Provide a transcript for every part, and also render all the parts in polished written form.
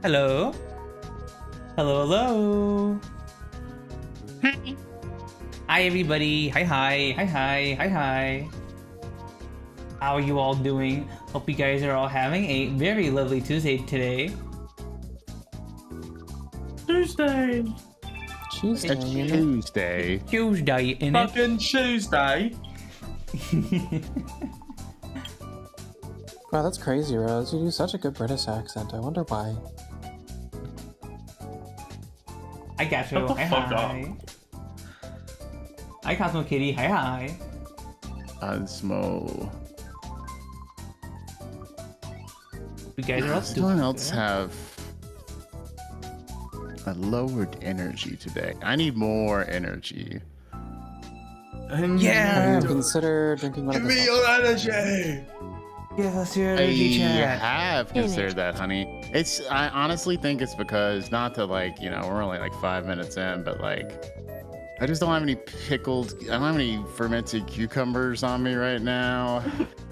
Hello. Hello, hello. Hi. Hi, everybody. Hi, hi. Hi, hi. Hi, hi. How are you all doing? Hope you guys are all having a very lovely Tuesday today. Tuesday. Tuesday. It's Tuesday. Tuesday, innit? Fucking Tuesday. Wow, that's crazy, Rose. You do such a good British accent. I wonder why. I got you. Shut the Hi, fuck hi. Hi, Cosmo Kitty. Hi, hi. Osmo. You guys are all Does anyone stupid. else have a lowered energy today? I need more energy. Yeah. Consider drinking one of Give the me your energy. Give us your I energy, chat. have considered that, honey. I honestly think it's because, not to like, we're only like 5 minutes in, but like, I just don't have any I don't have any fermented cucumbers on me right now.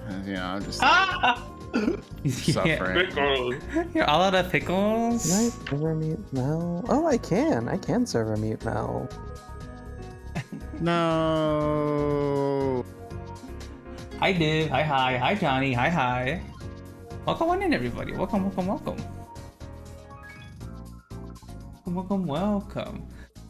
I'm just suffering. Pickles. You're all out of pickles. Can I serve a mute Mel? Oh, I can. I can serve a mute Mel. No. Hi, Div. Hi, hi. Hi, Johnny. Hi, hi. Welcome on in, everybody. Welcome, welcome, welcome. Welcome, welcome.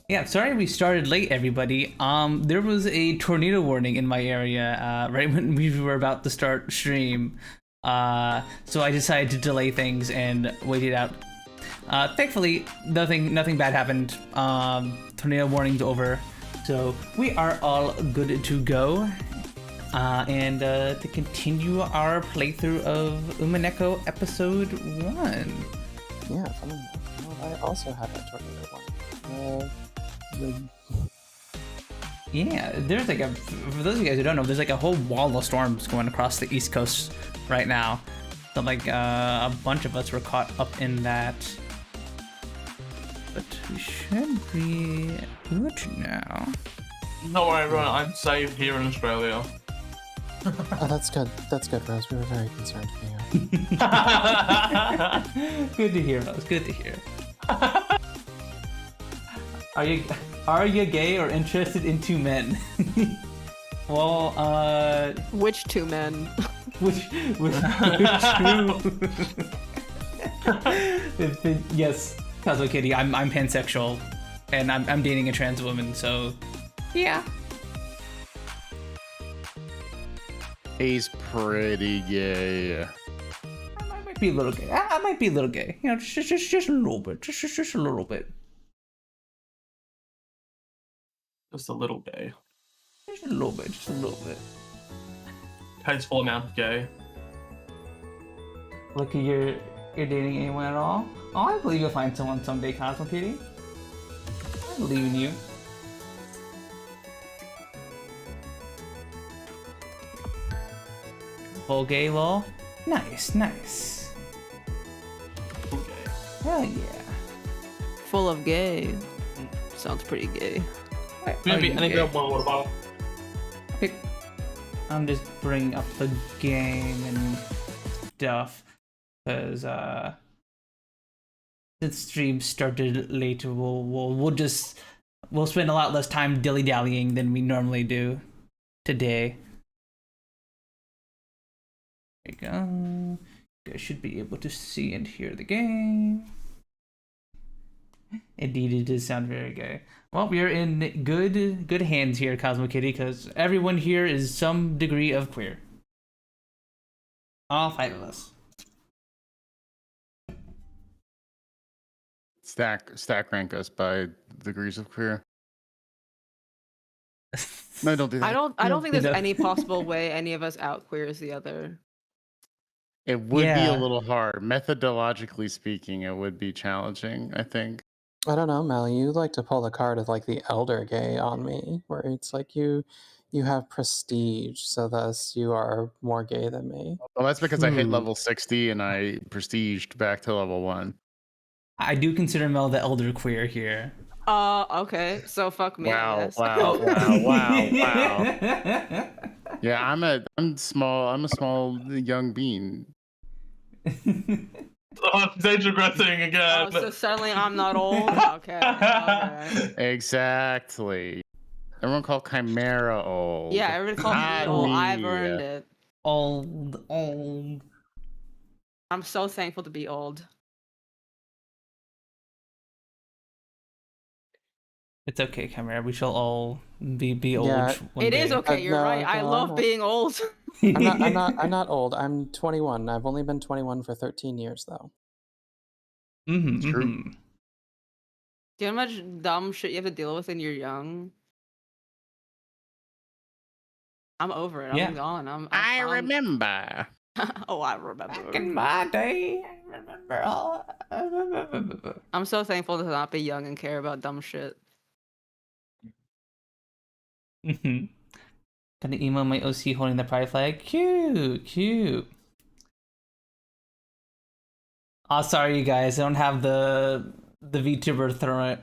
Yeah, sorry we started late, everybody. There was a tornado warning in my area right when we were about to start stream. So I decided to delay things and wait it out. Thankfully, nothing bad happened. Tornado warning's over, so we are all good to go. And to continue our playthrough of Umineko episode 1. Yeah, funny enough. I also had a tornado one. Yeah, there's like for those of you guys who don't know, there's like a whole wall of storms going across the East Coast right now. So like a bunch of us were caught up in that. But we should be good now. Don't worry, everyone. I'm safe here in Australia. Oh, that's good. That's good, Rose. We were very concerned for you. Good to hear, Rose. Good to hear. Are you gay or interested in two men? Well, Which two men? which two? Yes, Cosmo Kitty. I'm pansexual, and I'm dating a trans woman. So, yeah. He's pretty gay. I might be a little gay. I might be a little gay. Just a little bit. Just a little bit. Just a little gay. Just a little bit. Just a little bit. Tasteful amount of gay. Lucky you're dating anyone at all. Oh, I believe you'll find someone someday, Cosmo Kitty. I believe in you. Full gay lol. Nice, nice. Okay. Hell yeah. Full of gay. Sounds pretty gay. Maybe you any gay? girl want what about? Okay. I'm just bringing up the game and stuff because since stream started later, we'll spend a lot less time dilly dallying than we normally do today. There you go. You guys should be able to see and hear the game. Indeed, it does sound very gay. Well, we are in good hands here, Cosmo Kitty, because everyone here is some degree of queer. All 5 of us. Stack rank us by degrees of queer. No, don't do that. I don't think there's No. any possible way any of us out queers the other. It would be Yeah. a little hard. Methodologically speaking, it would be challenging, I think. I don't know, Mel. You like to pull the card of like the elder gay on me, where it's like you have prestige, so thus you are more gay than me. Well, that's because I hit Hmm. level 60 and I prestiged back to level 1. I do consider Mel the elder queer here. Okay. So fuck me. I Wow, guess. wow, wow, wow, wow. Yeah, I'm a small young bean. Oh, stage regressing again. Oh, so suddenly I'm not old? Okay. Okay. Exactly. Everyone call Chimera old. Yeah, everybody calls me Not old. me. I've earned it. Old. I'm so thankful to be old. It's okay, Chimera. We shall all be old Yeah, one It day. is okay. You're no, right. I no, love no. being old. I'm not old. I'm 21. I've only been 21 for 13 years though. Mm-hmm, True. mm-hmm. Do you know how much dumb shit you have to deal with when you're young? I'm over it. I'm Yeah. gone. I found- remember. Oh, I remember. Back in my day, I remember all. I'm so thankful to not be young and care about dumb shit. Mm-hmm. Gonna emo my OC holding the pride flag. Cute. Oh, sorry, you guys. I don't have the vtuber throw.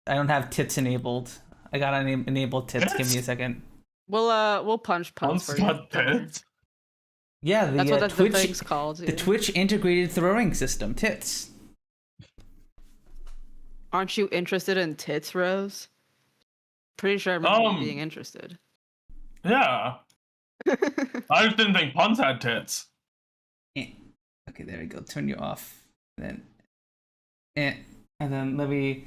I don't have tits enabled. I gotta enable tits. Give me a second. We'll punch punts for you. Monster Don't worry. tits. Yeah, the That's what the Twitch thing's called. the yeah. Twitch integrated throwing system. Tits. Aren't you interested in tits, Rose? Pretty sure I remember you being Um, interested. Yeah. I just didn't think puns had tits. Eh. Okay, there we go. Turn you off. And then, and then let me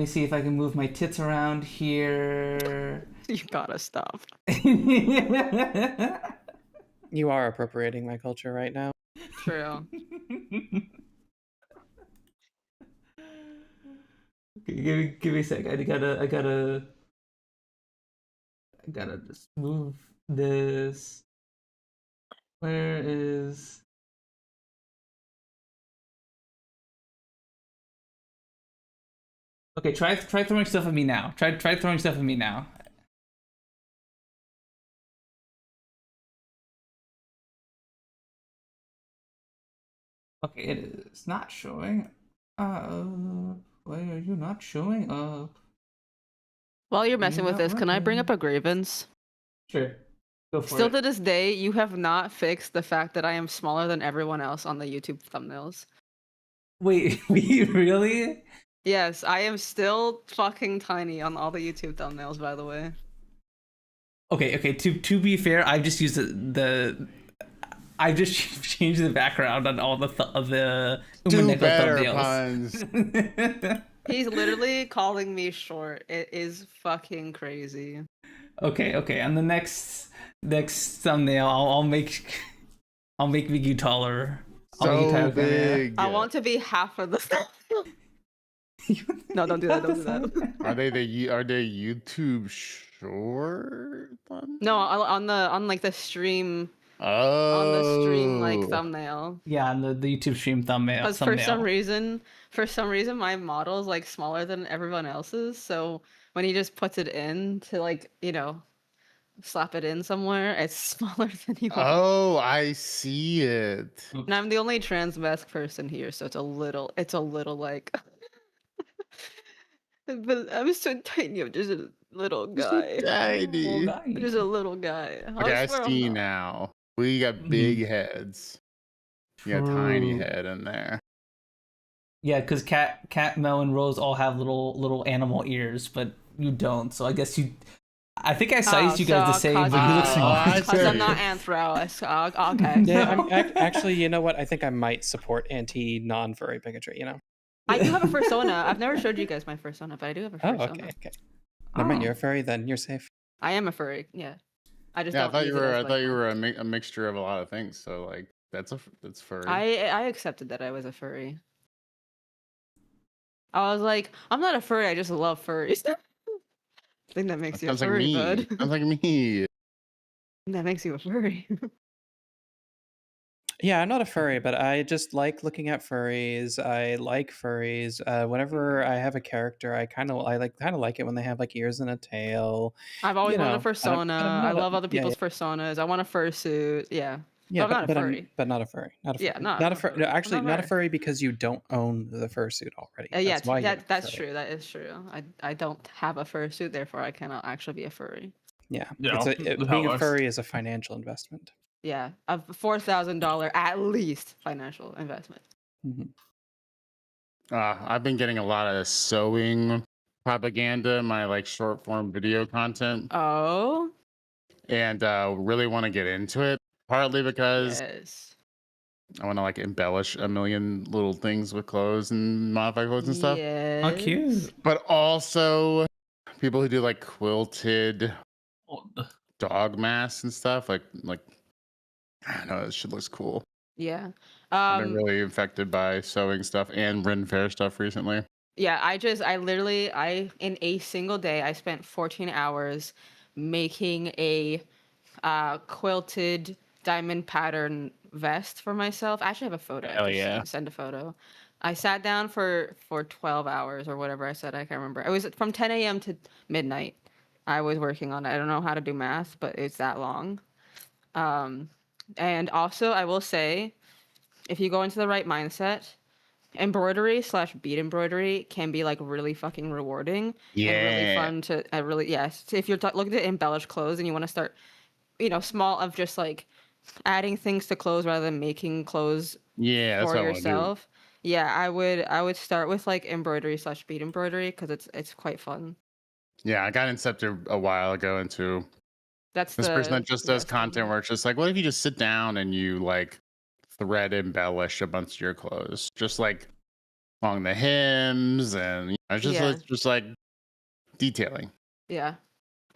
see if I can move my tits around here. You gotta stop. You are appropriating my culture right now. True. Okay, give me a sec. I gotta just move this. Where is? Okay, try throwing stuff at me now. Try throwing stuff at me now. Okay, it is not showing. Why are you not showing up? While you're messing with not this, can I bring up working. a grievance? Sure, go for Still it. to this day, you have not fixed the fact that I am smaller than everyone else on the YouTube thumbnails. Wait, really? Yes, I am still fucking tiny on all the YouTube thumbnails, by the way. Okay. To be fair, I've just used I've just changed the background on all the Do Umineko better thumbnails. puns. He's literally calling me short. It is fucking crazy. Okay. On the next thumbnail, I'll make Vigu taller. I'll make you So taller. big. I want to be half of the thumbnail. No, don't do that. Don't do that. Are they YouTube short puns? No, on like the stream Oh. on the stream like thumbnail. Yeah, on the YouTube stream thumbnail. Because for some reason my model is like smaller than everyone else's. So when he just puts it in to like, slap it in somewhere, it's smaller than you are. Oh, I see it. And I'm the only trans mask person here, so it's a little like but I'm so tiny, I'm just a little guy. Tiny. I'm just a little guy. Okay, I swear I'm see not. now. We got big heads. You got tiny True. head in there. Yeah, because Cat, Mel, and Rose all have little animal ears, but you don't. So I guess you. I think I sized you guys the same, but you look smaller. Because I'm not anthro. Okay. Yeah, actually, you know what? I think I might support non-furry bigotry. I do have a persona. I've never showed you guys my persona, but I do have a Oh, persona. okay. Never mind. You're a furry, then you're safe. I am a furry. Yeah. I just Yeah, I don't thought use you it were. as, I thought you like, were a mixture of a lot of things. So like that's furry. I accepted that I was a furry. I was like, I'm not a furry. I just love furries. I think that makes you a Sounds like furry, me. bud. Sounds like me. That makes you a furry. Yeah, I'm not a furry, but I just like looking at furries. I like furries. Whenever I have a character, I kind of like it when they have like ears and a tail. I've always wanted a but persona. I'm I not a- love other yeah, people's personas. I want a fursuit. Yeah. Yeah, I'm not a but furry. but not a furry. Not a furry. Yeah, not not a a furry. furry. No, actually, I'm not a not furry because you don't own the fursuit already. Yeah, why you're a that's furry. true. That is true. I don't have a fursuit, therefore I cannot actually be a furry. Yeah, Yeah, that's how being it a works. furry is a financial investment. Yeah, a $4,000 at least financial investment. Mhm. I've been getting a lot of sewing propaganda in my like short form video content, Oh, and really want to get into it. Partly because yes. I want to like embellish a million little things with clothes and modify clothes and stuff. How Yes. cute. But also people who do like quilted dog masks and stuff, like I don't know, this shit looks cool. Yeah. I've been really infected by sewing stuff and Ren Fair stuff recently. Yeah, in a single day, I spent 14 hours making a quilted diamond pattern vest for myself. I actually have a photo. I Hell can yeah. send a photo. I sat down for 12 hours or whatever I said. I can't remember. It was from 10 a.m. to midnight. I was working on it. I don't know how to do math, but it's that long. And also, I will say, if you go into the right mindset, embroidery / bead embroidery can be like really fucking rewarding and really Yeah. fun to really, yes. So if you're looking to embellish clothes and you want to start, small, of just like adding things to clothes rather than making clothes Yeah, that's for what I want to do. yourself. Yeah, I would start with like embroidery / bead embroidery because it's quite fun. Yeah, I got incepted a while ago into That's this person the that just does best one. content where it's just like, what if you just sit down and you like thread embellish a bunch of your clothes, just like along the hems, and it's just Yeah. it's just like detailing. Yeah.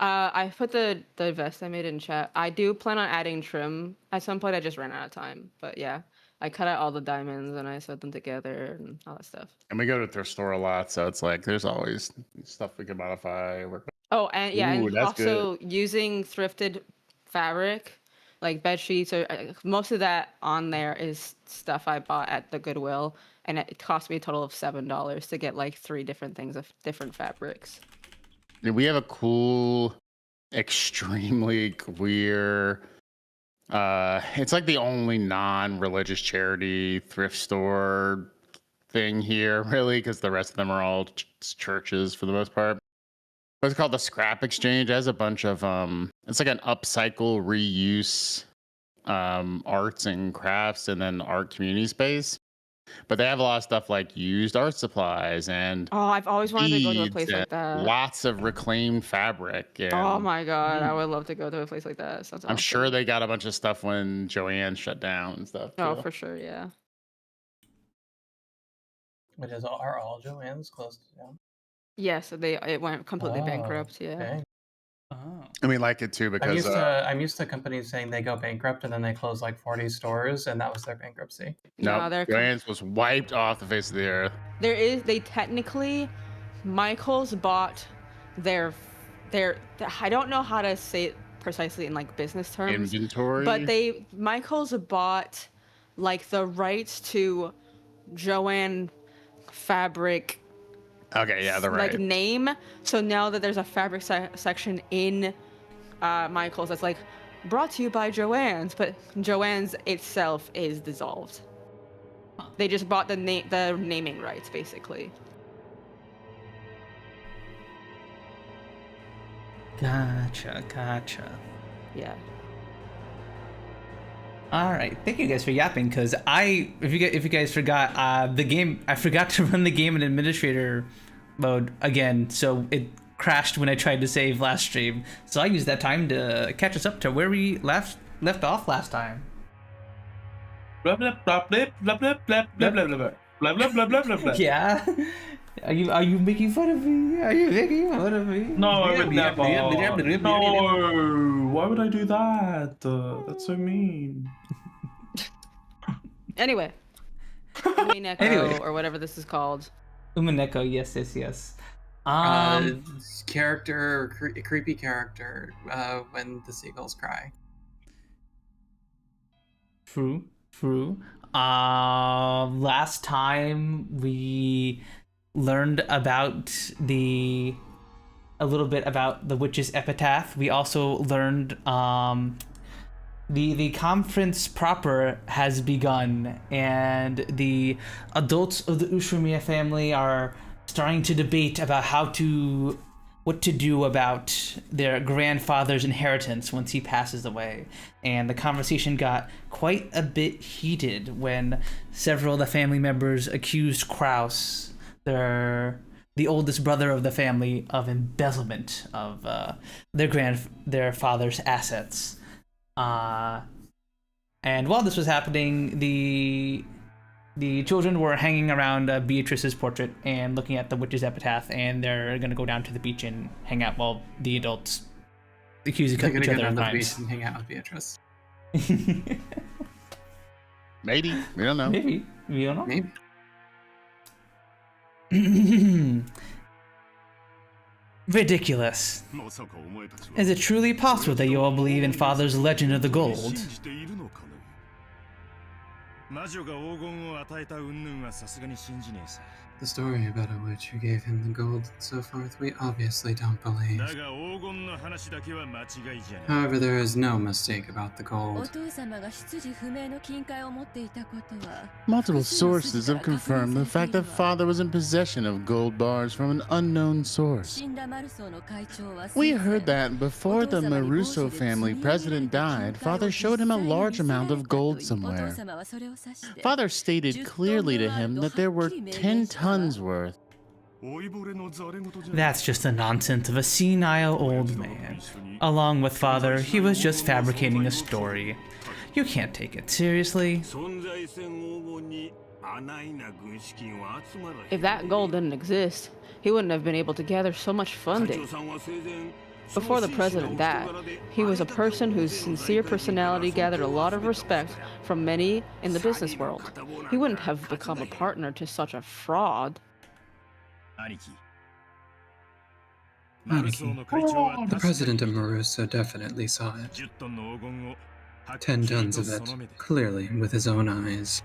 I put the vest I made in chat. I do plan on adding trim at some point. I just ran out of time. But yeah, I cut out all the diamonds and I sewed them together and all that stuff. And we go to the thrift store a lot, so it's like there's always stuff we can modify. Oh, and yeah, Ooh, and that's good. also using thrifted fabric, like bed sheets, or most of that on there is stuff I bought at the Goodwill, and it cost me a total of $7 to get like 3 different things of different fabrics. And we have a cool, extremely queer. It's like the only non-religious charity thrift store thing here, really, because the rest of them are all churches for the most part. But it's called the Scrap Exchange. It has a bunch of it's like an upcycle, reuse, arts and crafts, and then art community space. But they have a lot of stuff like used art supplies and Oh, I've always wanted to go to a beads place and like that. lots of reclaimed fabric. And Oh my god, I would love to go to a place like that. Sounds I'm awesome. sure they got a bunch of stuff when Joanne shut down and stuff. Oh, too. for sure, yeah. Are all Joanne's closed down? Yes, it went completely bankrupt. Yeah. Okay. Oh. I mean, like it too because I'm used to companies saying they go bankrupt and then they close like 40 stores, and that was their bankruptcy. no, they're Joanne's was wiped off the face of the earth. they technically, Michael's bought their I don't know how to say it precisely in like business terms, Inventory, but Michael's bought like the rights to Joanne fabric, okay, yeah, they're right. like name. So now that there's a fabric section in Michael's that's like brought to you by Joanne's, but Joanne's itself is dissolved. They just bought the naming rights, basically. Gotcha. Yeah. All right, thank you guys for yapping. Because if you guys forgot, I forgot to run the game in administrator mode again, so it crashed when I tried to save last stream. So I used that time to catch us up to where we left off last time. Blah blah blah blah blah blah blah blah blah blah blah blah blah blah blah blah. Yeah. Are you making fun of me? Are you making fun of me? No, I would never. No, why would I do that? That's so mean. Anyway. Umineko, or whatever this is called. Umineko, yes. Creepy character when the seagulls cry. True. Last time we learned about a little bit about the witch's epitaph. We also learned the conference proper has begun, and the adults of the Ushimiya family are starting to debate about how to what to do about their grandfather's inheritance once he passes away. And the conversation got quite a bit heated when several of the family members accused Kraus, the oldest brother of the family, of embezzlement of their father's assets. And while this was happening, the children were hanging around Beatrice's portrait and looking at the witch's epitaph, and they're gonna go down to the beach and hang out while the adults accuse each other of on the beach crimes. and hang out with Beatrice. Maybe. We don't know. Maybe. We don't know. Maybe. Ridiculous. Is it truly possible that you all believe in Father's legend of the gold? The story about a witch who gave him the gold and so forth, we obviously don't believe. However, there is no mistake about the gold. Multiple sources have confirmed the fact that Father was in possession of gold bars from an unknown source. We heard that before the Maruso family president died, Father showed him a large amount of gold somewhere. Father stated clearly to him that there were 10 tons worth. That's just the nonsense of a senile old man. Along with Father, he was just fabricating a story. You can't take it seriously. If that gold didn't exist, he wouldn't have been able to gather so much funding. Before the president died, he was a person whose sincere personality gathered a lot of respect from many in the business world. He wouldn't have become a partner to such a fraud. Aniki, the president of Maruso definitely saw it. 10 tons of it, clearly with his own eyes.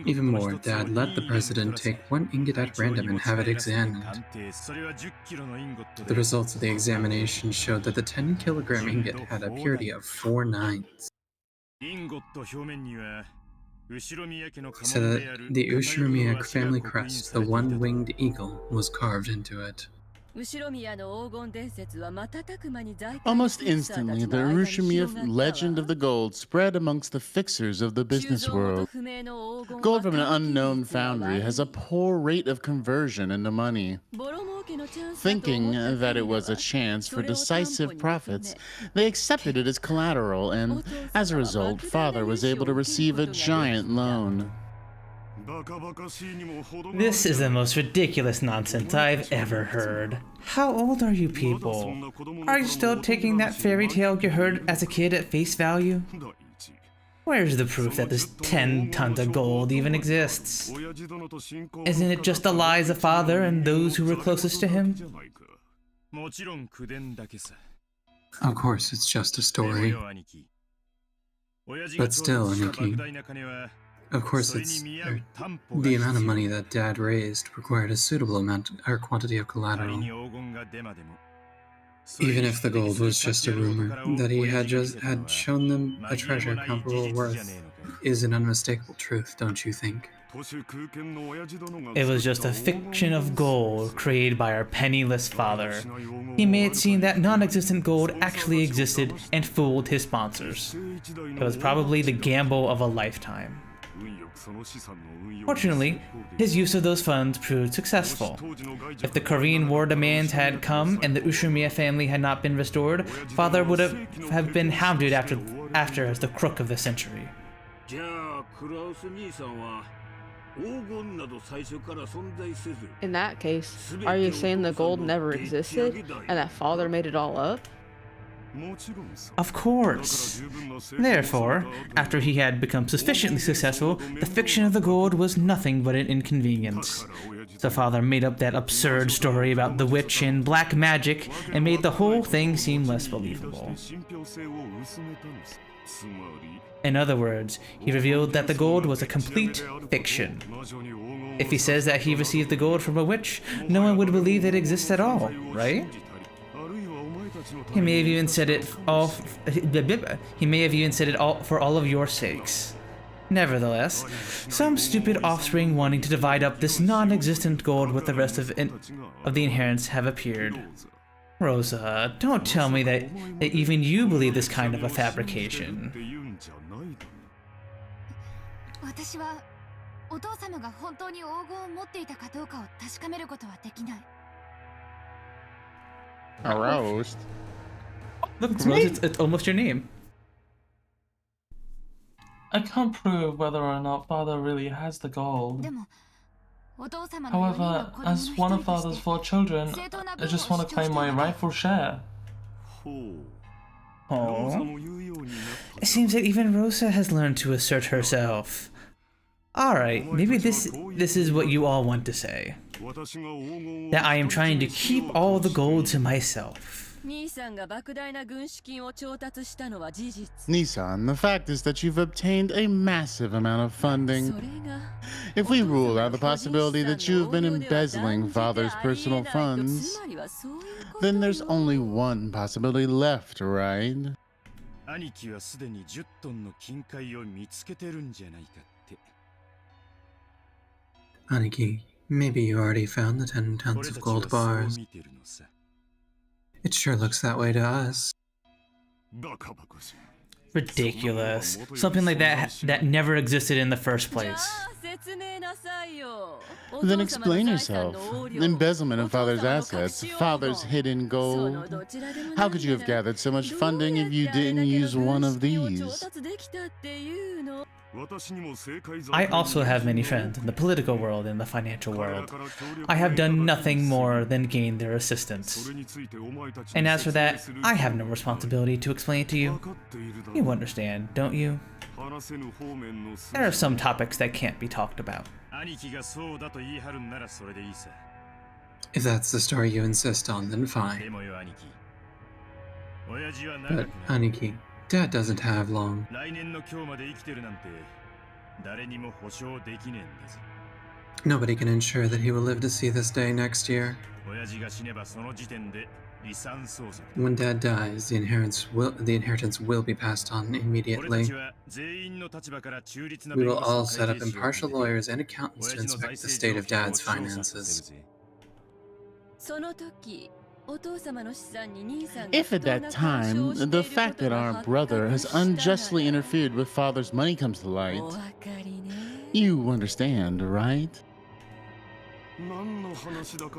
Even more, Dad let the president take 1 ingot at random and have it examined. The results of the examination showed that the 10-kilogram ingot had a purity of 4 nines. He said that the Ushiromiya family crest, the one-winged eagle, was carved into it. Almost instantly, the Urushimiya legend of the gold spread amongst the fixers of the business world. Gold from an unknown foundry has a poor rate of conversion into money. Thinking that it was a chance for decisive profits, they accepted it as collateral, and as a result, Father was able to receive a giant loan. This is the most ridiculous nonsense I've ever heard. How old are you people? Are you still taking that fairy tale you heard as a kid at face value? Where's the proof that this 10 tons of gold even exists? Isn't it just the lies of Father and those who were closest to him? Of course, it's just a story. But still, Aniki, of course, the amount of money that Dad raised required a suitable amount or quantity of collateral. Even if the gold was just a rumor, that he had shown them a treasure comparable worth is an unmistakable truth, don't you think? It was just a fiction of gold created by our penniless father. He made it seem that non-existent gold actually existed and fooled his sponsors. It was probably the gamble of a lifetime. Fortunately, his use of those funds proved successful. If the Korean War demands had come and the Ushiromiya family had not been restored, Father would have been hounded after as the crook of the century. In that case, are you saying the gold never existed and that Father made it all up? Of course. Therefore, after he had become sufficiently successful, the fiction of the gold was nothing but an inconvenience. The Father made up that absurd story about the witch and black magic and made the whole thing seem less believable. In other words, he revealed that the gold was a complete fiction. If he says that he received the gold from a witch, no one would believe it exists at all, right? He may have even said it all for all of your sakes. Nevertheless, some stupid offspring wanting to divide up this non-existent gold with the rest of the inheritance have appeared. Rosa, don't tell me that even you believe this kind of a fabrication. 私はお父様が本当に黄金を持っていたかどうかを確かめることはできない。Aroused. Look, it's Rose, me. it's almost your name. I can't prove whether or not father really has the gold. でもお父様の However, as one of father's 4 children, I just want to claim my rightful share. Oh. It seems that even Rosa has learned to assert herself. Alright, maybe this is what you all want to say. That I am trying to keep all the gold to myself. Nissan, the fact is that you've obtained a massive amount of funding. If we rule out the possibility that you've been embezzling father's personal funds, then there's only one possibility left, right? Aniki, maybe you already found the 10 tons of gold bars. It sure looks that way to us. Ridiculous. Something like that never existed in the first place. Then explain yourself. Embezzlement of father's assets, father's hidden gold. How could you have gathered so much funding if you didn't use one of these? I also have many friends in the political world and the financial world. I have done nothing more than gain their assistance. And as for that, I have no responsibility to explain it to you. You understand, don't you? There are some topics that can't be talked about. If that's the story you insist on, then fine. But, Aniki, Dad doesn't have long. Nobody can ensure that he will live to see this day next year. When Dad dies, the inheritance will be passed on immediately. We will all set up impartial lawyers and accountants to inspect the state of Dad's finances. If at that time, the fact that our brother has unjustly interfered with father's money comes to light, you understand, right?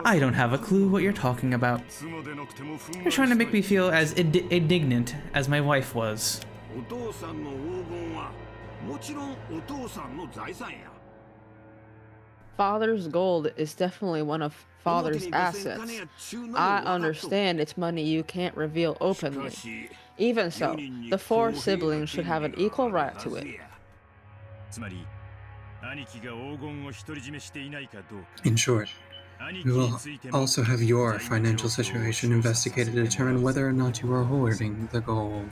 I don't have a clue what you're talking about. You're trying to make me feel as indignant as my wife was. Father's gold is definitely one of father's assets. I understand it's money you can't reveal openly. Even so, the 4 siblings should have an equal right to it. In short, we will also have your financial situation investigated to determine whether or not you are hoarding the gold.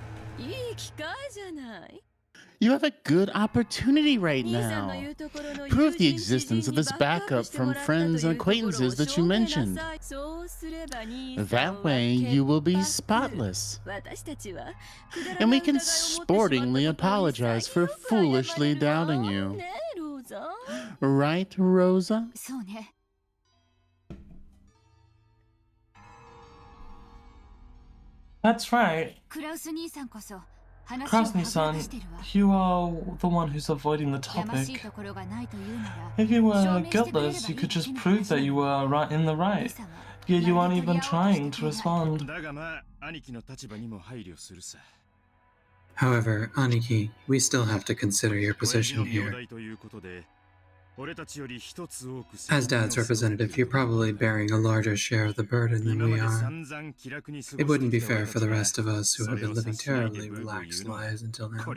You have a good opportunity right now. Prove the existence of this backup from friends and acquaintances that you mentioned. That way, you will be spotless. And we can sportingly apologize for foolishly doubting you. Right, Rosa? That's right. Krasny-san, you are the one who's avoiding the topic. If you were guiltless, you could just prove that you were right in the right. Yet you aren't even trying to respond. However, Aniki, we still have to consider your position here. As Dad's representative, you're probably bearing a larger share of the burden than we are. It wouldn't be fair for the rest of us who have been living terribly relaxed lives until now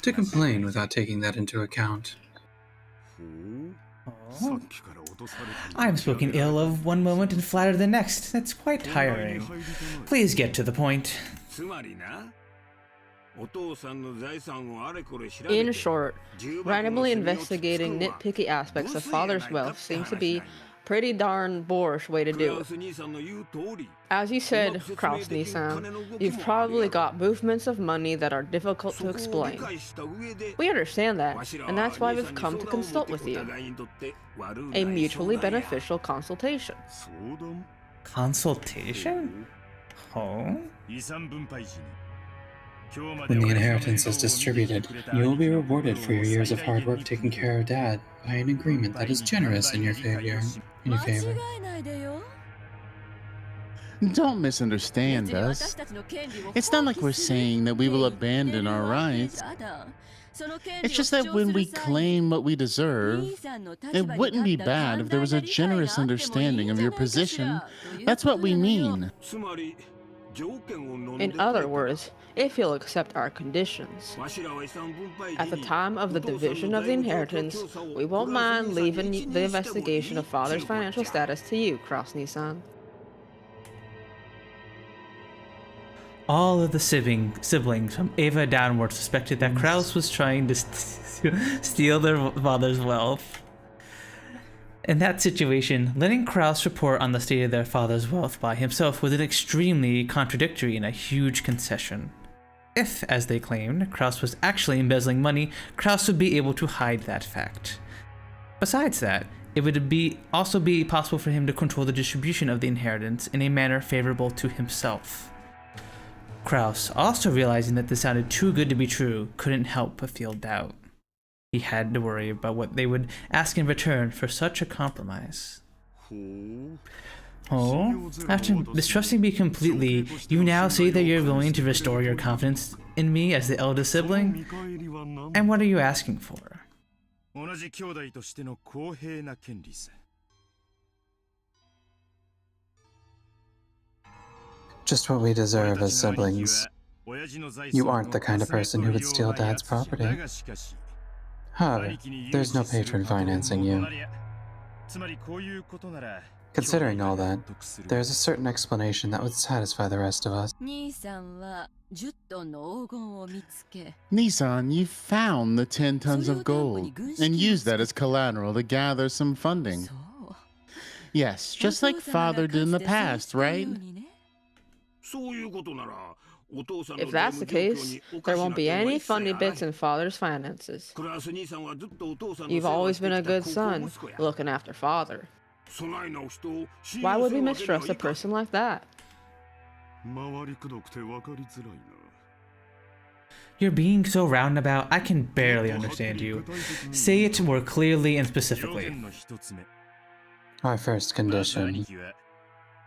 to complain without taking that into account. Oh. I'm speaking ill of one moment and flattered the next. That's quite tiring. Please get to the point. In short, randomly investigating nitpicky aspects of father's wealth seems to be pretty darn boorish way to do it. As you said, Kraus Nissan, you've probably got movements of money that are difficult to explain. We understand that, and that's why we've come to consult with you. A mutually beneficial consultation. Consultation? Oh? When the inheritance is distributed, you will be rewarded for your years of hard work taking care of Dad by an agreement that is generous in your favor. Don't misunderstand us. It's not like we're saying that we will abandon our rights. It's just that when we claim what we deserve, it wouldn't be bad if there was a generous understanding of your position. That's what we mean. In other words, if you'll accept our conditions. At the time of the division of the inheritance, we won't mind leaving the investigation of Father's financial status to you, Kraus Nissan. All of the siblings from Ava downward suspected that Kraus was trying to steal their father's wealth. In that situation, letting Kraus report on the state of their father's wealth by himself was an extremely contradictory and a huge concession. If, as they claimed, Kraus was actually embezzling money, Kraus would be able to hide that fact. Besides that, it would also be possible for him to control the distribution of the inheritance in a manner favorable to himself. Kraus, also realizing that this sounded too good to be true, couldn't help but feel doubt. He had to worry about what they would ask in return for such a compromise. Oh, after mistrusting me completely, you now say that you're willing to restore your confidence in me as the eldest sibling? And what are you asking for? Just what we deserve as siblings. You aren't the kind of person who would steal Dad's property. However, there's no patron financing you. Considering all that, there's a certain explanation that would satisfy the rest of us. Nissan, you found the 10 tons of gold and used that as collateral to gather some funding. Yes, just like Father did in the past, right? If that's the case, there won't be any funny bits in Father's finances. You've always been a good son, looking after Father. Why would we mistrust a person like that? You're being so roundabout, I can barely understand you. Say it more clearly and specifically. Our first condition.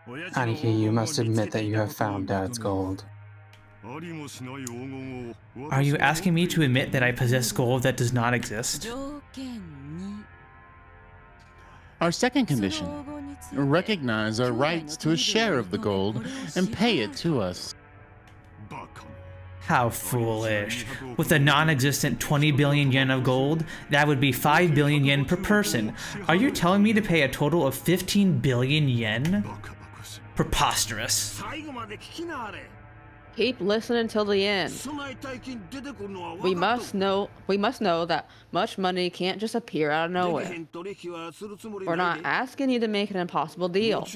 Aniki, you must admit that you have found Dad's gold. Are you asking me to admit that I possess gold that does not exist? Our second condition. Recognize our rights to a share of the gold and pay it to us. How foolish. With a non-existent 20 billion yen of gold, that would be 5 billion yen per person. Are you telling me to pay a total of 15 billion yen? Preposterous. Keep listening till the end. We must know that much money can't just appear out of nowhere. We're not asking you to make an impossible deal.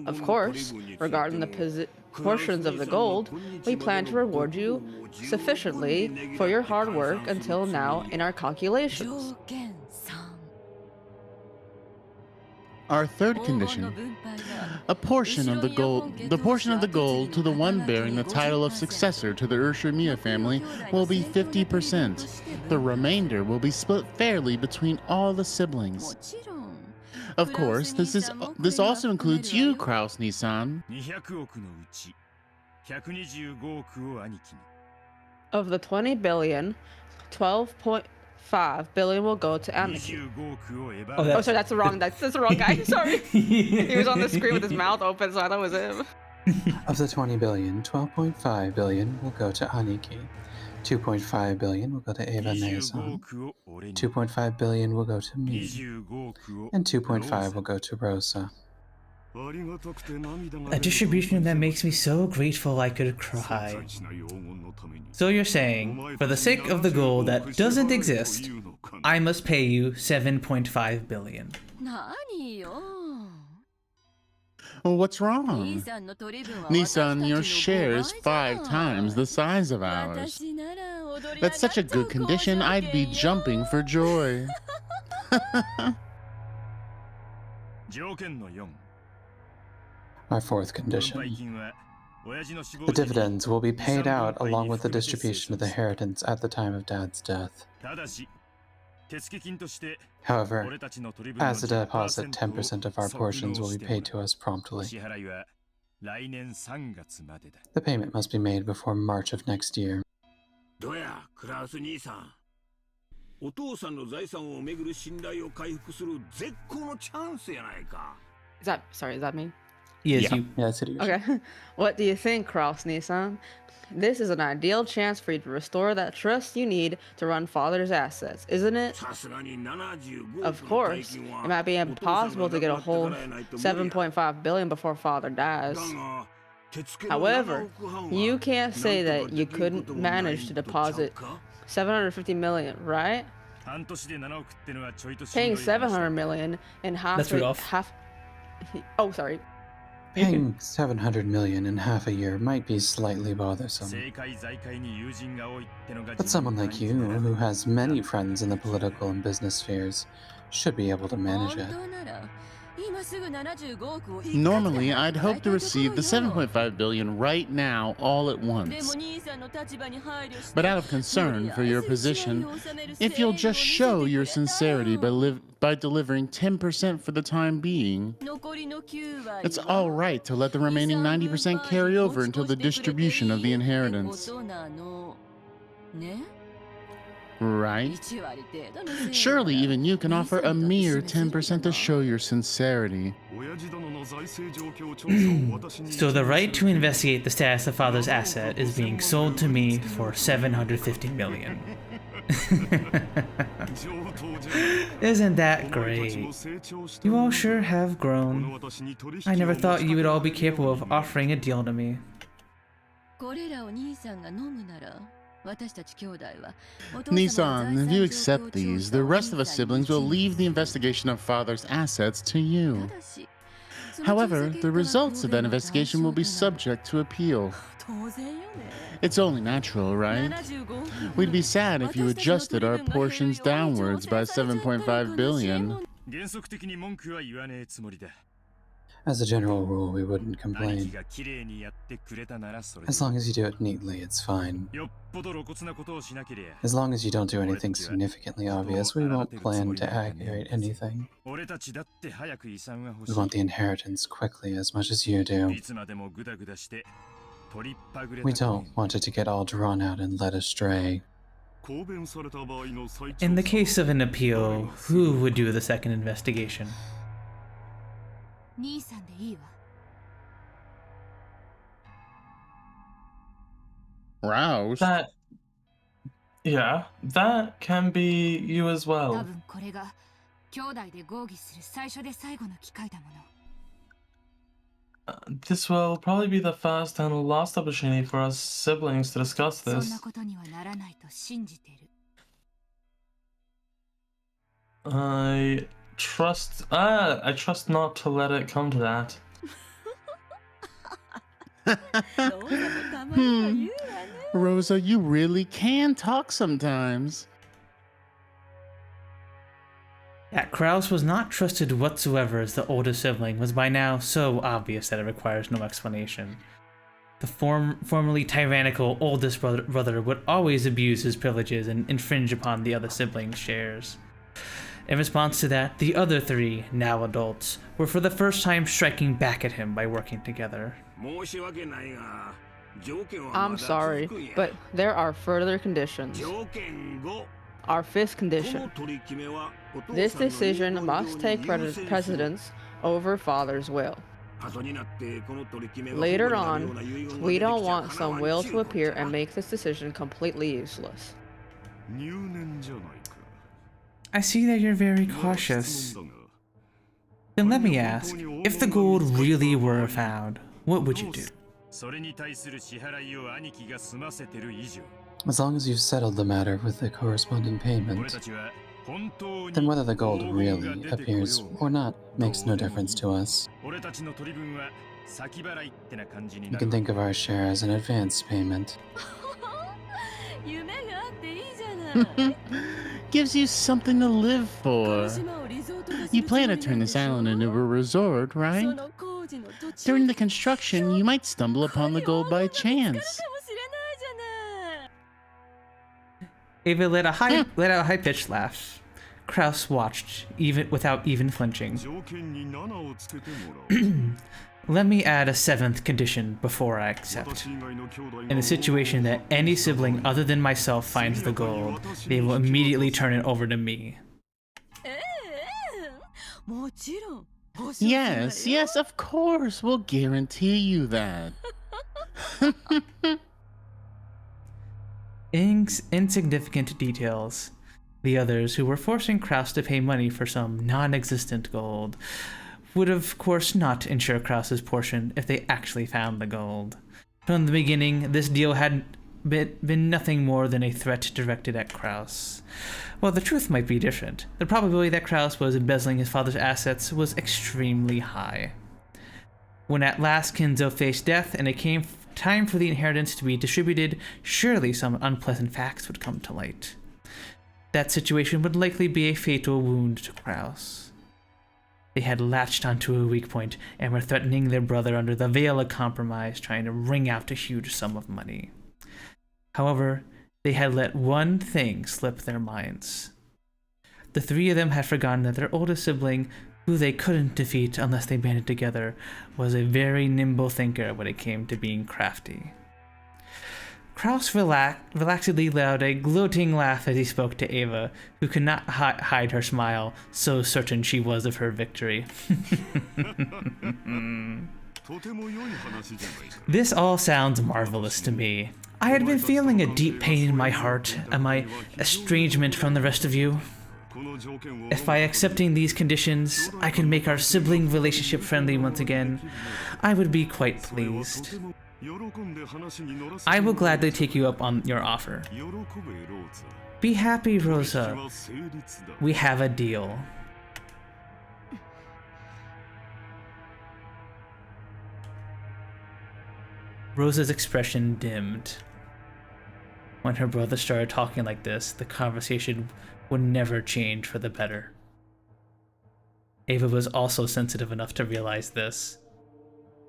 Of course, regarding the portions of the gold, we plan to reward you sufficiently for your hard work until now in our calculations. Our third condition. The portion of the gold to the one bearing the title of successor to the Urshimiya family will be 50%. The remainder will be split fairly between all the siblings. Of course, this also includes you, Kraus Nissan. Of the 20 billion, 12.5 billion will go to Aniki. Oh, sorry, that's the wrong guy. Sorry. He was on the screen with his mouth open, so I thought it was him. Of the 20 billion, 12.5 billion will go to Aniki. 2.5 billion will go to Eva Neison. 2.5 billion will go to me. And 2.5 will go to Rosa. A distribution that makes me so grateful I could cry. So you're saying, for the sake of the gold that doesn't exist, I must pay you 7.5 billion. Well, what's wrong? Nissan, your share is 5 times the size of ours. That's such a good condition, I'd be jumping for joy. Our fourth condition. The dividends will be paid out along with the distribution of the inheritance at the time of Dad's death. However, as a deposit, 10% of our portions will be paid to us promptly. The payment must be made before March of next year. Is that me? Yes, you. Yeah, that's it. Okay. What do you think, Cross-Nissan? This is an ideal chance for you to restore that trust you need to run Father's assets, isn't it? Of course. It might be impossible to get a whole 7.5 billion before Father dies. However, you can't say that you couldn't manage to deposit 750 million, right? Paying 700 million in half. That's Oh, sorry. Paying 700 million in half a year might be slightly bothersome. But someone like you, who has many friends in the political and business spheres, should be able to manage it. Normally, I'd hope to receive the 7.5 billion right now, all at once. But out of concern for your position, if you'll just show your sincerity by delivering 10% for the time being, it's all right to let the remaining 90% carry over until the distribution of the inheritance. Right? Surely even you can offer a mere 10% to show your sincerity. So the right to investigate the status of Father's asset is being sold to me for 750 million. Isn't that great? You all sure have grown. I never thought you would all be capable of offering a deal to me. Nissan, if you accept these, the rest of us siblings will leave the investigation of Father's assets to you. However, the results of that investigation will be subject to appeal. It's only natural, right? We'd be sad if you adjusted our portions downwards by 7.5 billion. As a general rule, we wouldn't complain. As long as you do it neatly, it's fine. As long as you don't do anything significantly obvious, we won't plan to aggravate anything. We want the inheritance quickly as much as you do. We don't want it to get all drawn out and led astray. In the case of an appeal, who would do the second investigation? Rouse? That can be you as well. This will probably be the first and last opportunity for us siblings to discuss this. I trust not to let it come to that. Rosa, you really can talk sometimes. That Kraus was not trusted whatsoever as the oldest sibling was by now so obvious that it requires no explanation. The formerly tyrannical oldest brother would always abuse his privileges and infringe upon the other siblings' shares. In response to that, the other three, now adults, were for the first time striking back at him by working together. I'm sorry, but there are further conditions. Our fifth condition. This decision must take precedence over Father's will. Later on, we don't want some will to appear and make this decision completely useless. I see that you're very cautious. Then let me ask, if the gold really were found, what would you do? As long as you've settled the matter with the corresponding payment, then whether the gold really appears or not makes no difference to us. You can think of our share as an advance payment. Gives you something to live for. You plan to turn this island into a resort, right? During the construction, you might stumble upon the gold by chance. Ava let out a high-pitched laugh. Kraus watched, without even flinching. Let me add a 7th condition before I accept. In the situation that any sibling other than myself finds the gold, they will immediately turn it over to me. Yes, of course. We'll guarantee you that. Insignificant details. The others, who were forcing Kraus to pay money for some non-existent gold, would of course not insure Kraus's portion if they actually found the gold. From the beginning, this deal had been nothing more than a threat directed at Kraus. While the truth might be different, the probability that Kraus was embezzling his father's assets was extremely high. When at last Kinzo faced death and it came time for the inheritance to be distributed, surely some unpleasant facts would come to light. That situation would likely be a fatal wound to Kraus. They had latched onto a weak point and were threatening their brother under the veil of compromise, trying to wring out a huge sum of money. However, they had let one thing slip their minds. The three of them had forgotten that their oldest sibling, who they couldn't defeat unless they banded together, was a very nimble thinker when it came to being crafty. Kraus relaxedly let out a gloating laugh as he spoke to Ava, who could not hide her smile, so certain she was of her victory. This all sounds marvelous to me. I had been feeling a deep pain in my heart at my estrangement from the rest of you. If by accepting these conditions, I can make our sibling relationship friendly once again, I would be quite pleased. I will gladly take you up on your offer. Be happy, Rosa. We have a deal. Rosa's expression dimmed. When her brother started talking like this, the conversation would never change for the better. Ava was also sensitive enough to realize this.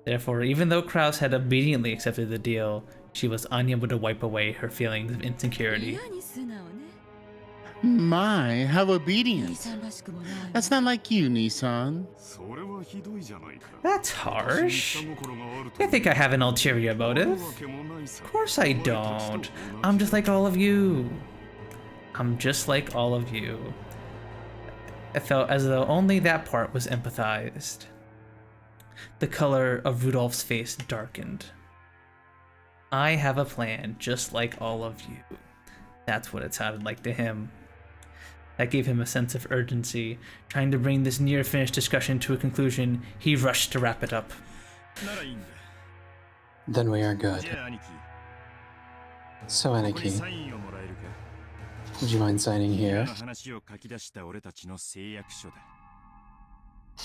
Therefore, even though Kraus had obediently accepted the deal, she was unable to wipe away her feelings of insecurity. My, how obedient. That's not like you, Nissan. That's harsh. I think I have an ulterior motive. Of course I don't. I'm just like all of you. It felt as though only that part was empathized. The color of Rudolph's face darkened. I have a plan, just like all of you. That's what it sounded like to him. That gave him a sense of urgency. Trying to bring this near-finished discussion to a conclusion, he rushed to wrap it up. Then we are good. So, Aniki, would you mind signing here?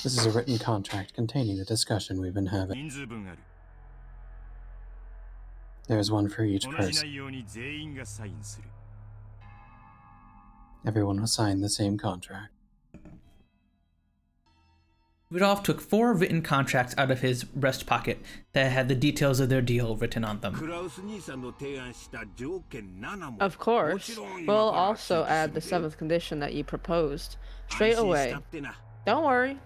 This is a written contract containing the discussion we've been having. There's one for each person. Everyone will sign the same contract. Rudolph took 4 written contracts out of his breast pocket that had the details of their deal written on them. Of course. We'll also add the 7th condition that you proposed. Straight away. Don't worry.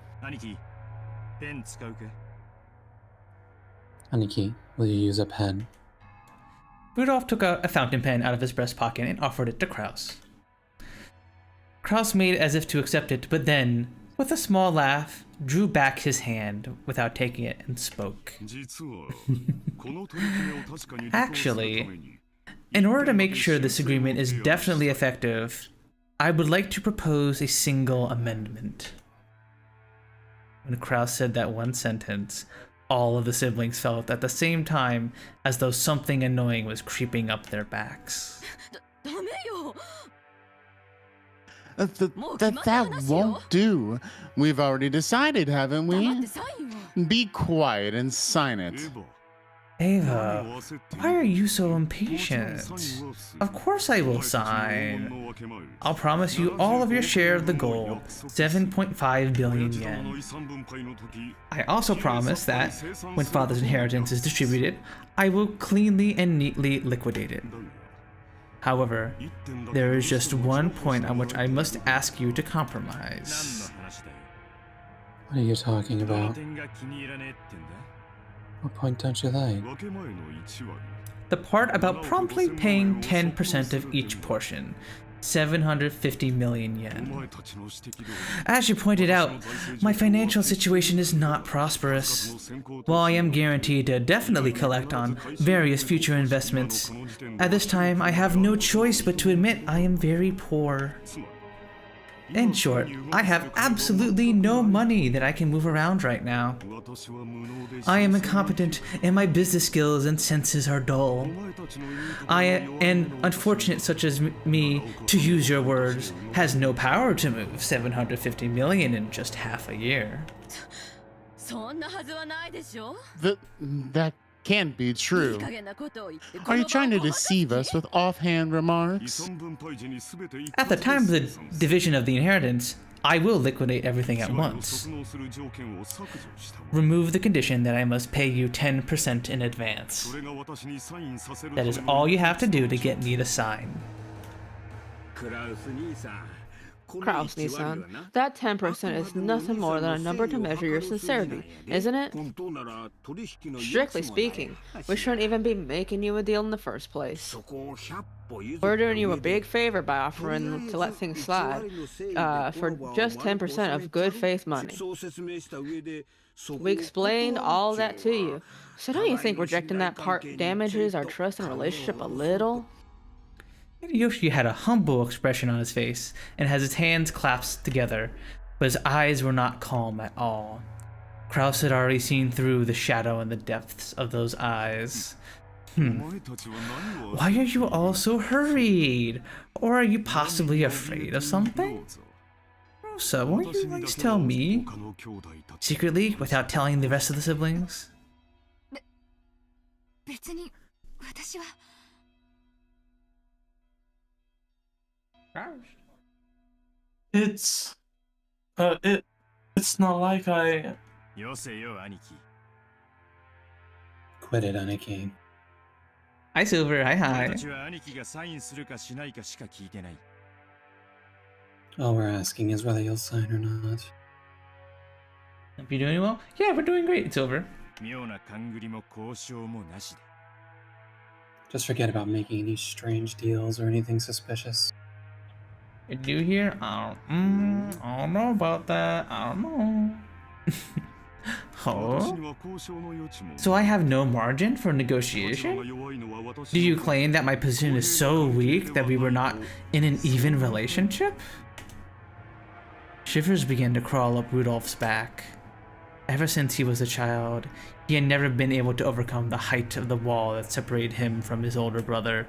Aniki, will you use a pen? Rudolph took a fountain pen out of his breast pocket and offered it to Kraus. Kraus made as if to accept it, but then, with a small laugh, drew back his hand without taking it and spoke. Actually, in order to make sure this agreement is definitely effective, I would like to propose a single amendment. When Kraus said that one sentence, all of the siblings felt at the same time as though something annoying was creeping up their backs. That won't do. We've already decided, haven't we? Be quiet and sign it. Ava, why are you so impatient? Of course I will sign. I'll promise you all of your share of the gold, 7.5 billion yen. I also promise that, when father's inheritance is distributed, I will cleanly and neatly liquidate it. However, there is just one point on which I must ask you to compromise. What are you talking about? What point don't you like? The part about promptly paying 10% of each portion, 750 million yen. As you pointed out, my financial situation is not prosperous. While I am guaranteed to definitely collect on various future investments, at this time I have no choice but to admit I am very poor. In short, I have absolutely no money that I can move around right now. I am incompetent and my business skills and senses are dull. And unfortunate such as me, to use your words, has no power to move 750 million in just half a year. That can't be true. Are you trying to deceive us with offhand remarks? At the time of the division of the inheritance, I will liquidate everything at once. Remove the condition that I must pay you 10% in advance. That is all you have to do to get me to sign. Kraus-Nissan, that 10% is nothing more than a number to measure your sincerity, isn't it? Strictly speaking, we shouldn't even be making you a deal in the first place. We're doing you a big favor by offering to let things slide for just 10% of good faith money. We explained all that to you, so don't you think rejecting that part damages our trust and relationship a little? Hideyoshi had a humble expression on his face and has his hands clasped together, but his eyes were not calm at all. Kraus had already seen through the shadow in the depths of those eyes. Why are you all so hurried? Or are you possibly afraid of something? Rosa, won't you at least tell me? Secretly, without telling the rest of the siblings? It's not like I. Quit it, Aniki. Hi, Silver. Hi. All we're asking is whether you'll sign or not. Hope you're doing well? Yeah, we're doing great, Silver. Just forget about making any strange deals or anything suspicious. You do here? I don't know about that. I don't know. Oh? So I have no margin for negotiation? Do you claim that my position is so weak that we were not in an even relationship? Shivers began to crawl up Rudolph's back. Ever since he was a child, he had never been able to overcome the height of the wall that separated him from his older brother.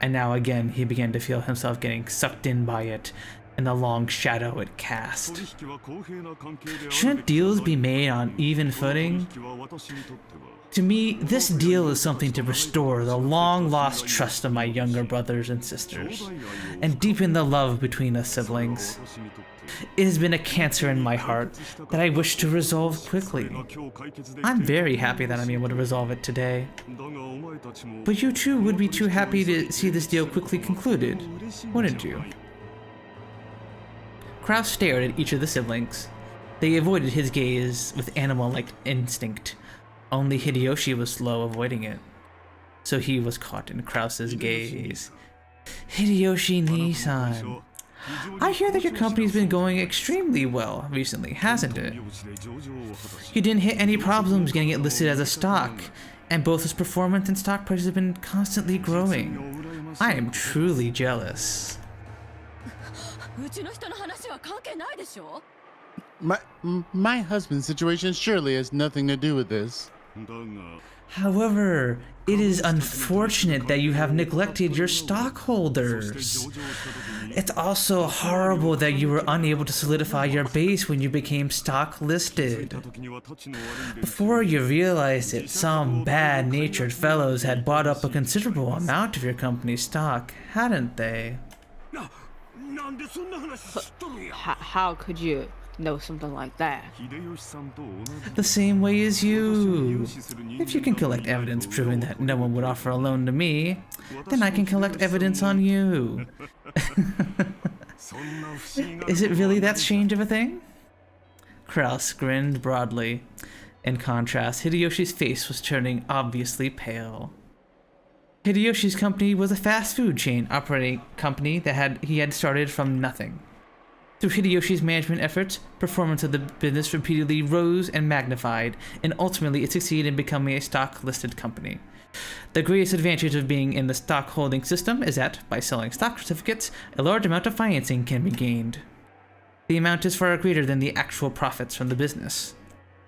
And now again he began to feel himself getting sucked in by it, and the long shadow it cast. Shouldn't deals be made on even footing? To me, this deal is something to restore the long-lost trust of my younger brothers and sisters, and deepen the love between us siblings. It has been a cancer in my heart that I wish to resolve quickly. I'm very happy that I'm able to resolve it today. But you too would be too happy to see this deal quickly concluded, wouldn't you? Kraus stared at each of the siblings. They avoided his gaze with animal-like instinct. Only Hideyoshi was slow avoiding it. So he was caught in Kraus's gaze. Hideyoshi Nissan. I hear that your company's been going extremely well recently, hasn't it? You didn't hit any problems getting it listed as a stock, and both its performance and stock prices have been constantly growing. I am truly jealous. My husband's situation surely has nothing to do with this. However, it is unfortunate that you have neglected your stockholders. It's also horrible that you were unable to solidify your base when you became stock listed. Before you realized it, some bad-natured fellows had bought up a considerable amount of your company's stock, hadn't they? How could you know something like that? The same way as you. If you can collect evidence proving that no one would offer a loan to me, then I can collect evidence on you. Is it really that strange of a thing? Kraus grinned broadly. In contrast, Hideyoshi's face was turning obviously pale. Hideyoshi's company was a fast food chain operating company that he had started from nothing. Through Hideyoshi's management efforts, performance of the business repeatedly rose and magnified, and ultimately it succeeded in becoming a stock-listed company. The greatest advantage of being in the stock holding system is that, by selling stock certificates, a large amount of financing can be gained. The amount is far greater than the actual profits from the business.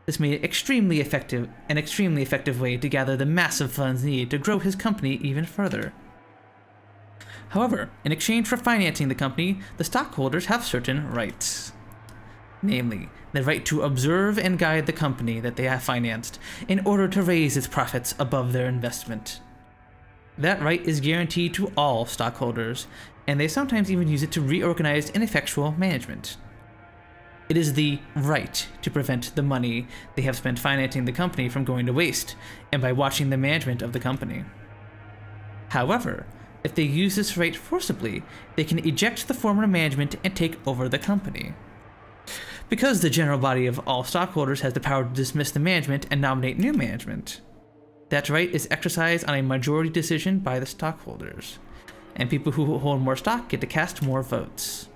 This made it an extremely effective way to gather the massive funds needed to grow his company even further. However, in exchange for financing the company, the stockholders have certain rights. Namely, the right to observe and guide the company that they have financed in order to raise its profits above their investment. That right is guaranteed to all stockholders, and they sometimes even use it to reorganize ineffectual management. It is the right to prevent the money they have spent financing the company from going to waste, and by watching the management of the company. However, if they use this right forcibly, they can eject the former management and take over the company. Because the general body of all stockholders has the power to dismiss the management and nominate new management, that right is exercised on a majority decision by the stockholders, and people who hold more stock get to cast more votes.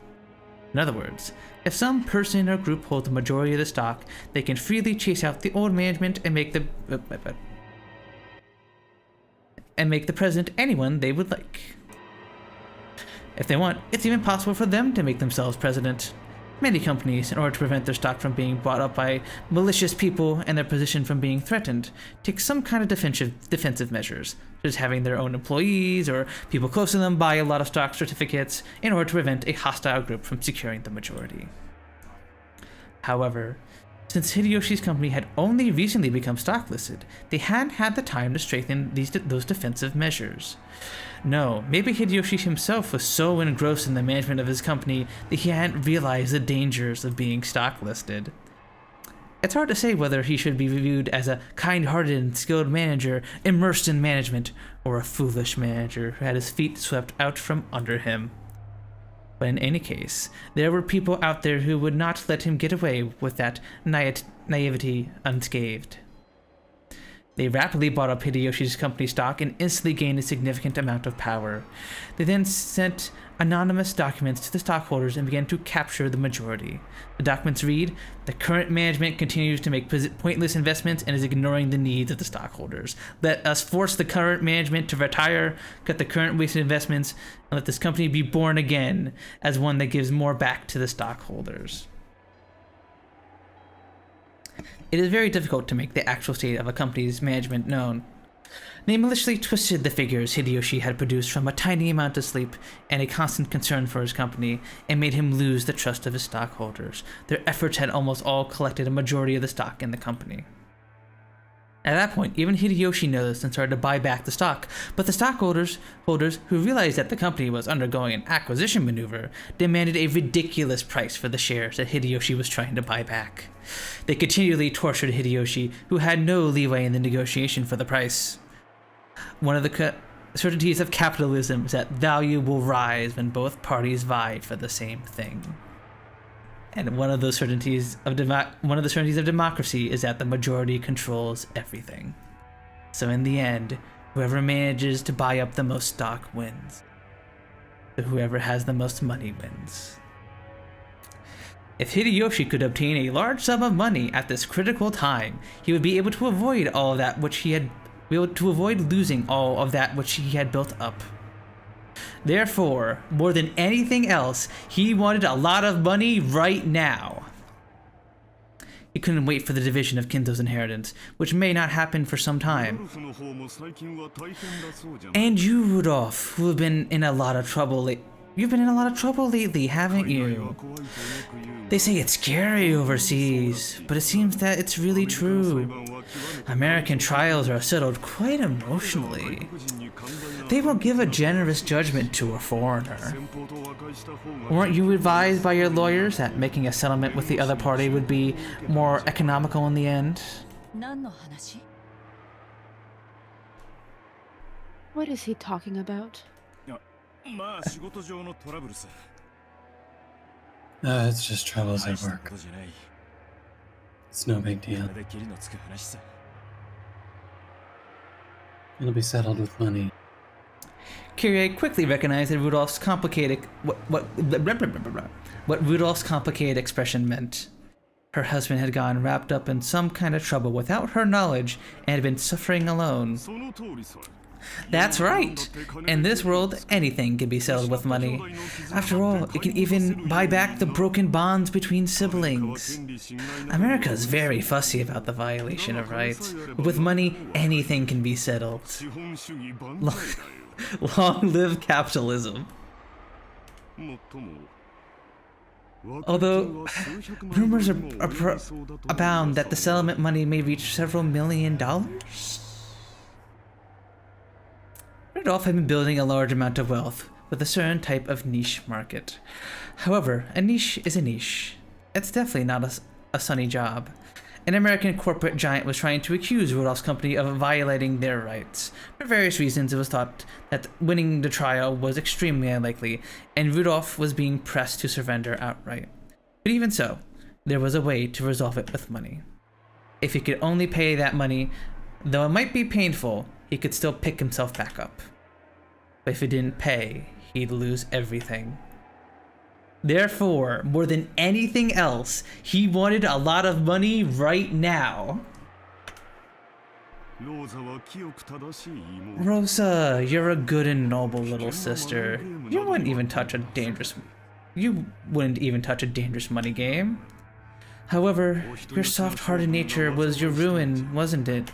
In other words, if some person or group holds the majority of the stock, they can freely chase out the old management and make the president anyone they would like. If they want, it's even possible for them to make themselves president. Many companies, in order to prevent their stock from being bought up by malicious people and their position from being threatened, take some kind of defensive measures, such as having their own employees or people close to them buy a lot of stock certificates in order to prevent a hostile group from securing the majority. However, since Hideyoshi's company had only recently become stock listed, they hadn't had the time to strengthen those defensive measures. No, maybe Hideyoshi himself was so engrossed in the management of his company that he hadn't realized the dangers of being stock listed. It's hard to say whether he should be viewed as a kind-hearted and skilled manager immersed in management, or a foolish manager who had his feet swept out from under him. But in any case, there were people out there who would not let him get away with that naivety unscathed. They rapidly bought up Hideyoshi's company stock and instantly gained a significant amount of power. They then sent anonymous documents to the stockholders and began to capture the majority. The documents read, "The current management continues to make pointless investments and is ignoring the needs of the stockholders. Let us force the current management to retire, cut the current wasted investments, and let this company be born again as one that gives more back to the stockholders." It is very difficult to make the actual state of a company's management known. They maliciously twisted the figures Hideyoshi had produced from a tiny amount of sleep and a constant concern for his company, and made him lose the trust of his stockholders. Their efforts had almost all collected a majority of the stock in the company. At that point, even Hideyoshi noticed and started to buy back the stock, but the stockholders who realized that the company was undergoing an acquisition maneuver demanded a ridiculous price for the shares that Hideyoshi was trying to buy back. They continually tortured Hideyoshi, who had no leeway in the negotiation for the price. One of the certainties of capitalism is that value will rise when both parties vie for the same thing. And one of the certainties of democracy is that the majority controls everything. So in the end, whoever manages to buy up the most stock wins. So whoever has the most money wins. If Hideyoshi could obtain a large sum of money at this critical time, he would be able to avoid losing all of that which he had built up. Therefore, more than anything else, he wanted a lot of money right now. He couldn't wait for the division of Kinzo's inheritance, which may not happen for some time. And you, Rudolph, who have been in a lot of trouble You've been in a lot of trouble lately, haven't you? They say it's scary overseas, but it seems that it's really true. American trials are settled quite emotionally. They won't give a generous judgment to a foreigner. Weren't you advised by your lawyers that making a settlement with the other party would be more economical in the end? What is he talking about? It's just troubles at work. It's no big deal. It'll be settled with money. Kyrie quickly recognized that Rudolph's complicated what Rudolph's complicated expression meant. Her husband had gone wrapped up in some kind of trouble without her knowledge and had been suffering alone. That's right. In this world, anything can be settled with money. After all, it can even buy back the broken bonds between siblings. America is very fussy about the violation of rights. But with money, anything can be settled. Long live capitalism. Although, rumors abound that the settlement money may reach several $1 million. Rudolph had been building a large amount of wealth with a certain type of niche market. However, a niche is a niche. It's definitely not a sunny job. An American corporate giant was trying to accuse Rudolph's company of violating their rights. For various reasons, it was thought that winning the trial was extremely unlikely, and Rudolph was being pressed to surrender outright. But even so, there was a way to resolve it with money. If he could only pay that money, though it might be painful, he could still pick himself back up. But if he didn't pay, he'd lose everything. Therefore, more than anything else, he wanted a lot of money right now. Rosa, you're a good and noble little sister. You wouldn't even touch a dangerous money game. However, your soft-hearted nature was your ruin, wasn't it?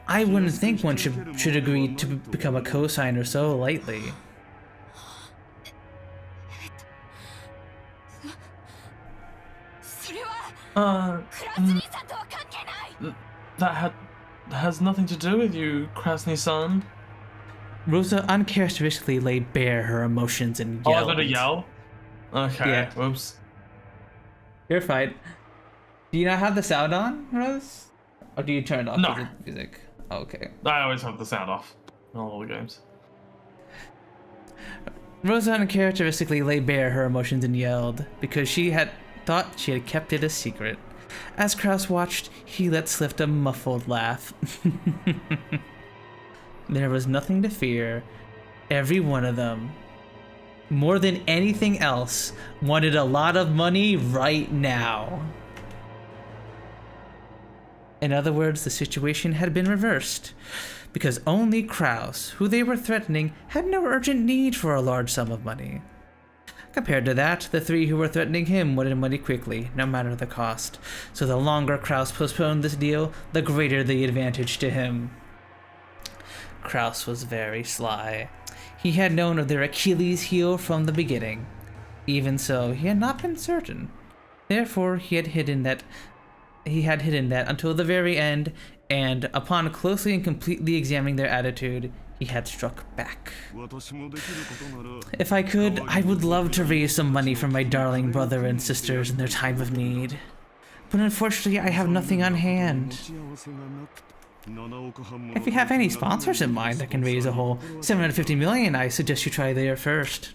I wouldn't think one should agree to become a co-signer so lightly. That has nothing to do with you, Krasny-san. Rosa uncharacteristically laid bare her emotions and yelled. Oh, I gotta yell? Okay, yeah. Oops. You're fine. Do you not have the sound on, Rose? Or do you turn it off no. The music? Oh, okay. I always have the sound off in all the games. Rosa uncharacteristically laid bare her emotions and yelled because she had thought she had kept it a secret. As Kraus watched, he let slip a muffled laugh. There was nothing to fear. Every one of them, more than anything else, wanted a lot of money right now. In other words, the situation had been reversed, because only Kraus, who they were threatening, had no urgent need for a large sum of money. Compared to that, the three who were threatening him wanted money quickly, no matter the cost. So the longer Kraus postponed this deal, the greater the advantage to him. Kraus was very sly. He had known of their Achilles heel from the beginning. Even so, he had not been certain. Therefore, he had hidden that until the very end, and upon closely and completely examining their attitude, he had struck back. If I could, I would love to raise some money for my darling brother and sisters in their time of need. But unfortunately, I have nothing on hand. If you have any sponsors in mind that can raise a whole $750 million, I suggest you try there first.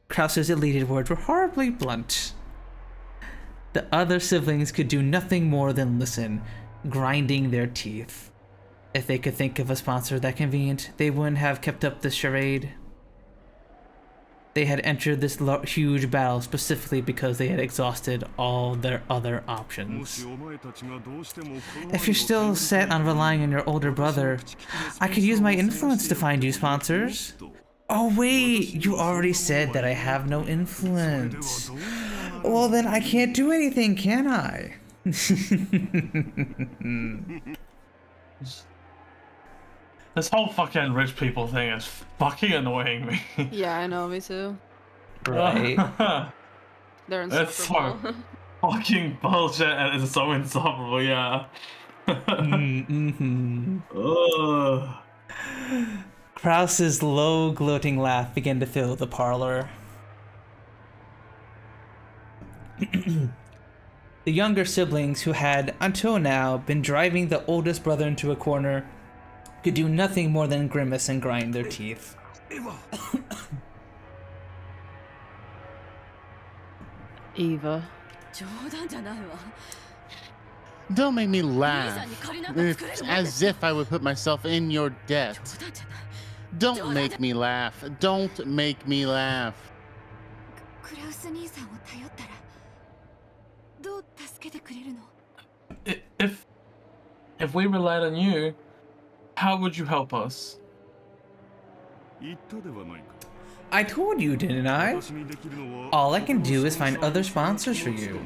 Kraus's elated words were horribly blunt. The other siblings could do nothing more than listen, grinding their teeth. If they could think of a sponsor that convenient, they wouldn't have kept up this charade. They had entered this huge battle specifically because they had exhausted all their other options. If you're still set on relying on your older brother, I could use my influence to find you sponsors. Oh wait, you already said that I have no influence. Well, then I can't do anything, can I? This whole fucking rich people thing is fucking annoying me. Yeah, I know, me too. Right. They're It's insufferable. so fucking bullshit and it's so insufferable, yeah. Ugh. Krause's low, gloating laugh began to fill the parlor. The younger siblings, who had, until now, been driving the oldest brother into a corner, could do nothing more than grimace and grind their teeth. Eva. Don't make me laugh. It's as if I would put myself in your debt. Don't make me laugh. Don't make me laugh. If we relied on you, how would you help us? I told you, didn't I? All I can do is find other sponsors for you.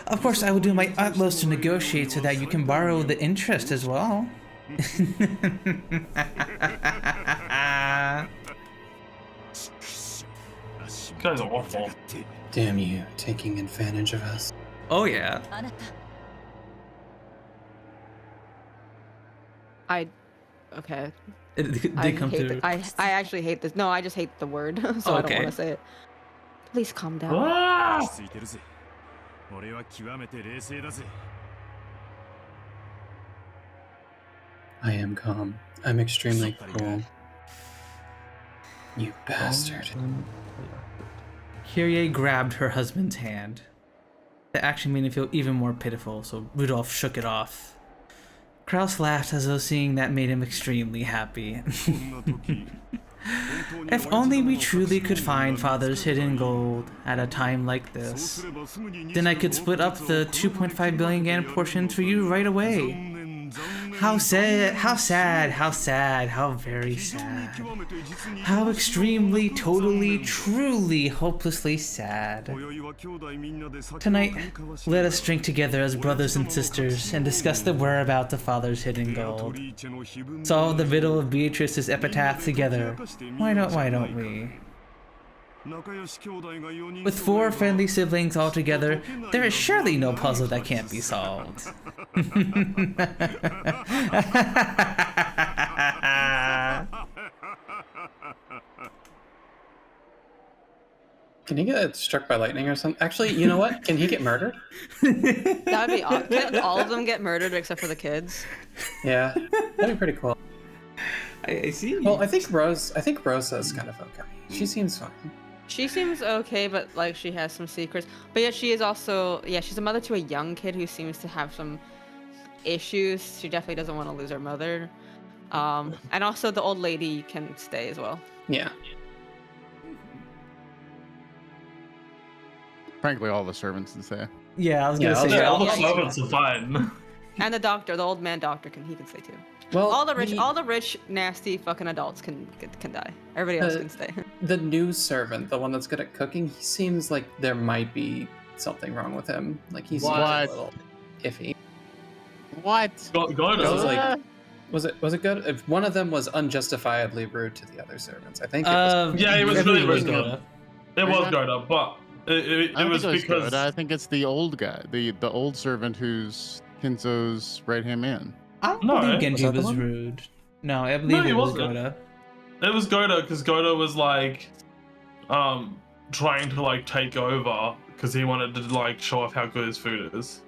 Of course, I will do my utmost to negotiate so that you can borrow the interest as well. This guy's awful. Damn you, taking advantage of us. Oh yeah. Okay. It I did come hate through. I actually hate this. No, I just hate the word, so I don't want to say it. Please calm down. Ah! I am calm. I'm extremely cruel. You bastard. Kyrie grabbed her husband's hand. The action made him feel even more pitiful, so Rudolph shook it off. Kraus laughed as though seeing that made him extremely happy. If only we truly could find Father's hidden gold at a time like this, then I could split up the 2.5 billion yen portion for you right away. How sad, how sad, how sad, how very sad. How extremely, totally, truly, hopelessly sad. Tonight, let us drink together as brothers and sisters and discuss the whereabouts of Father's hidden gold. Solve the riddle of Beatrice's epitaph together. Why don't we? With 4 friendly siblings all together, there is surely no puzzle that can't be solved. Can he get struck by lightning or something? Actually, you know what? Can he get murdered? That'd be awesome. Can all of them get murdered except for the kids? Yeah, that'd be pretty cool. I see. Well, I think Rosa's kind of okay. She seems fine. She seems okay, but like she has some secrets. But yeah, she is also she's a mother to a young kid who seems to have some issues. She definitely doesn't want to lose her mother. And also the old lady can stay as well. Yeah. Frankly, all the servants can say. Yeah, I was gonna say. Yeah, all the servants are fine. And the doctor, the old man doctor, can stay too. Well, all the rich, nasty fucking adults can die. Everybody else can stay. The new servant, the one that's good at cooking, he seems like there might be something wrong with him. Like he seems a little iffy. What? Was it good? If one of them was unjustifiably rude to the other servants, I think. Yeah, he was really rude. Goda. It was Goda, but it was because Goda. I think it's the old guy, the old servant who's Kinzo's right-hand man. I don't believe Genji was rude. No, I believe it was Goda. It was Goda because Goda was like, trying to like take over because he wanted to like show off how good his food is.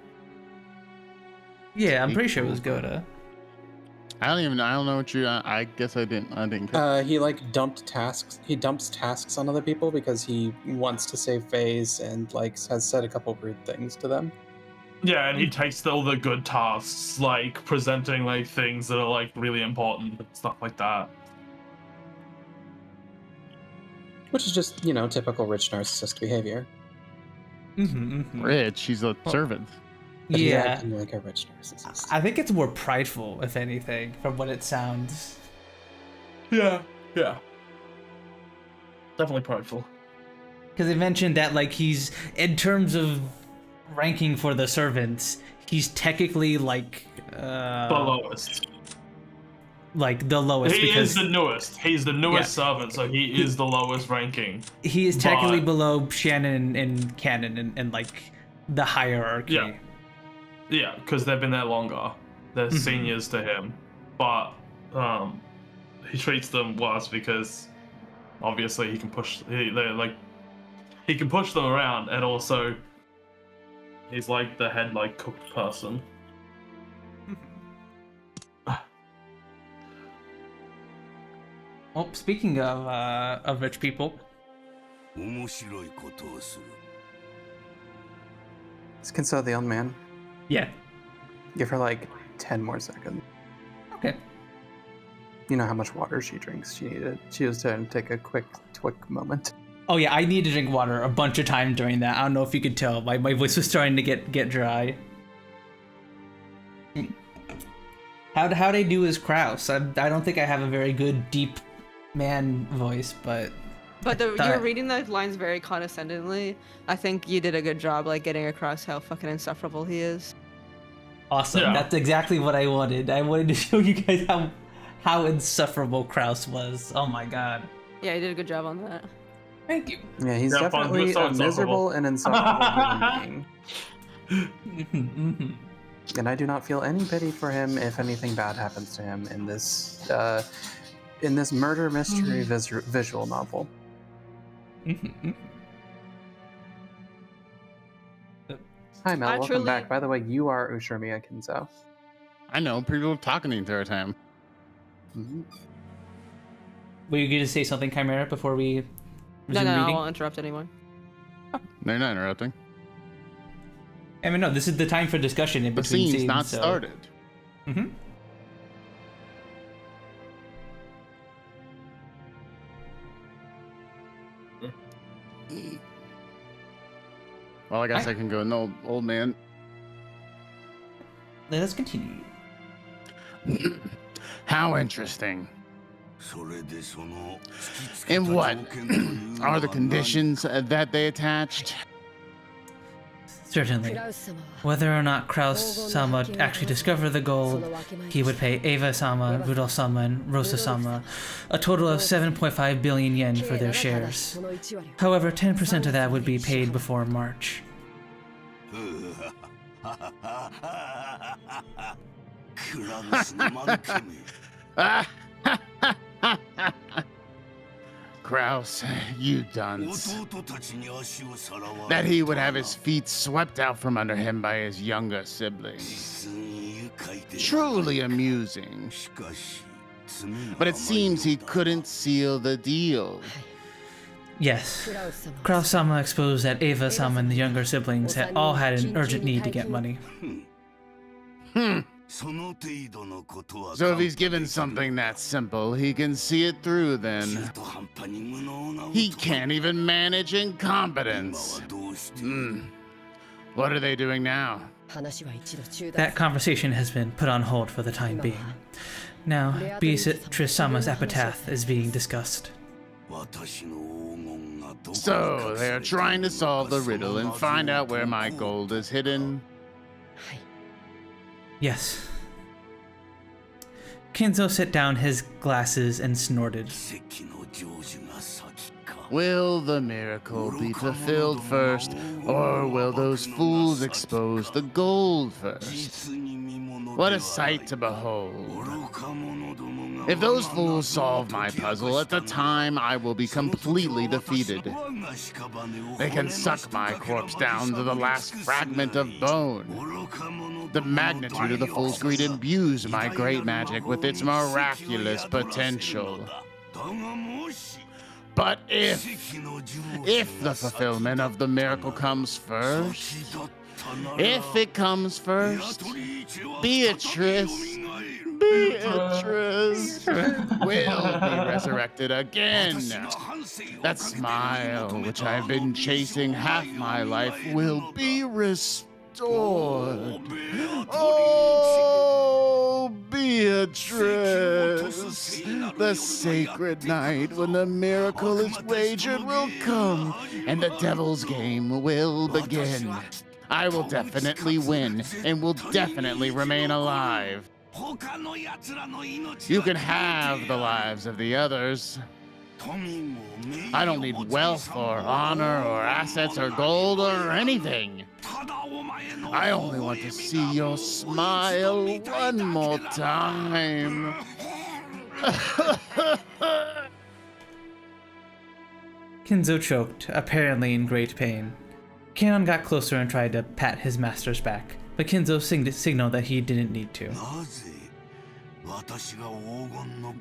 Yeah, I'm pretty sure it was Goda. I don't know what you. I guess I didn't. He like dumps tasks on other people because he wants to save Phase and like has said a couple rude things to them. Yeah, and he takes all the good tasks, like presenting like things that are like really important and stuff like that. Which is just, typical rich narcissist behavior. Rich, he's a servant. But yeah, acting like a rich narcissist. I think it's more prideful, if anything, from what it sounds. Yeah. Definitely prideful. because they mentioned that like he's in terms of ranking for the servants, he's technically like The lowest. Like the lowest. He because is the newest. He's the newest servant, so he is the lowest ranking. He is technically below Shannon and Cannon and like the hierarchy. Yeah. Yeah, because they've been there longer. They're seniors to him. But he treats them worse because obviously he can push he can push them around, and also he's like the head like cooked person. Oh, speaking of rich people. Is Kinso the old man? Yeah. Give her like 10 more seconds. Okay. You know how much water she drinks. She was trying to take a quick moment. Oh yeah, I need to drink water a bunch of times during that. I don't know if you could tell. My voice was starting to get dry. How'd I do as Kraus? I don't think I have a very good deep man voice, but you're reading the lines very condescendingly. I think you did a good job, like getting across how fucking insufferable he is. Awesome. Yeah. That's exactly what I wanted. I wanted to show you guys how insufferable Kraus was. Oh my god. Yeah, you did a good job on that. Thank you. Yeah, he's definitely a miserable and insufferable human being. And I do not feel any pity for him if anything bad happens to him in this murder mystery visual novel. Hi Mel, welcome back. By the way, you are Ushurmiya Kinzo. I know, people were talking the entire time. Were you going to say something, Chimera, before we resume reading? I won't interrupt anyone. They're not interrupting. I mean, no, this is the time for discussion in between scenes. The scene's not started. Well, I guess I can go no old man. Let us continue. How interesting. And what are the conditions that they attached? Certainly. Whether or not Kraus-sama actually discovered the gold, he would pay Eva-sama, Rudolph-sama, and Rosa-sama a total of 7.5 billion yen for their shares. However, 10% of that would be paid before March. Kraus, you dunce. That he would have his feet swept out from under him by his younger siblings. Truly amusing. But it seems he couldn't seal the deal. Yes. Kraus-sama exposed that Eva-sama and the younger siblings had all had an urgent need to get money. So if he's given something that simple, he can see it through then. He can't even manage incompetence. What are they doing now? That conversation has been put on hold for the time being. Now, Beatrice-sama's epitaph is being discussed. So, they're trying to solve the riddle and find out where my gold is hidden? Yes. Kinzo set down his glasses and snorted. Will the miracle be fulfilled first, or will those fools expose the gold first? What a sight to behold. If those fools solve my puzzle, at the time I will be completely defeated. They can suck my corpse down to the last fragment of bone. The magnitude of the fool's greed imbues my great magic with its miraculous potential. But if the fulfillment of the miracle comes first, if it comes first, Beatrice will be resurrected again. That smile, which I've been chasing half my life, will be restored. adored. Oh, Beatrice, the sacred night when the miracle is wagered will come, and the devil's game will begin. I will definitely win, and will definitely remain alive. You can have the lives of the others. I don't need wealth or honor or assets or gold or anything. I only want to see your smile one more time. Kinzo choked, apparently in great pain. Kanon got closer and tried to pat his master's back, but Kinzo signaled that he didn't need to.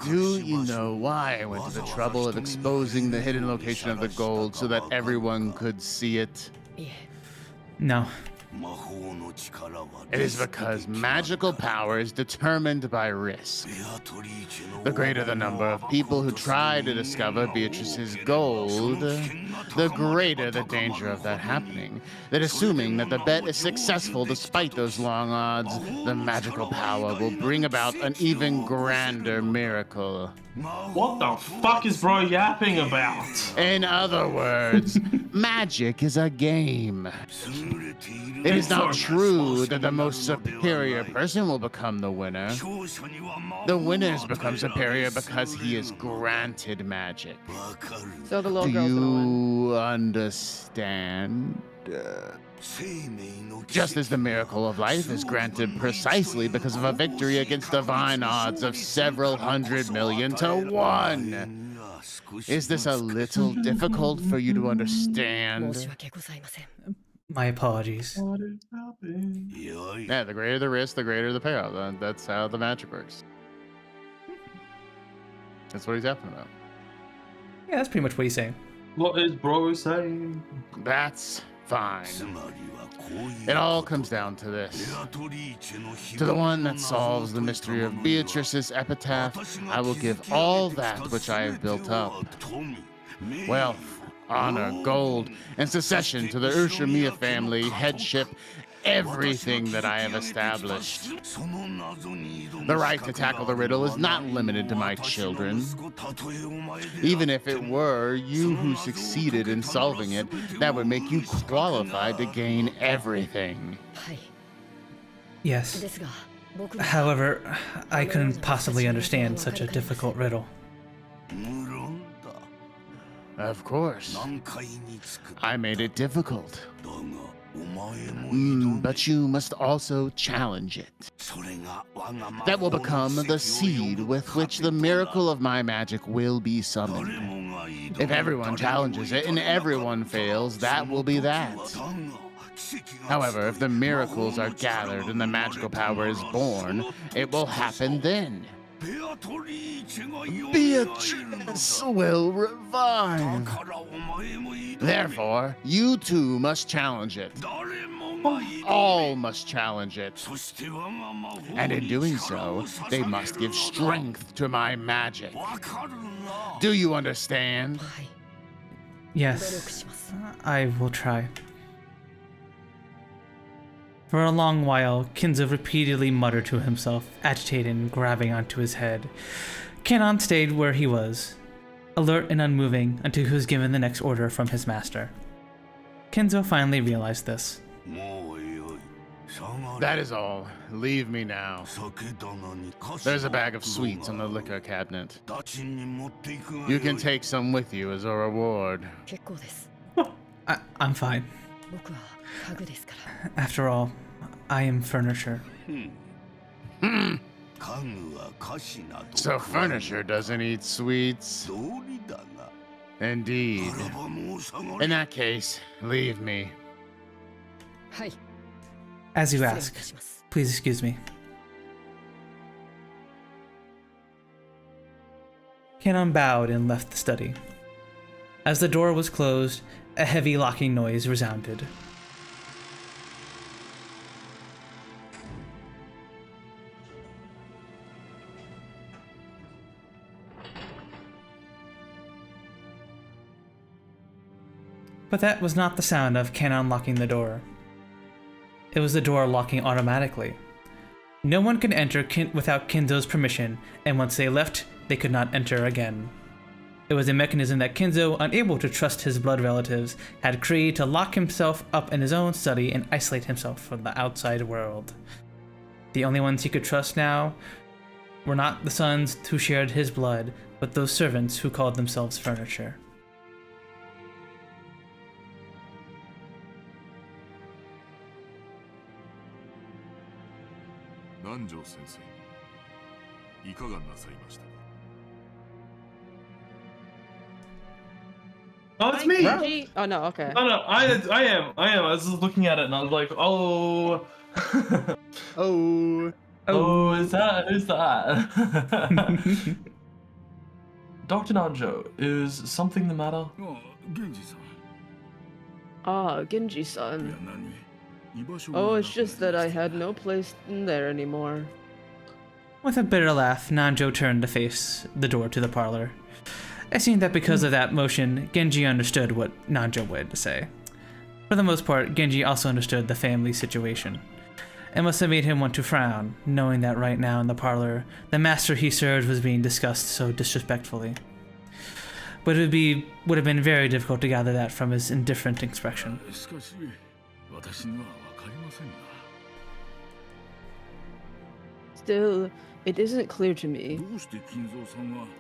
Do you know why I went to the trouble of exposing the hidden location of the gold so that everyone could see it? No. It is because magical power is determined by risk. The greater the number of people who try to discover Beatrice's gold, the greater the danger of that happening. That assuming that the bet is successful despite those long odds, the magical power will bring about an even grander miracle. What the fuck is bro yapping about? In other words, magic is a game. It is not true that the most superior person will become the winner. The winner becomes superior because he is granted magic. So the little Do girl's gonna win. you understand? Just as the miracle of life is granted precisely because of a victory against divine odds of several 100 million to 1. Is this a little difficult for you to understand? My apologies. What is happening? Yeah, the greater the risk, the greater the payout. That's how the magic works. That's what he's talking about. Yeah, that's pretty much what he's saying. What is bro saying? That's fine. It all comes down to this. To the one that solves the mystery of Beatrice's epitaph, I will give all that which I have built up. Wealth, honor, gold, and succession to the Urshamia family, headship, everything that I have established. The right to tackle the riddle is not limited to my children. Even if it were you who succeeded in solving it, that would make you qualified to gain everything. Yes. However, I couldn't possibly understand such a difficult riddle. Of course. I made it difficult. But you must also challenge it. That will become the seed with which the miracle of my magic will be summoned. If everyone challenges it and everyone fails, that will be that. However, if the miracles are gathered and the magical power is born, it will happen then. Beatrice will revive. Therefore, you too must challenge it. All must challenge it. And in doing so, they must give strength to my magic. Do you understand? Yes, I will try. For a long while, Kinzo repeatedly muttered to himself, agitated and grabbing onto his head. Kanon stayed where he was, alert and unmoving until he was given the next order from his master. Kinzo finally realized this. That is all. Leave me now. There's a bag of sweets on the liquor cabinet. You can take some with you as a reward. I'm fine. After all, I am furniture. So furniture doesn't eat sweets? Indeed. In that case, leave me. As you ask, please excuse me. Kanon bowed and left the study. As the door was closed, a heavy locking noise resounded. But that was not the sound of Kanon locking the door. It was the door locking automatically. No one could enter without Kinzo's permission, and once they left, they could not enter again. It was a mechanism that Kinzo, unable to trust his blood relatives, had created to lock himself up in his own study and isolate himself from the outside world. The only ones he could trust now were not the sons who shared his blood, but those servants who called themselves furniture. Oh, it's me! Genji? Oh no, okay. No, I am. I was just looking at it and I was like, oh. Oh, Who's that? Dr. Nanjo, is something the matter? Ah, Genji-san. Oh, it's just that I had no place in there anymore. With a bitter laugh, Nanjo turned to face the door to the parlor. It seemed that because of that motion, Genji understood what Nanjo wanted to say. For the most part, Genji also understood the family situation. It must have made him want to frown, knowing that right now in the parlor, the master he served was being discussed so disrespectfully. But it would have been very difficult to gather that from his indifferent expression. Still, it isn't clear to me.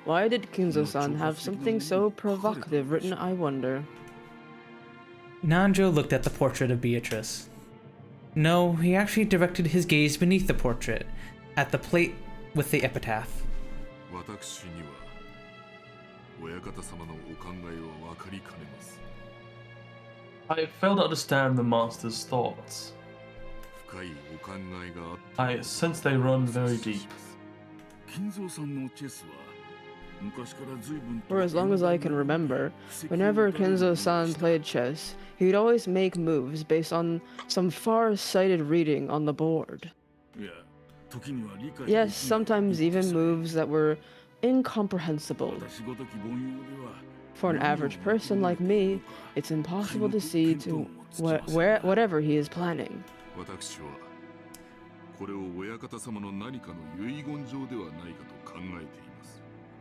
Why did Kinzo-san have something so provocative written, I wonder? Nanjo looked at the portrait of Beatrice. No, he actually directed his gaze beneath the portrait, at the plate with the epitaph. I fail to understand the master's thoughts. I sense they run very deep. For as long as I can remember, whenever Kinzo-san played chess, he'd always make moves based on some far-sighted reading on the board. Yes, sometimes even moves that were incomprehensible. For an average person like me, it's impossible to see to whatever he is planning.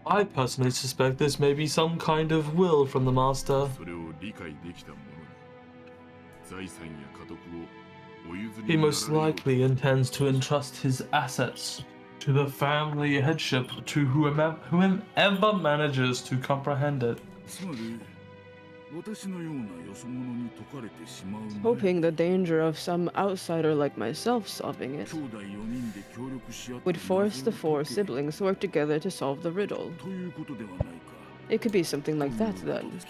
I personally suspect this may be some kind of will from the master. He most likely intends to entrust his assets to the family headship to whomever manages to comprehend it. Hoping the danger of some outsider like myself solving it would force the four siblings to work together to solve the riddle. It could be something like that then.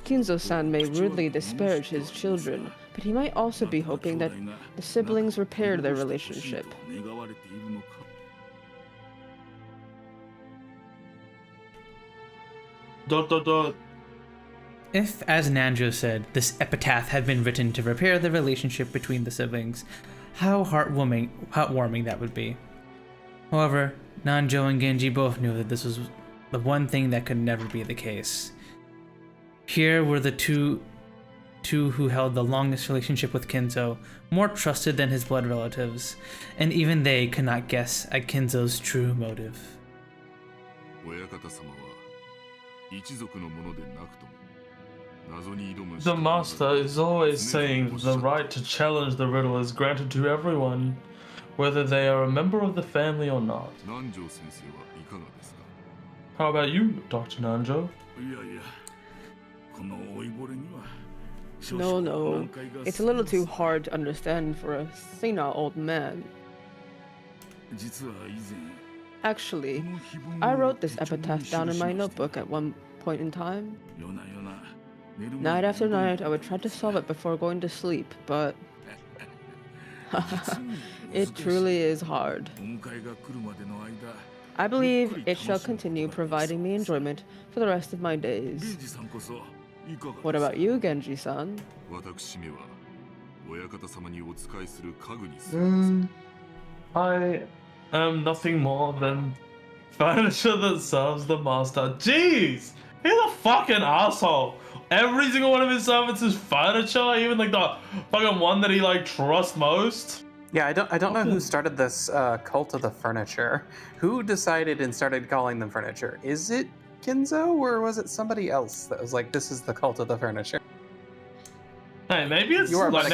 Kinzo-san may rudely disparage his children, but he might also be hoping that the siblings repair their relationship. If, as Nanjo said, this epitaph had been written to repair the relationship between the siblings, how heartwarming that would be. However, Nanjo and Genji both knew that this was the one thing that could never be the case. Here were the two who held the longest relationship with Kinzo, more trusted than his blood relatives, and even they could not guess at Kinzo's true motive. The master is always saying the right to challenge the riddle is granted to everyone, whether they are a member of the family or not. How about you, Dr. Nanjo? No, it's a little too hard to understand for a senile old man. Actually, I wrote this epitaph down in my notebook at one point in time. Night after night, I would try to solve it before going to sleep, but it truly is hard. I believe it shall continue providing me enjoyment for the rest of my days. What about you, Genji-san? I am nothing more than furniture that serves the master. Jeez! He's a fucking asshole! every single one of his servants is furniture, even like the fucking one that he like trusts most. Yeah, I don't know who started this cult of the furniture. Who decided and started calling them furniture? Is it Kinzo, or was it somebody else that was like, this is the cult of the furniture? Hey, maybe it's like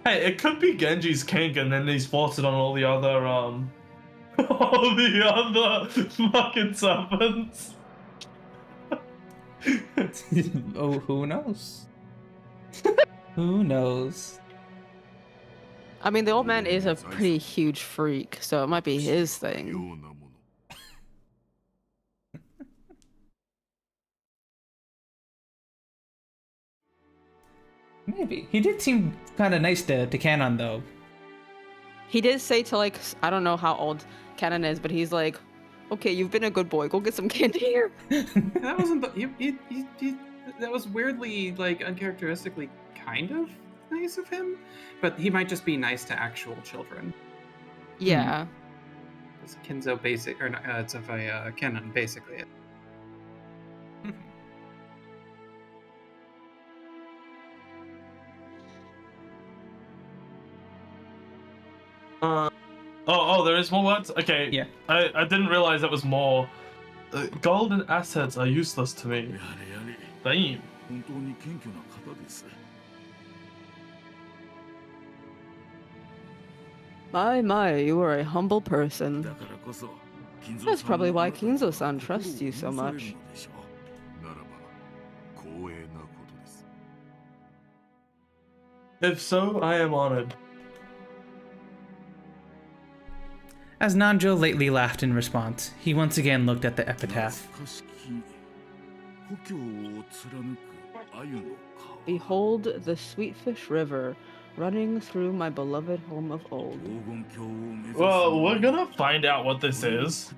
hey, it could be Genji's kink, and then he's forced it on all the other all the other fucking servants. Oh, who knows? Who knows? I mean, the old man is a pretty huge freak, so it might be his thing. Maybe. He did seem kind of nice to Canon, though. He did say to, like, I don't know how old Canon is, but he's like, okay, you've been a good boy. Go get some candy here. That wasn't that was weirdly, like, uncharacteristically kind of nice of him, but he might just be nice to actual children. Yeah. It's Kinzo basic, or not, it's of a Kennen, basically. Oh, there is more words? Okay. Yeah. I didn't realize that was more. Golden assets are useless to me. Damn. My, you are a humble person. That's probably why Kinzo-san trusts you so much. If so, I am honored. As Nanjo lately laughed in response, he once again looked at the epitaph. Behold the Sweetfish River running through my beloved home of old. Well, we're gonna find out what this is,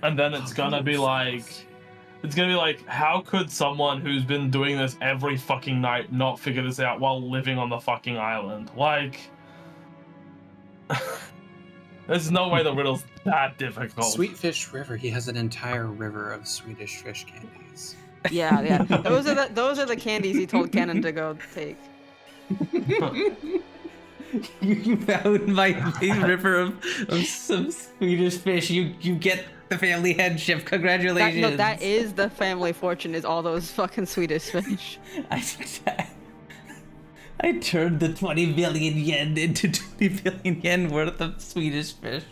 and then it's gonna be like, how could someone who's been doing this every fucking night not figure this out while living on the fucking island? Like, there's no way the riddle's that difficult. Sweetfish River. He has an entire river of Swedish fish candies. Yeah. Those are the candies he told Kennen to go take. You found my river of some Swedish fish. You get the family headship. Congratulations. That is the family fortune, is all those fucking Swedish fish. I turned the 20 billion yen into 20 billion yen worth of Swedish fish.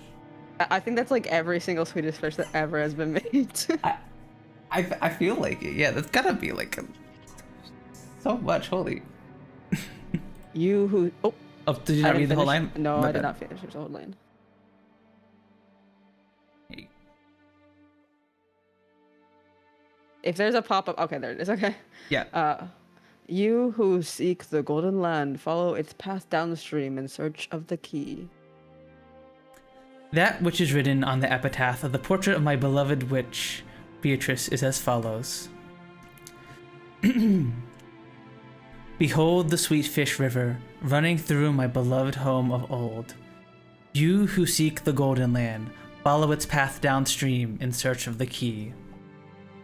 I think that's like every single Swedish fish that ever has been made. I feel like it. Yeah, that's gotta be like so much. Holy. You who... Oh, did you not read the whole line? No, I did not finish the whole line. Hey. If there's a pop-up... Okay, there it is. Okay. Yeah. You who seek the Golden Land, follow its path downstream in search of the key. That which is written on the epitaph of the portrait of my beloved witch, Beatrice, is as follows. Behold the sweet fish river, running through my beloved home of old. You who seek the Golden Land, follow its path downstream in search of the key.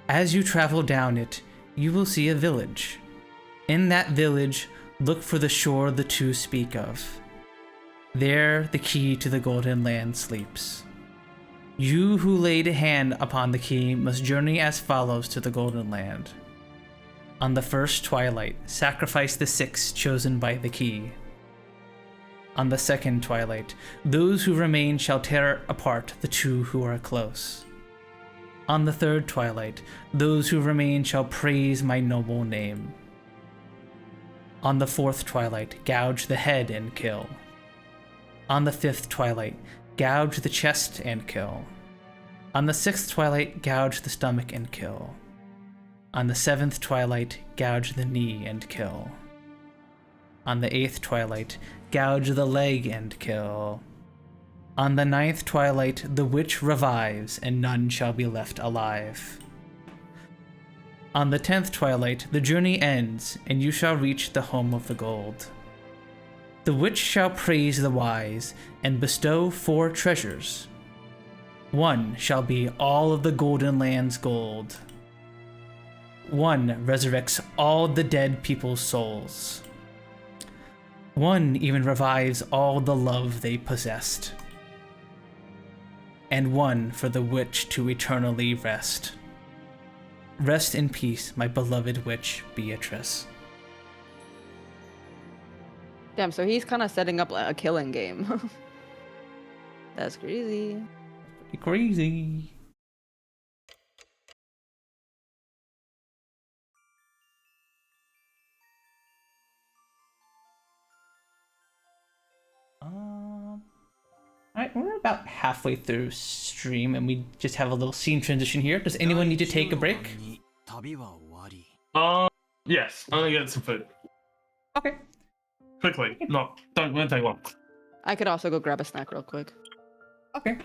As you travel down it, you will see a village. In that village, look for the shore the two speak of. There the key to the Golden Land sleeps. You who laid a hand upon the key must journey as follows to the Golden Land. On the first twilight, sacrifice the 6 chosen by the key. On the second twilight, those who remain shall tear apart the 2 who are close. On the third twilight, those who remain shall praise my noble name. On the fourth twilight, gouge the head and kill. On the fifth twilight, gouge the chest and kill. On the sixth twilight, gouge the stomach and kill. On the seventh twilight, gouge the knee and kill. On the eighth twilight, gouge the leg and kill. On the ninth twilight, the witch revives, and none shall be left alive. On the 10th twilight, the journey ends, and you shall reach the home of the gold. The witch shall praise the wise, and bestow 4 treasures. 1 shall be all of the Golden Land's gold. One resurrects all the dead people's souls. One even revives all the love they possessed. And one for the witch to eternally rest. Rest in peace, my beloved witch, Beatrice. Damn, so he's kind of setting up a killing game. That's crazy. Pretty crazy. Alright, we're about halfway through stream and we just have a little scene transition here. Does anyone need to take a break? Yes, I'm gonna get some food. Okay. Quickly. No, won't take long. I could also go grab a snack real quick. Okay.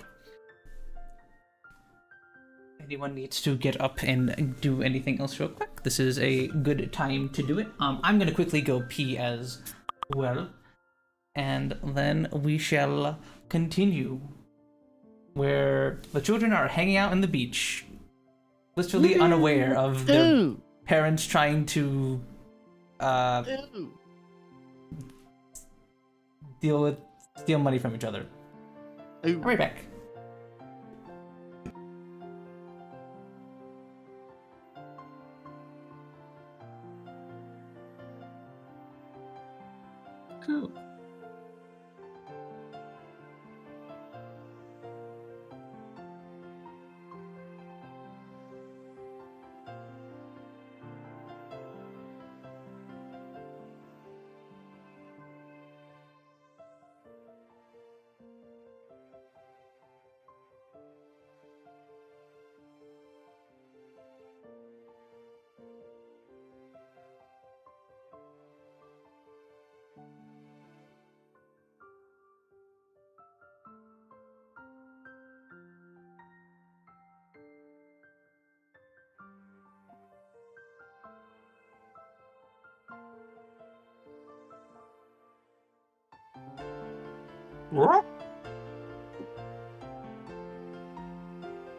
Anyone needs to get up and do anything else real quick? This is a good time to do it. I'm gonna quickly go pee as well. And then we shall continue where the children are hanging out on the beach, blissfully unaware of their parents trying to steal money from each other. I'll be right back. Cool.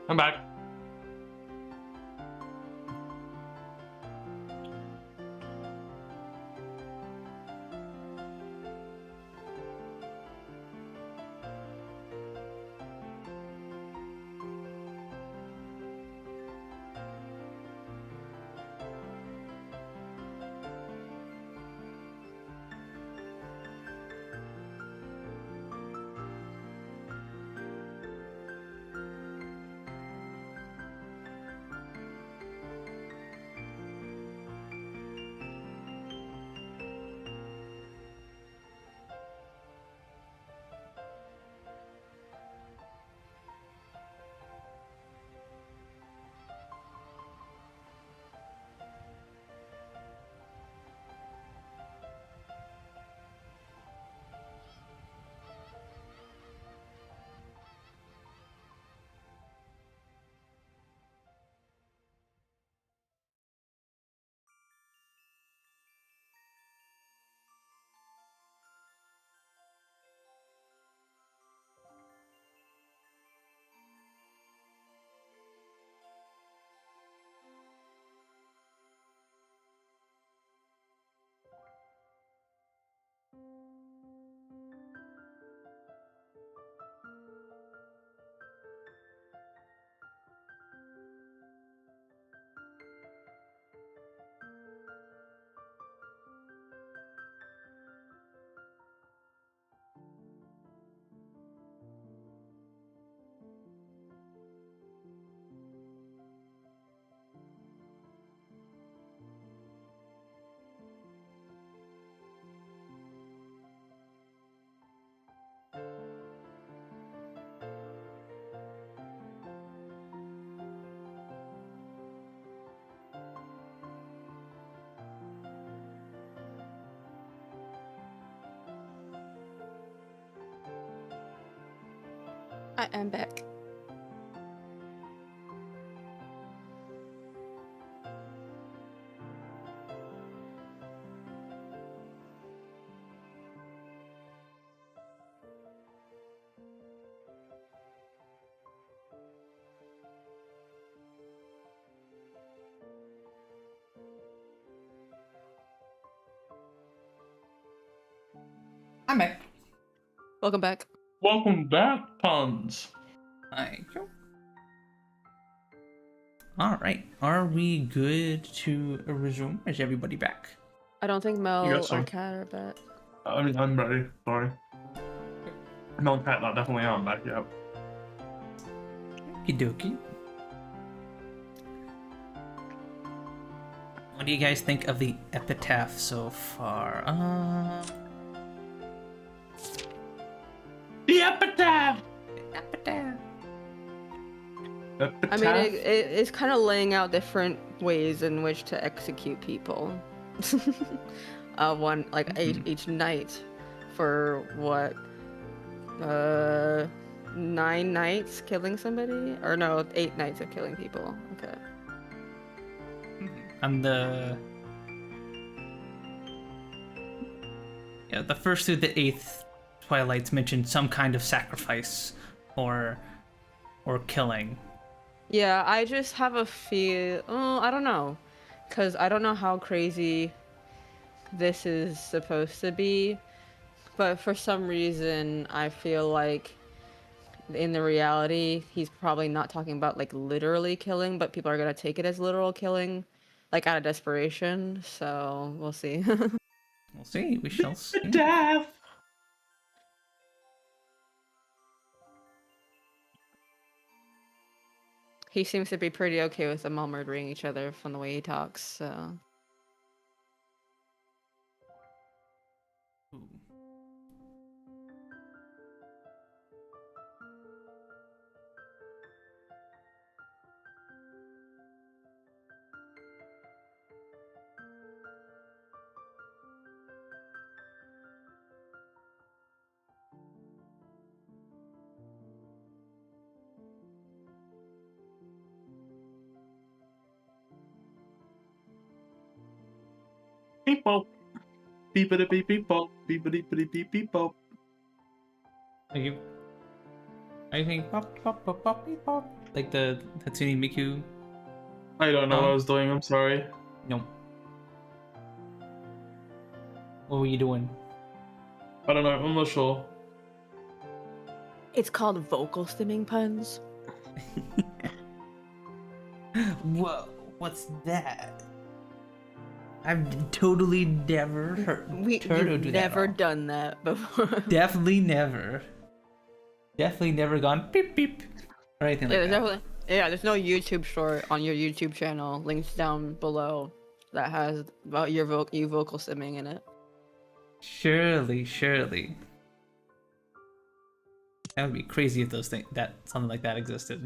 I'm back. I am back. I'm back. Welcome back. Welcome back, puns. Thank you. All right, are we good to resume? Is everybody back? I don't think You Mel got or some. Kat are back. I mean, I'm ready. Sorry. No, Cat, not definitely on back yet. Okie dokie. What do you guys think of the epitaph so far? The epitaph. Epitaph. Epitaph. I mean, it's kind of laying out different ways in which to execute people. One like each night for what? 9 nights killing somebody, or no, 8 nights of killing people. Okay. And the first through the 8th Twilights mentioned some kind of sacrifice or killing. Yeah, I just have a feel. Oh, I don't know, because I don't know how crazy this is supposed to be, but for some reason I feel like in the reality he's probably not talking about like literally killing, but people are gonna take it as literal killing, like out of desperation. So we'll see. We'll see. We shall see. Epitaph. He seems to be pretty okay with them all murdering each other from the way he talks. So. Ooh. Beep bop. Beepity beep beep bop. Beepity beep beep bop. Are you saying pop pop pop pop beep, pop like the Hatsune Miku? I don't know what I was doing. I'm sorry. No. What were you doing? I don't know. I'm not sure. It's called vocal stimming puns. Whoa, what's that? I've totally never heard Turtle We've do never that. done that before. Definitely never. Definitely never gone beep beep or anything like that. There's no YouTube short on your YouTube channel. Links down below that has about you vocal stimming in it. Surely. That would be crazy if something like that existed.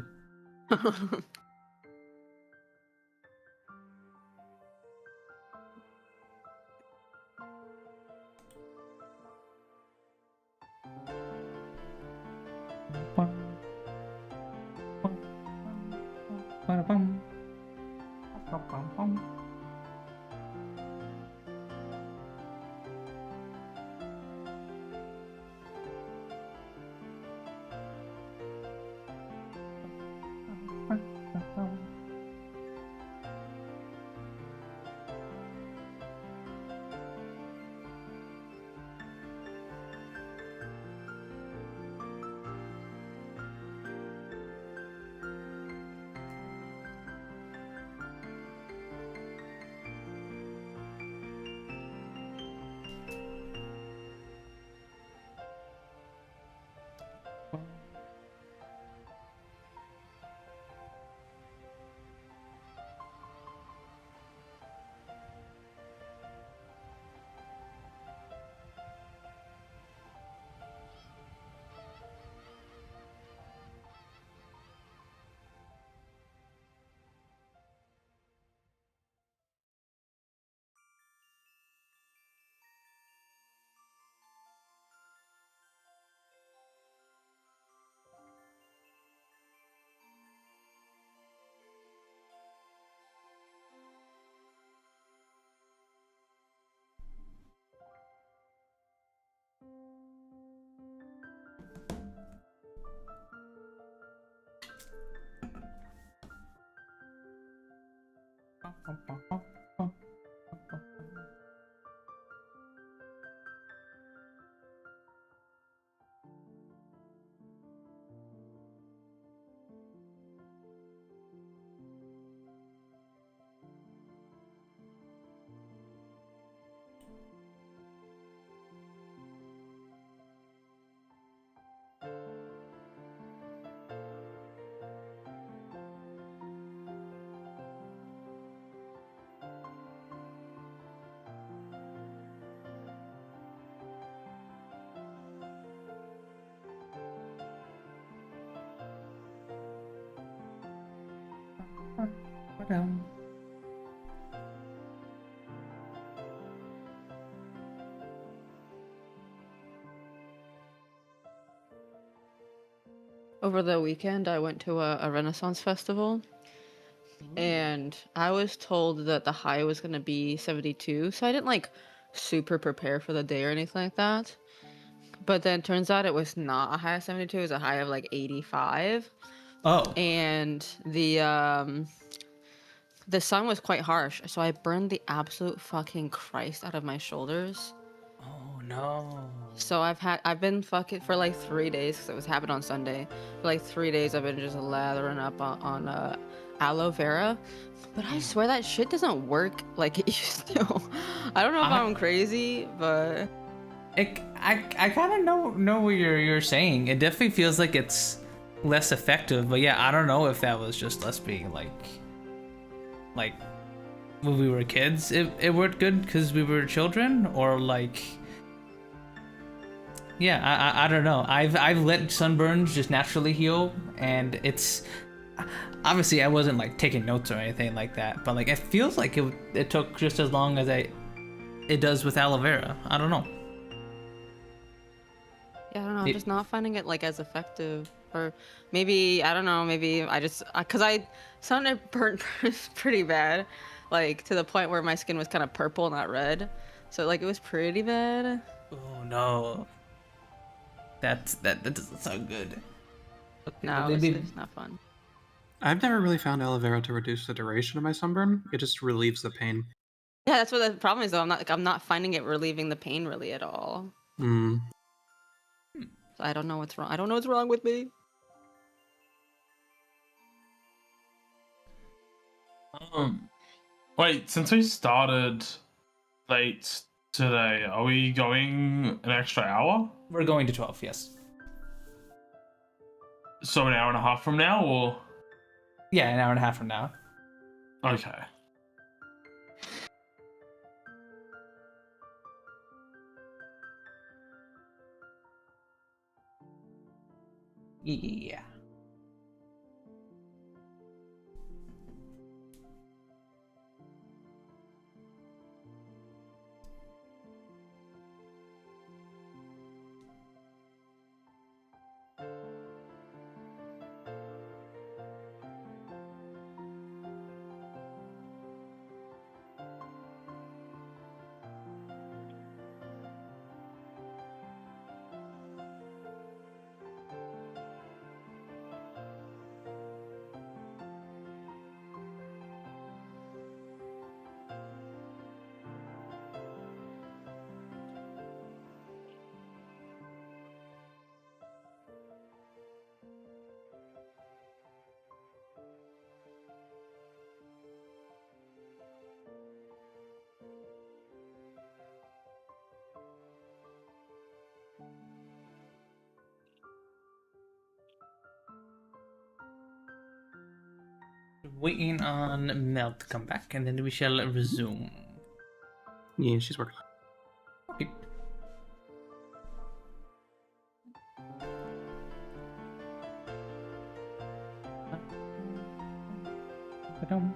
Over the weekend, I went to a Renaissance festival, and I was told that the high was gonna be 72, so I didn't like super prepare for the day or anything like that. But then turns out it was not a high of 72, it was a high of like 85. Oh. And the sun was quite harsh, so I burned the absolute fucking Christ out of my shoulders. Oh no. So I've been fucking for like 3 days, because it was happened on Sunday. For like 3 days I've been just lathering up on aloe vera. But I swear that shit doesn't work like it used to. I don't know if I'm crazy, but I kind of know what you're saying. It definitely feels like it's less effective, but yeah, I don't know if that was just us being like when we were kids, it worked good because we were children, or like, yeah, I don't know. I've let sunburns just naturally heal, and it's obviously I wasn't like taking notes or anything like that, but like it feels like it took just as long as it does with aloe vera. I don't know. yeah, I don't know. I'm just not finding it like as effective, or maybe I don't know. Maybe I just because I sounded burnt pretty bad, like to the point where my skin was kind of purple, not red. So like it was pretty bad. Oh no, that doesn't sound good. Okay, No, it's not fun. I've never really found aloe vera to reduce the duration of my sunburn. It just relieves the pain. Yeah, that's what the problem is though. I'm not finding it relieving the pain really at all. Hmm. So I don't know what's wrong. I don't know what's wrong with me. Wait, since we started late today, are we going an extra hour? We're going to 12, yes. So an hour and a half from now, or? Yeah, an hour and a half from now. Okay. Yeah. Waiting on Mel to come back, and then we shall resume. Yeah, she's working. Okay. Ba-dum.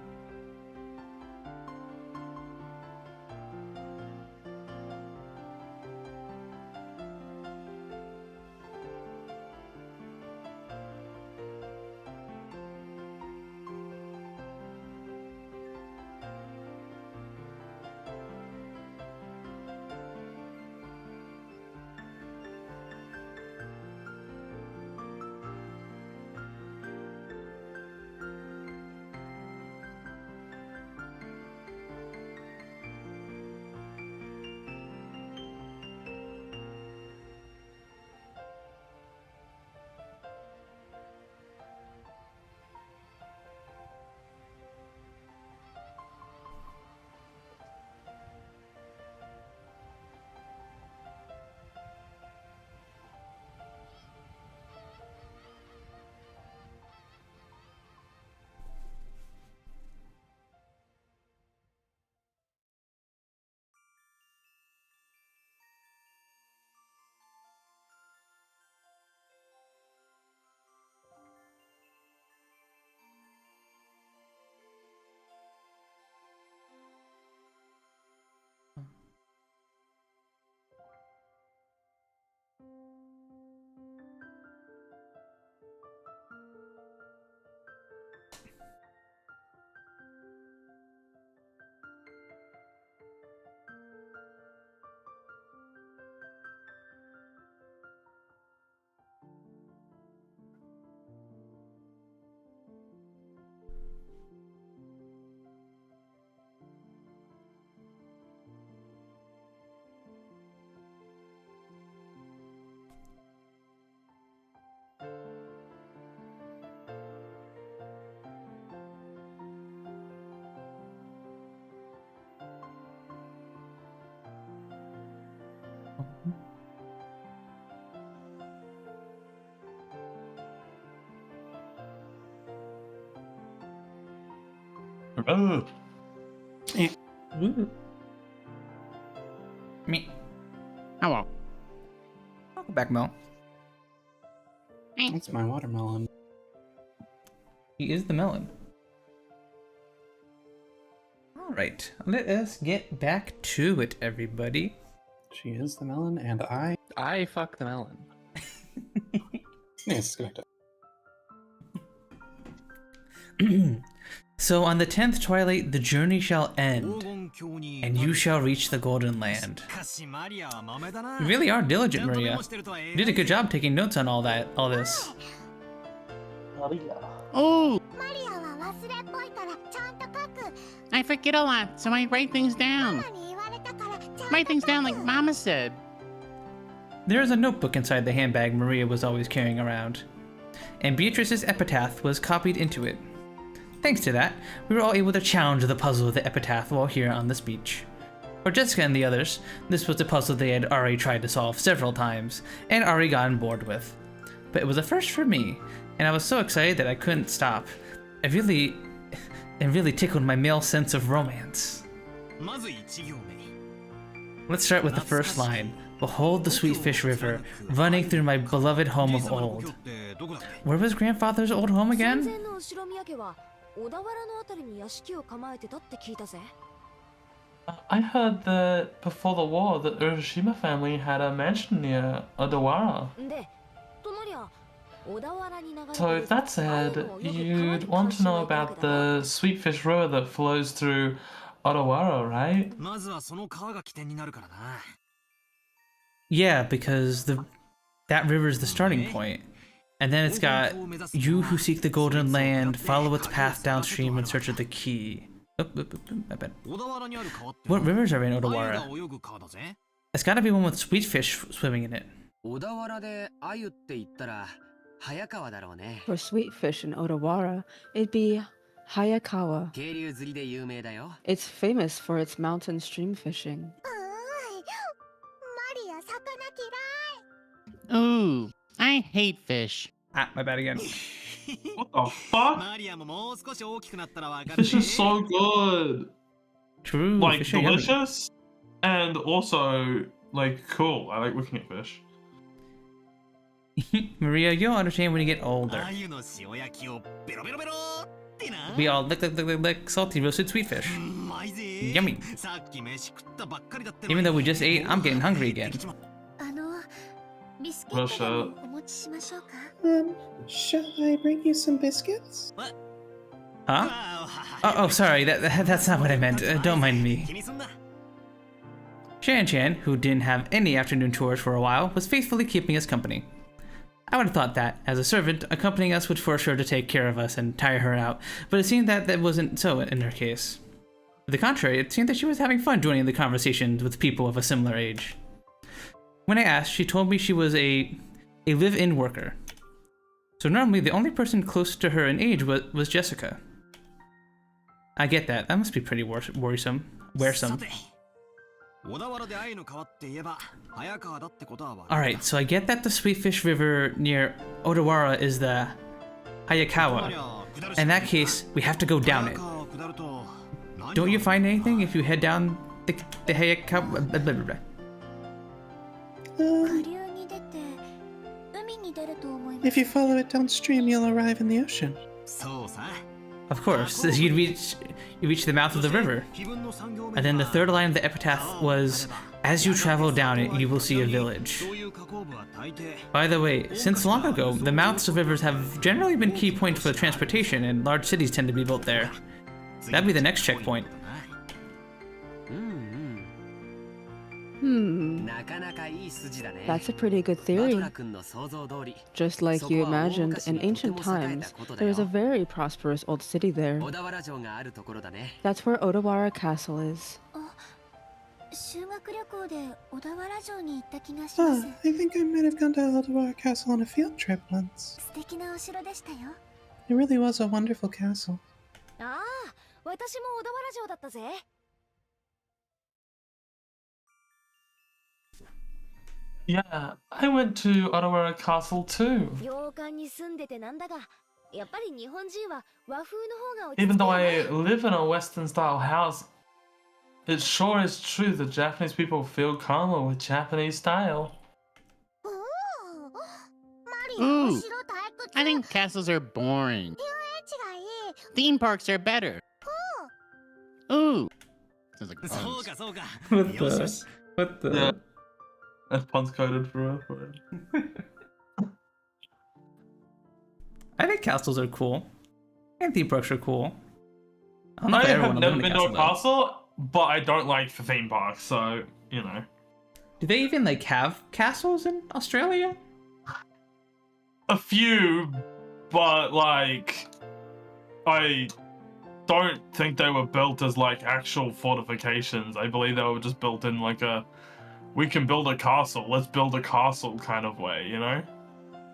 Oh. Me. Hello. Welcome back, Mel. That's my watermelon. He is the melon. Alright, let us get back to it, everybody. She is the melon, and I fuck the melon. Yes, correct. So on the 10th twilight, the journey shall end, and you shall reach the Golden Land. You really are diligent, Maria. You did a good job taking notes on all this. Oh! I forget a lot, so I write things down. Write things down like Mama said. There is a notebook inside the handbag Maria was always carrying around, and Beatrice's epitaph was copied into it. Thanks to that, we were all able to challenge the puzzle of the epitaph while here on this beach. For Jessica and the others, this was a puzzle they had already tried to solve several times, and already gotten bored with. But it was a first for me, and I was so excited that I couldn't stop. It really tickled my male sense of romance. Let's start with the first line. Behold the sweet fish river, running through my beloved home of old. Where was grandfather's old home again? I heard that before the war, the Urashima family had a mansion near Odawara. So if that's said, you'd want to know about the sweet fish river that flows through Odawara, right? Yeah, because that river is the starting point. And then it's got, you who seek the Golden Land, follow its path downstream in search of the key. I bet. What rivers are in Odawara? It's gotta be one with sweet fish swimming in it. For sweet fish in Odawara, it'd be Hayakawa. It's famous for its mountain stream fishing. Ooh, I hate fish. Ah, my bad again. What the fuck? Fish is so good. True, Like, fish are yummy. delicious, and also, like, cool. I like looking at fish. Maria, you'll understand when you get older. We all lick salty roasted sweet fish. Yummy. Even though we just ate, I'm getting hungry again. Well, shut. Shall I bring you some biscuits? Huh? Oh, sorry, that's not what I meant. Don't mind me. Shan-Chan, who didn't have any afternoon chores for a while, was faithfully keeping us company. I would have thought that, as a servant, accompanying us would force her to take care of us and tire her out, but it seemed that wasn't so in her case. To the contrary, it seemed that she was having fun joining the conversations with people of a similar age. When I asked, she told me she was a live-in worker. So normally the only person close to her in age was Jessica. I get that. That must be pretty wearsome. Alright, so I get that the Sweetfish River near Odawara is the Hayakawa. In that case, we have to go down it. Don't you find anything if you head down the Hayakawa? If you follow it downstream, you'll arrive in the ocean. Of course, you reach the mouth of the river. And then the third line of the epitaph was, as you travel down it, you will see a village. By the way, since long ago, the mouths of rivers have generally been key points for transportation, and large cities tend to be built there. That'd be the next checkpoint. That's a pretty good theory. Just like you imagined, in ancient times, there was a very prosperous old city there. That's where Odawara Castle is. I think I might have gone to Odawara Castle on a field trip once. It really was a wonderful castle. Yeah, I went to Odawara Castle too. Even though I live in a Western style house, it sure is true that Japanese people feel calmer with Japanese style. Ooh, I think castles are boring. Theme parks are better. Ooh. Sounds like puns. What the? Yeah. That's puns coded for it. I think castles are cool. And theme parks are cool. I don't know I if I ever have want to live never in a been to a castle, though. castle, but I don't like the theme parks, so, you know. Do they even like have castles in Australia? A few, but like, I don't think they were built as like actual fortifications. I believe they were just built in like a, we can build a castle, let's build a castle kind of way, you know?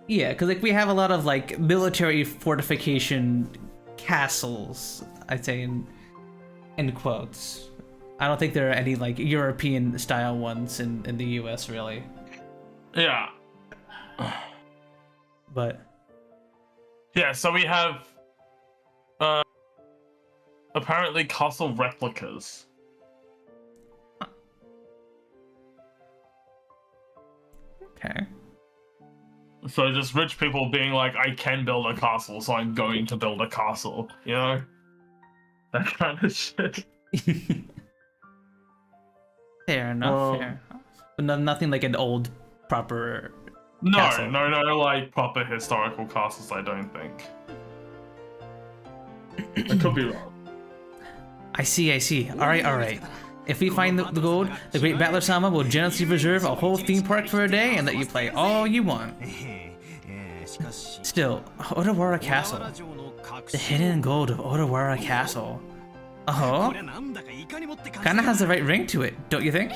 Yeah, because like we have a lot of like military fortification castles, I'd say in quotes. I don't think there are any like European style ones in the US really. Yeah. But Yeah, so we have apparently castle replicas. okay. So just rich people being like, I can build a castle, so I'm going to build a castle, you know? That kind of shit. Fair enough, fair. But nothing like an old proper castle. No, like proper historical castles, I don't think. I could be wrong. I see. Alright. If we find the gold, the Great Battler Sama will generously reserve a whole theme park for a day and let you play all you want. Still, Odawara Castle. The hidden gold of Odawara Castle. Oh? Kinda has the right ring to it, don't you think?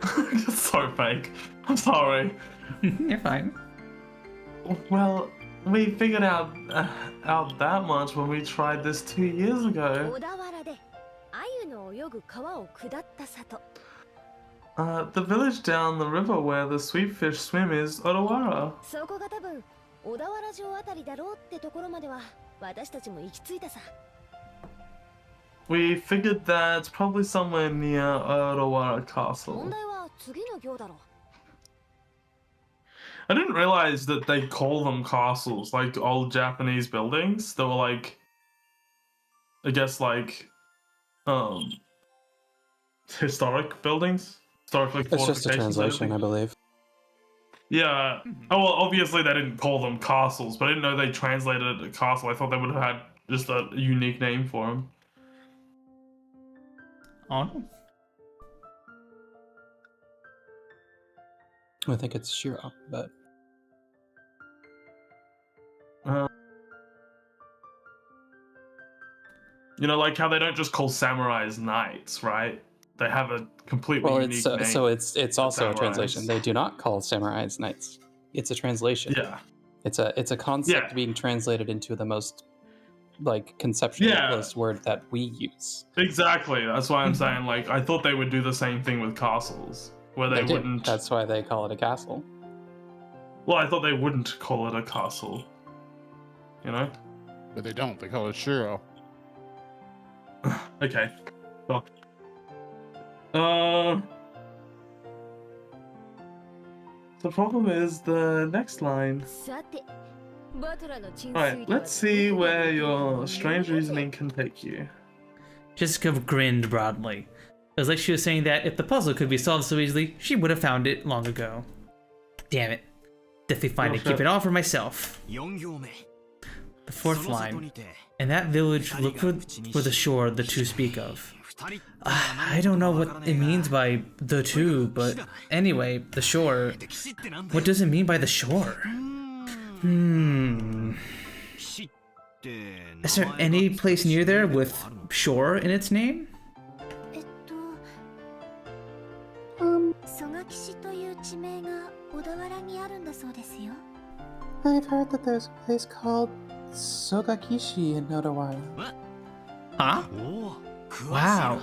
It's so fake. I'm sorry. You're fine. Well, we figured out that much when we tried this 2 years ago. The village down the river where the sweet fish swim is Odawara. We figured that it's probably somewhere near Odawara Castle. I didn't realize that they call them castles, like old Japanese buildings. They were like, I guess like, historic buildings. Historically It's just a translation, I believe. Yeah. Oh, well, obviously they didn't call them castles, but I didn't know they translated it a castle. I thought they would have had just a unique name for them. Oh. I think it's Shiro, but you know, like how they don't just call samurais knights, right? They have a completely unique name. So it's also a samurais. translation. They do not call samurais knights. It's a translation. Yeah. It's a concept being translated into the most like conceptually close word that we use. Exactly. That's why I'm saying like I thought they would do the same thing with castles, where they wouldn't. That's why they call it a castle. Well, I thought they wouldn't call it a castle. You know? But they don't. They call it Shiro. Okay. Well. The problem is the next line. Alright, let's see where your strange reasoning can take you. Jessica grinned broadly. It was like she was saying that if the puzzle could be solved so easily, she would have found it long ago. Damn it. Definitely fine to keep it all for myself. The fourth line. In that village, look for the shore the two speak of. I don't know what it means by the two, but anyway, the shore. What does it mean by the shore? Is there any place near there with shore in its name? I've heard that there's a place called Sogakishi in Odawara. Huh? Wow.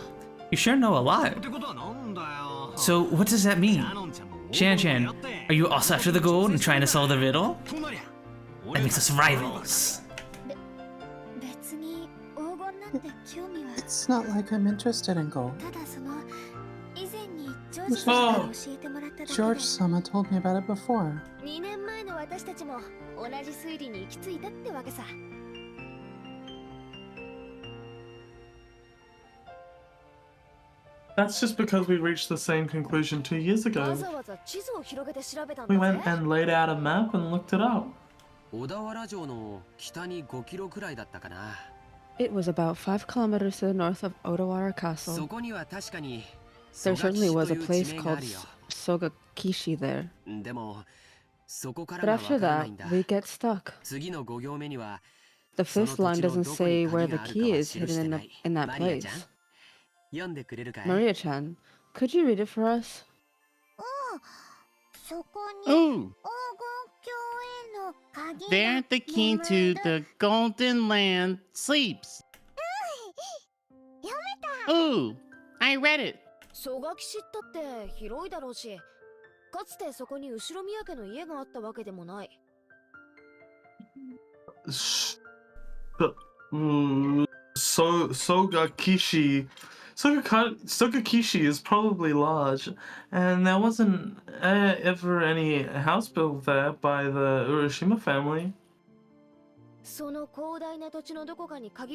You sure know a lot. So what does that mean? Shan-chan, are you also after the gold and trying to solve the riddle? That makes us rivals. It's not like I'm interested in gold. Oh. George-sama told me about it before. That's just because we reached the same conclusion 2 years ago. We went and laid out a map and looked it up. It was about 5 kilometers to the north of Odawara Castle. There certainly was a place called Sogakishi there. But after that, we get stuck. The fifth line doesn't say where the key is hidden in that place. Maria-chan, could you read it for us? Ooh! There the key to the Golden Land sleeps. Ooh! I read it. 蘇我岸ったって広いだろうし、かつてそこに後ろ宮家の家があったわけでもない。Sogakishi is probably large, and there wasn't ever any house built there by the Urashima family.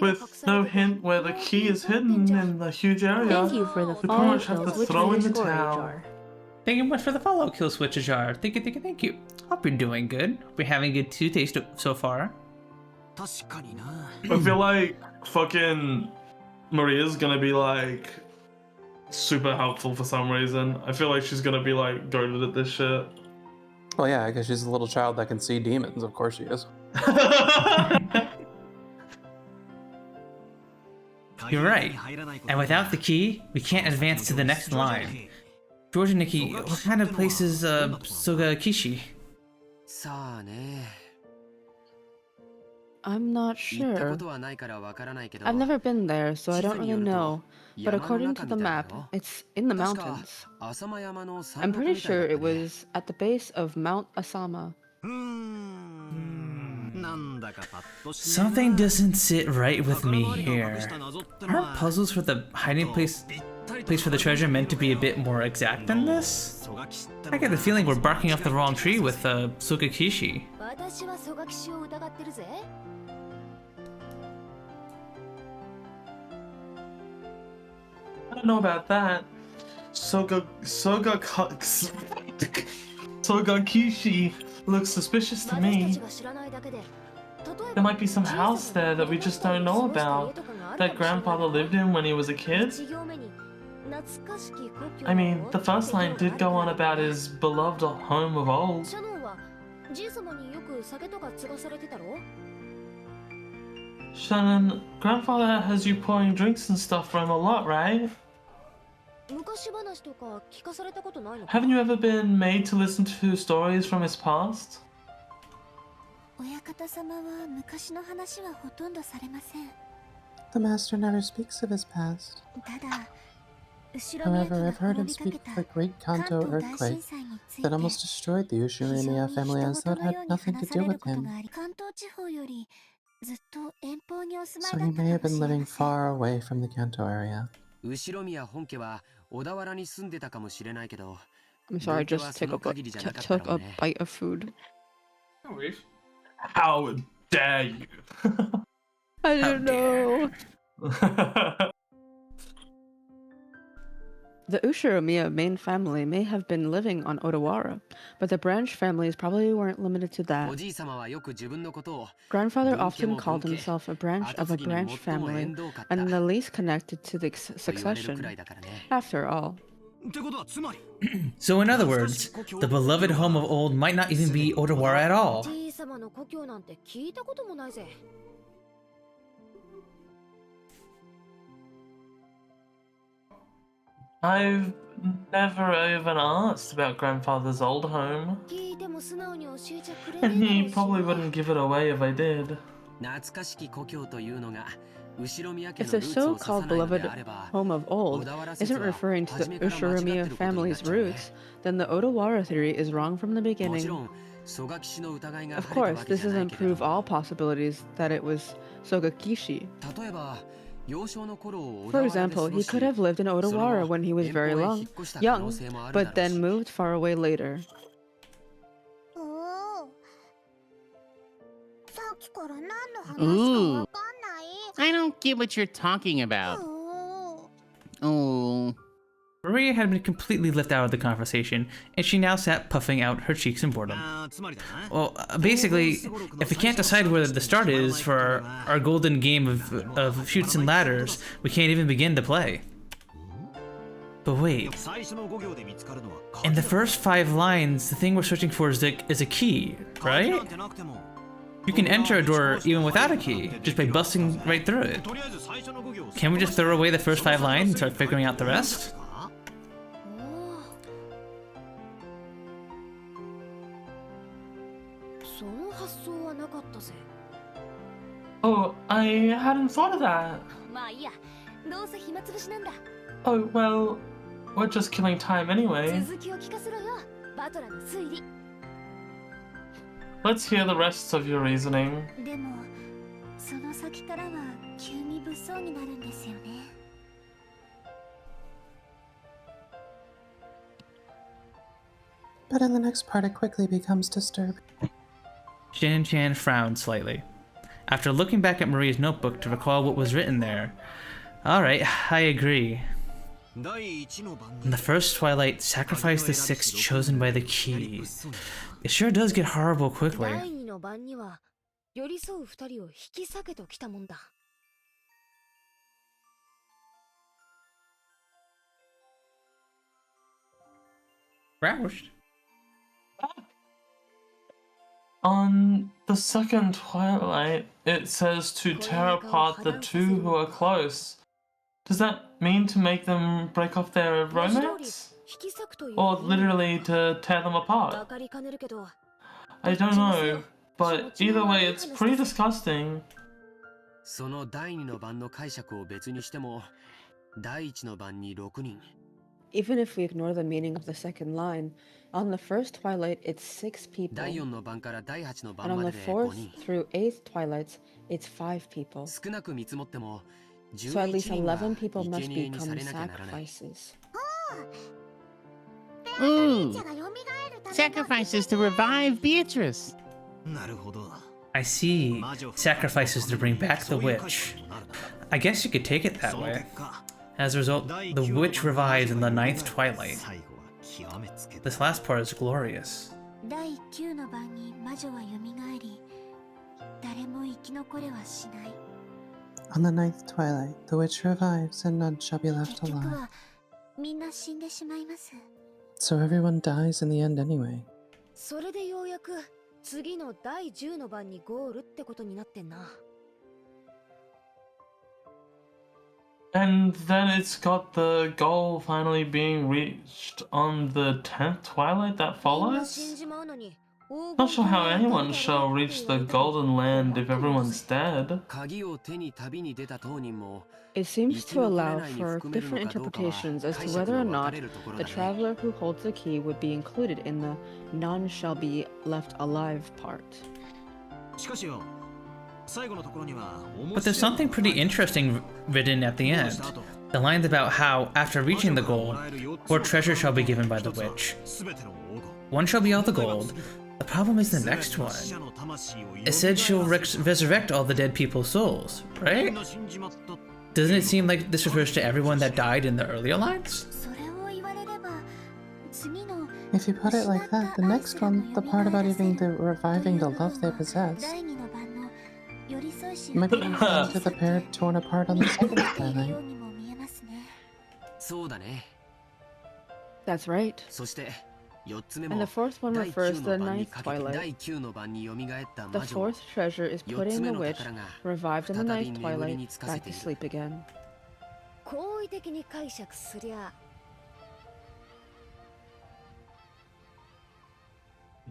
With no hint where the key is hidden in the huge area, Thank you for the we pretty much have to throw in the towel. Thank you much for the follow, Kill Switch Jar. Thank you, thank you, thank you. Hope you're doing good. We're having a good Tuesday so far. I feel like fucking Maria's gonna be like super helpful for some reason. I feel like she's gonna be like goated at this shit. Well, yeah, because she's a little child that can see demons. Of course she is. You're right. And without the key, we can't advance to the next line. George and Nikki, what kind of place is Sogakishi? I'm not sure. I've never been there, so I don't really know. But according to the map, it's in the mountains. I'm pretty sure it was at the base of Mount Asama. Something doesn't sit right with me here. Aren't puzzles for the hiding place for the treasure meant to be a bit more exact than this? I get the feeling we're barking off the wrong tree with Sogakishi. I don't know about that. Sogakishi looks suspicious to me. There might be some house there that we just don't know about, that grandfather lived in when he was a kid. I mean, the first line did go on about his beloved home of old. Shannon, grandfather has you pouring drinks and stuff for him a lot, right? Haven't you ever been made to listen to stories from his past? The master never speaks of his past. However, I've heard him speak of a great Kanto earthquake that almost destroyed the Ushirimiya family as though it had nothing to do with him. So he may have been living far away from the Kanto area. I'm sorry, I just took a bite of food. No worries. How dare you? I don't know. The Ushiromiya main family may have been living on Odawara, but the branch families probably weren't limited to that. Grandfather often called himself a branch of a branch family, and the least connected to the succession. After all. So in other words, the beloved home of old might not even be Odawara at all. I've never even asked about grandfather's old home. And he probably wouldn't give it away if I did. If the so-called beloved home of old isn't referring to the Ushiromiya family's roots, then the Odawara theory is wrong from the beginning. Of course, this doesn't prove all possibilities that it was Sogakishi. For example, he could have lived in Odawara when he was very young, but then moved far away later. Ooh. I don't get what you're talking about. Oh. Maria had been completely left out of the conversation, and she now sat puffing out her cheeks in boredom. Well, basically, if we can't decide where the start is for our golden game of shoots and ladders, we can't even begin to play. But wait, in the first 5 lines, the thing we're searching for is a key, right? You can enter a door even without a key, just by busting right through it. Can we just throw away the first 5 lines and start figuring out the rest? Oh, I hadn't thought of that. Oh, well, we're just killing time anyway. Let's hear the rest of your reasoning. But in the next part, it quickly becomes disturbing. Shin-chan frowned slightly, after looking back at Maria's notebook to recall what was written there. Alright, I agree. In the first twilight, sacrifice the 6 chosen by the key. It sure does get horrible quickly. Roused. On the second twilight, it says to tear apart the 2 who are close. Does that mean to make them break off their romance? Or literally to tear them apart? I don't know, but either way it's pretty disgusting. Even if we ignore the meaning of the second line, on the first twilight it's 6 people, and on the 4th through 8th twilights it's 5 people. So at least 11 people must become sacrifices. Ooh. Sacrifices to revive Beatrice. I see. Sacrifices to bring back the witch. I guess you could take it that way. As a result, the witch revives in the 9th twilight. This last part is glorious. On the 9th twilight, the witch revives and none shall be left alive. So everyone dies in the end anyway. And then it's got the goal finally being reached on the 10th twilight that follows? Not sure how anyone shall reach the Golden Land if everyone's dead. It seems to allow for different interpretations as to whether or not the traveler who holds the key would be included in the none shall be left alive part. But there's something pretty interesting written at the end. The lines about how, after reaching the goal, 4 treasures shall be given by the witch. 1 shall be all the gold. The problem is the next one. It said she'll resurrect all the dead people's souls, right? Doesn't it seem like this refers to everyone that died in the earlier lines? If you put it like that, the next one, the part about even reviving the love they possess, might be referring to the pair torn apart on the second twilight. That's right. And the 4th one refers to the 9th twilight. The 4th treasure is putting the witch, revived in the 9th twilight, back to sleep again.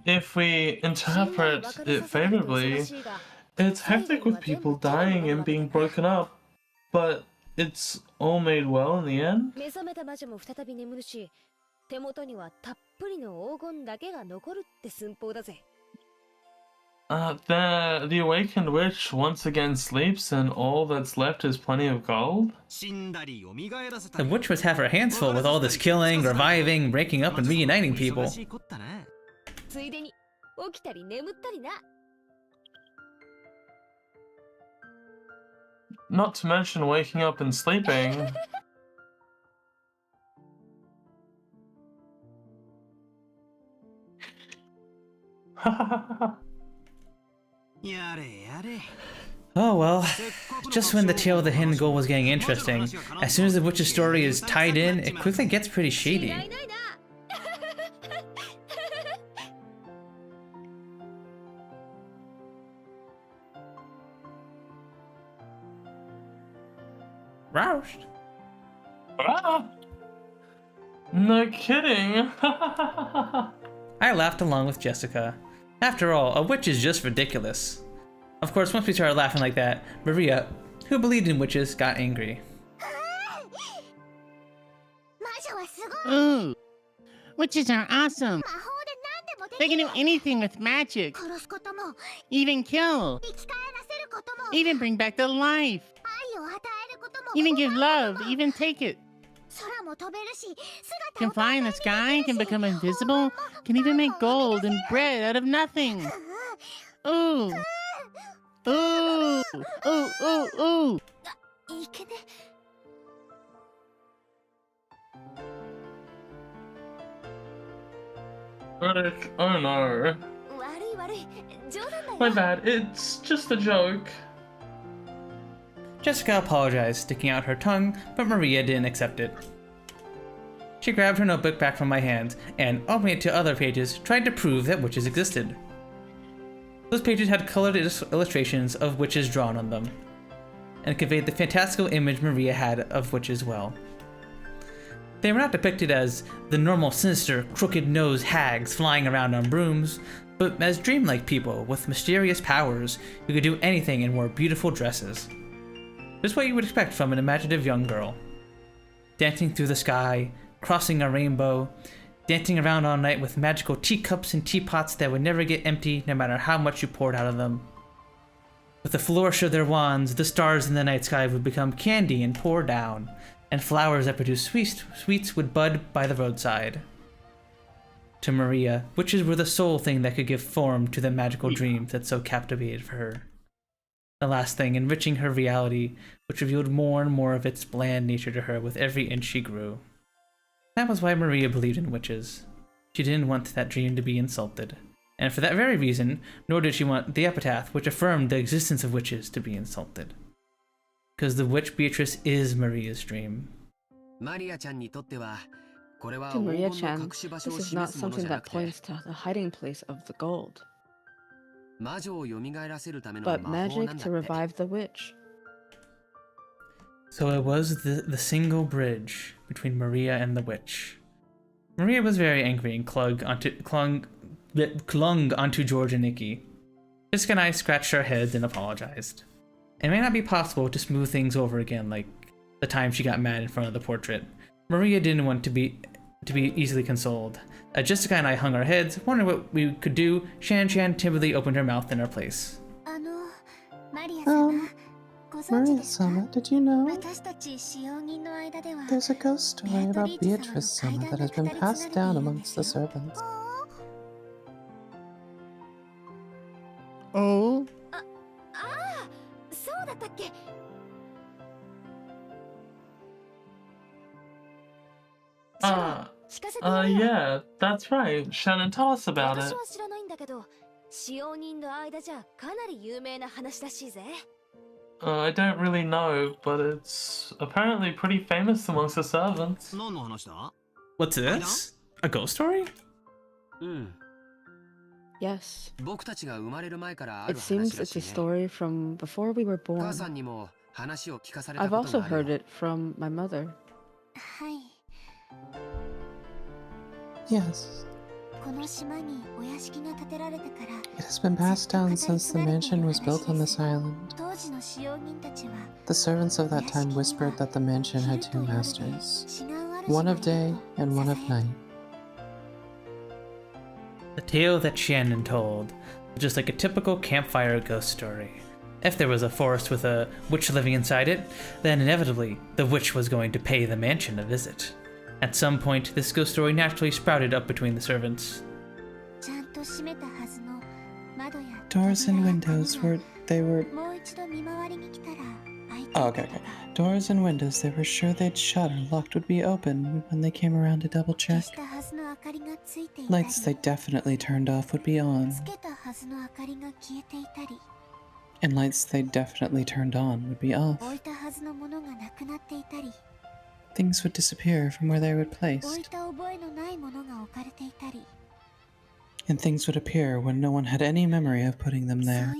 If we interpret it favorably, it's hectic with people dying and being broken up. but it's all made well in the end. 目覚めた魔女も再び眠るし、手元にはたっぷりの黄金だけが残るって寸法だぜ。The awakened witch once again sleeps, and all that's left is plenty of gold. The witch must have her hands full with all this killing, reviving, breaking up, and reuniting people. ついでに起きたり眠ったりな。Not to mention waking up and sleeping. Oh well, just when the tale of the hidden goal was getting interesting, as soon as the witch's story is tied in, it quickly gets pretty shady. Roused. Ah, no kidding. I laughed along with Jessica. After all, a witch is just ridiculous. Of course, once we started laughing like that, Maria, who believed in witches, got angry. Ooh, witches are awesome. They can do anything with magic. Even kill. Even bring back to life. Even give love. Even take it. Can fly in the sky, can become invisible, can even make gold and bread out of nothing. Ooh. Ooh. Ooh, ooh, ooh. Rick, oh no. My bad, it's just a joke. Jessica apologized, sticking out her tongue, but Maria didn't accept it. She grabbed her notebook back from my hands and, opening it to other pages, tried to prove that witches existed. Those pages had colored illustrations of witches drawn on them, and conveyed the fantastical image Maria had of witches well. They were not depicted as the normal sinister, crooked-nosed hags flying around on brooms, but as dreamlike people with mysterious powers who could do anything and wore beautiful dresses. Just what you would expect from an imaginative young girl. Dancing through the sky, crossing a rainbow, dancing around all night with magical teacups and teapots that would never get empty no matter how much you poured out of them. With the flourish of their wands, the stars in the night sky would become candy and pour down, and flowers that produce sweets would bud by the roadside. To Maria, witches were the sole thing that could give form to the magical dreams that so captivated for her. The last thing enriching her reality, which revealed more and more of its bland nature to her with every inch she grew. That was why Maria believed in witches. She didn't want that dream to be insulted. And for that very reason, nor did she want the epitaph which affirmed the existence of witches to be insulted. Because the witch Beatrice is Maria's dream. To Maria-chan, this is not something that points to the hiding place of the gold, but magic to revive the witch. So it was the single bridge between Maria and the witch. Maria was very angry and clung onto George and Nikki. Jessica and I scratched our heads and apologized. It may not be possible to smooth things over again like the time she got mad in front of the portrait. Maria didn't want to be easily consoled. As Jessica and I hung our heads, wondering what we could do, Shan timidly opened her mouth in our place. Maria-sama, did you know? There's a ghost story about Beatrice-sama that has been passed down amongst the servants. Oh? Yeah, that's right. Shannon, tell us about it. I don't really know, but it's apparently pretty famous amongst the servants. What's this? A ghost story? Yes. It seems it's a story from before we were born. I've also heard it from my mother. Yes. It has been passed down since the mansion was built on this island. The servants of that time whispered that the mansion had two masters, one of day and one of night. The tale that Shannon told was just like a typical campfire ghost story. If there was a forest with a witch living inside it, then inevitably the witch was going to pay the mansion a visit. At some point, this ghost story naturally sprouted up between the servants. Doors and windows were... Oh, okay. Doors and windows they were sure they'd shut or locked would be open when they came around to double check. Lights they definitely turned off would be on. And lights they definitely turned on would be off. Things would disappear from where they were placed. And things would appear when no one had any memory of putting them there.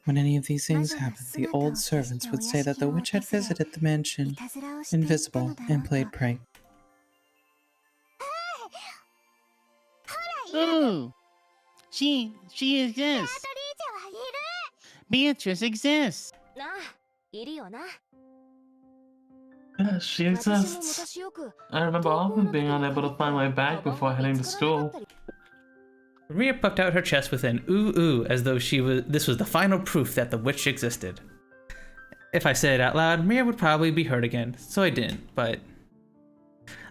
When any of these things happened, the old servants would say that the witch had visited the mansion, invisible, and played prank. Ooh! She exists! Beatrice exists! Yeah, she exists. I remember often being unable to find my bag before heading to school. Maria puffed out her chest with an ooh ooh as though this was the final proof that the witch existed. If I said it out loud, Maria would probably be hurt again, so I didn't, but...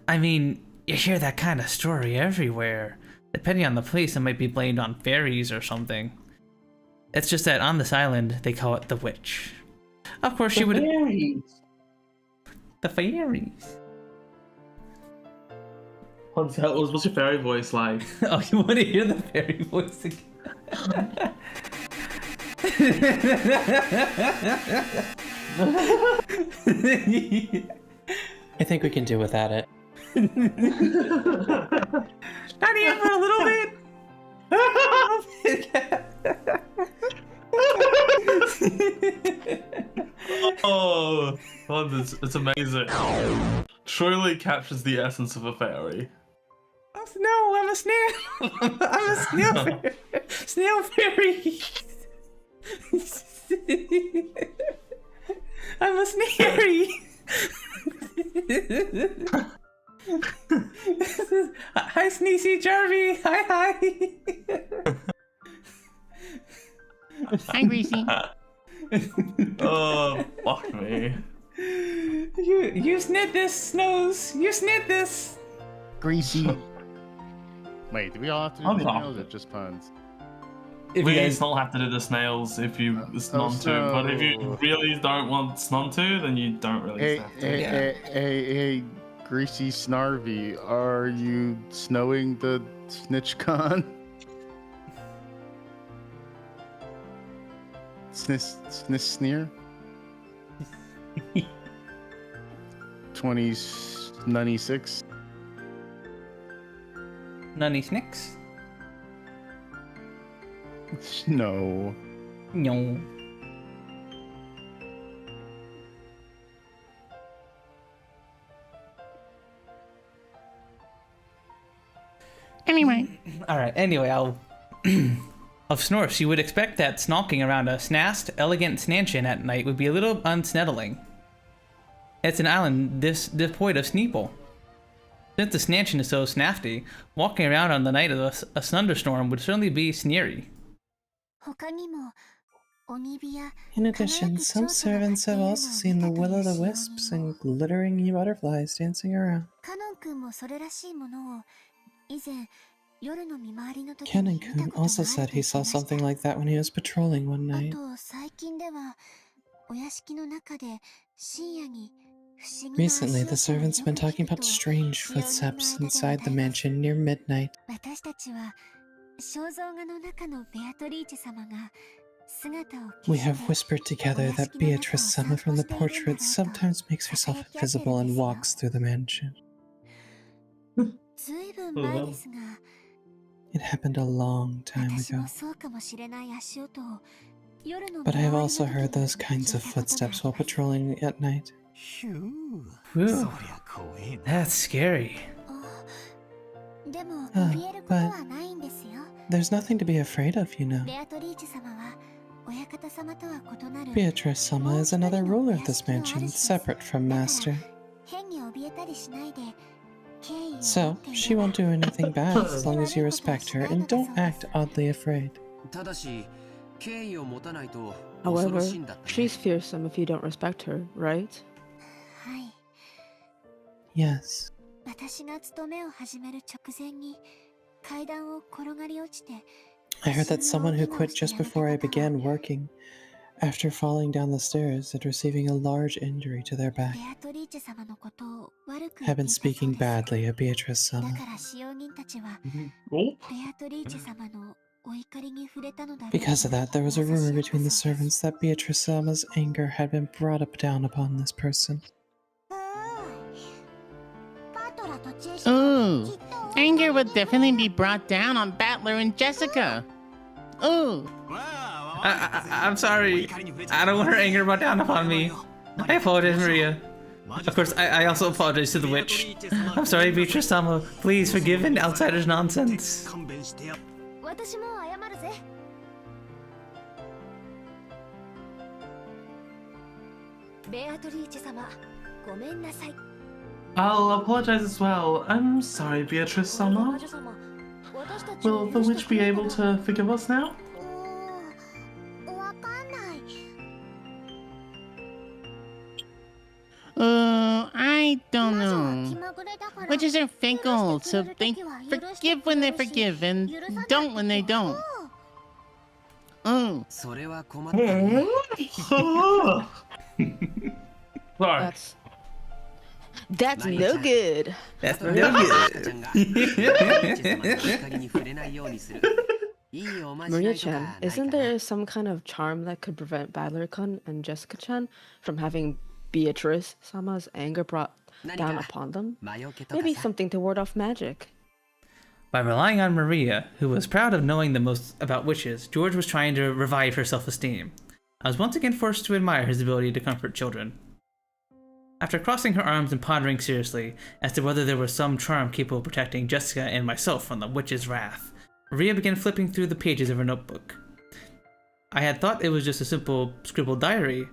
I mean, you hear that kind of story everywhere. Depending on the place, it might be blamed on fairies or something. It's just that on this island, they call it the witch. Of course, she would... Fairies. The fairies. What's your fairy voice like? Oh, you want to hear the fairy voice again? I think we can do without it. Not even for a little bit. Oh, it's amazing. Truly captures the essence of a fairy. No, I'm a snail. I'm a snail fairy. Snail fairy. I'm a snairy. Hi, Sneezy Jarvie. Hi. Hi, Greasy. Oh, fuck me. You snid this, Snows. You snid this. Greasy. Wait, do we all have to do the Oh, nails or just puns? If We you guys don't have to do the snails if you snon to, but if you really don't want snon to, then you don't really have to. Hey, Greasy Snarvy, are you snowing the SnitchCon? Sneer? 2096? Nunny Snicks? No. No. Anyway. Alright, anyway, I'll... Of Snorse, you would expect that snorking around a snast, elegant snanchen at night would be a little unsnettling. It's an island devoid of sneeple. Since the snanchen is so snafty, walking around on the night of a thunderstorm would certainly be sneery. In addition, some servants have also seen the will-o'-the-wisps and glittering butterflies dancing around. Canon-kun also said he saw something like that when he was patrolling one night. Recently, the servants have been talking about strange footsteps inside the mansion near midnight. We have whispered together that Beatrice Sama from the portrait sometimes makes herself invisible and walks through the mansion. It happened a long time ago. But I have also heard those kinds of footsteps while patrolling at night. Whew. That's scary. But there's nothing to be afraid of, you know. Beatrice-sama is another ruler of this mansion, separate from Master. So, she won't do anything bad as long as you respect her and don't act oddly afraid. However, she's fearsome if you don't respect her, right? Yes. I heard that someone who quit just before I began working, after falling down the stairs and receiving a large injury to their back, had been speaking badly of Beatrice-sama. Because of that, there was a rumor between the servants that Beatrice-sama's anger had been brought up down upon this person. Ooh, anger would definitely be brought down on Battler and Jessica. Ooh. I'm sorry. I don't want her anger brought down upon me. I apologize, Maria. Of course, I also apologize to the witch. I'm sorry, Beatrice-sama. Please forgive an outsider's nonsense. I'll apologize as well. I'm sorry, Beatrice-sama. Will the witch be able to forgive us now? I don't know. Witches are fickle, so they forgive when they forgive and don't when they don't. Oh. Sorry. That's no good. That's no good. Maria-chan, isn't there some kind of charm that could prevent Battler-kun and Jessica-chan from having Beatrice-sama's anger brought down upon them? Maybe something to ward off magic. By relying on Maria, who was proud of knowing the most about witches, George was trying to revive her self-esteem. I was once again forced to admire his ability to comfort children. After crossing her arms and pondering seriously as to whether there was some charm capable of protecting Jessica and myself from the witch's wrath, Maria began flipping through the pages of her notebook. I had thought it was just a simple scribbled diary,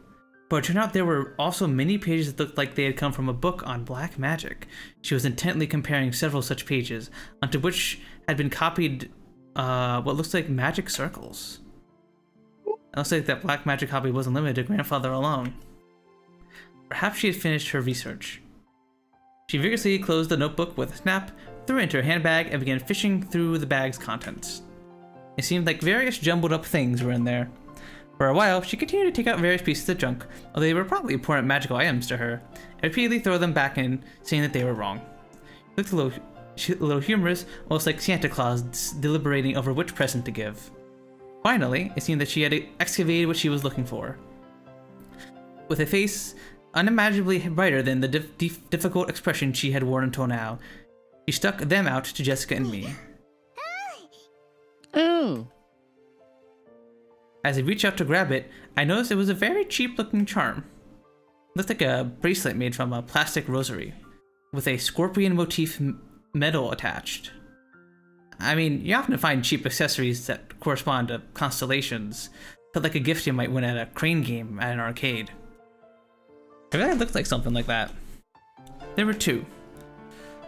but it turned out there were also many pages that looked like they had come from a book on black magic. She was intently comparing several such pages, onto which had been copied what looks like magic circles. It looks like that black magic hobby wasn't limited to grandfather alone. Perhaps she had finished her research. She vigorously closed the notebook with a snap, threw it into her handbag, and began fishing through the bag's contents. It seemed like various jumbled up things were in there. For a while, she continued to take out various pieces of junk, although they were probably important magical items to her, and repeatedly throw them back in, saying that they were wrong. It looked a little humorous, almost like Santa Claus deliberating over which present to give. Finally, it seemed that she had excavated what she was looking for. With a face unimaginably brighter than the difficult expression she had worn until now, she stuck them out to Jessica and me. Ooh. As I reached out to grab it, I noticed it was a very cheap-looking charm. It looked like a bracelet made from a plastic rosary, with a scorpion motif medal attached. I mean, you often find cheap accessories that correspond to constellations. Felt like a gift you might win at a crane game at an arcade. I bet it looked like something like that. There were two.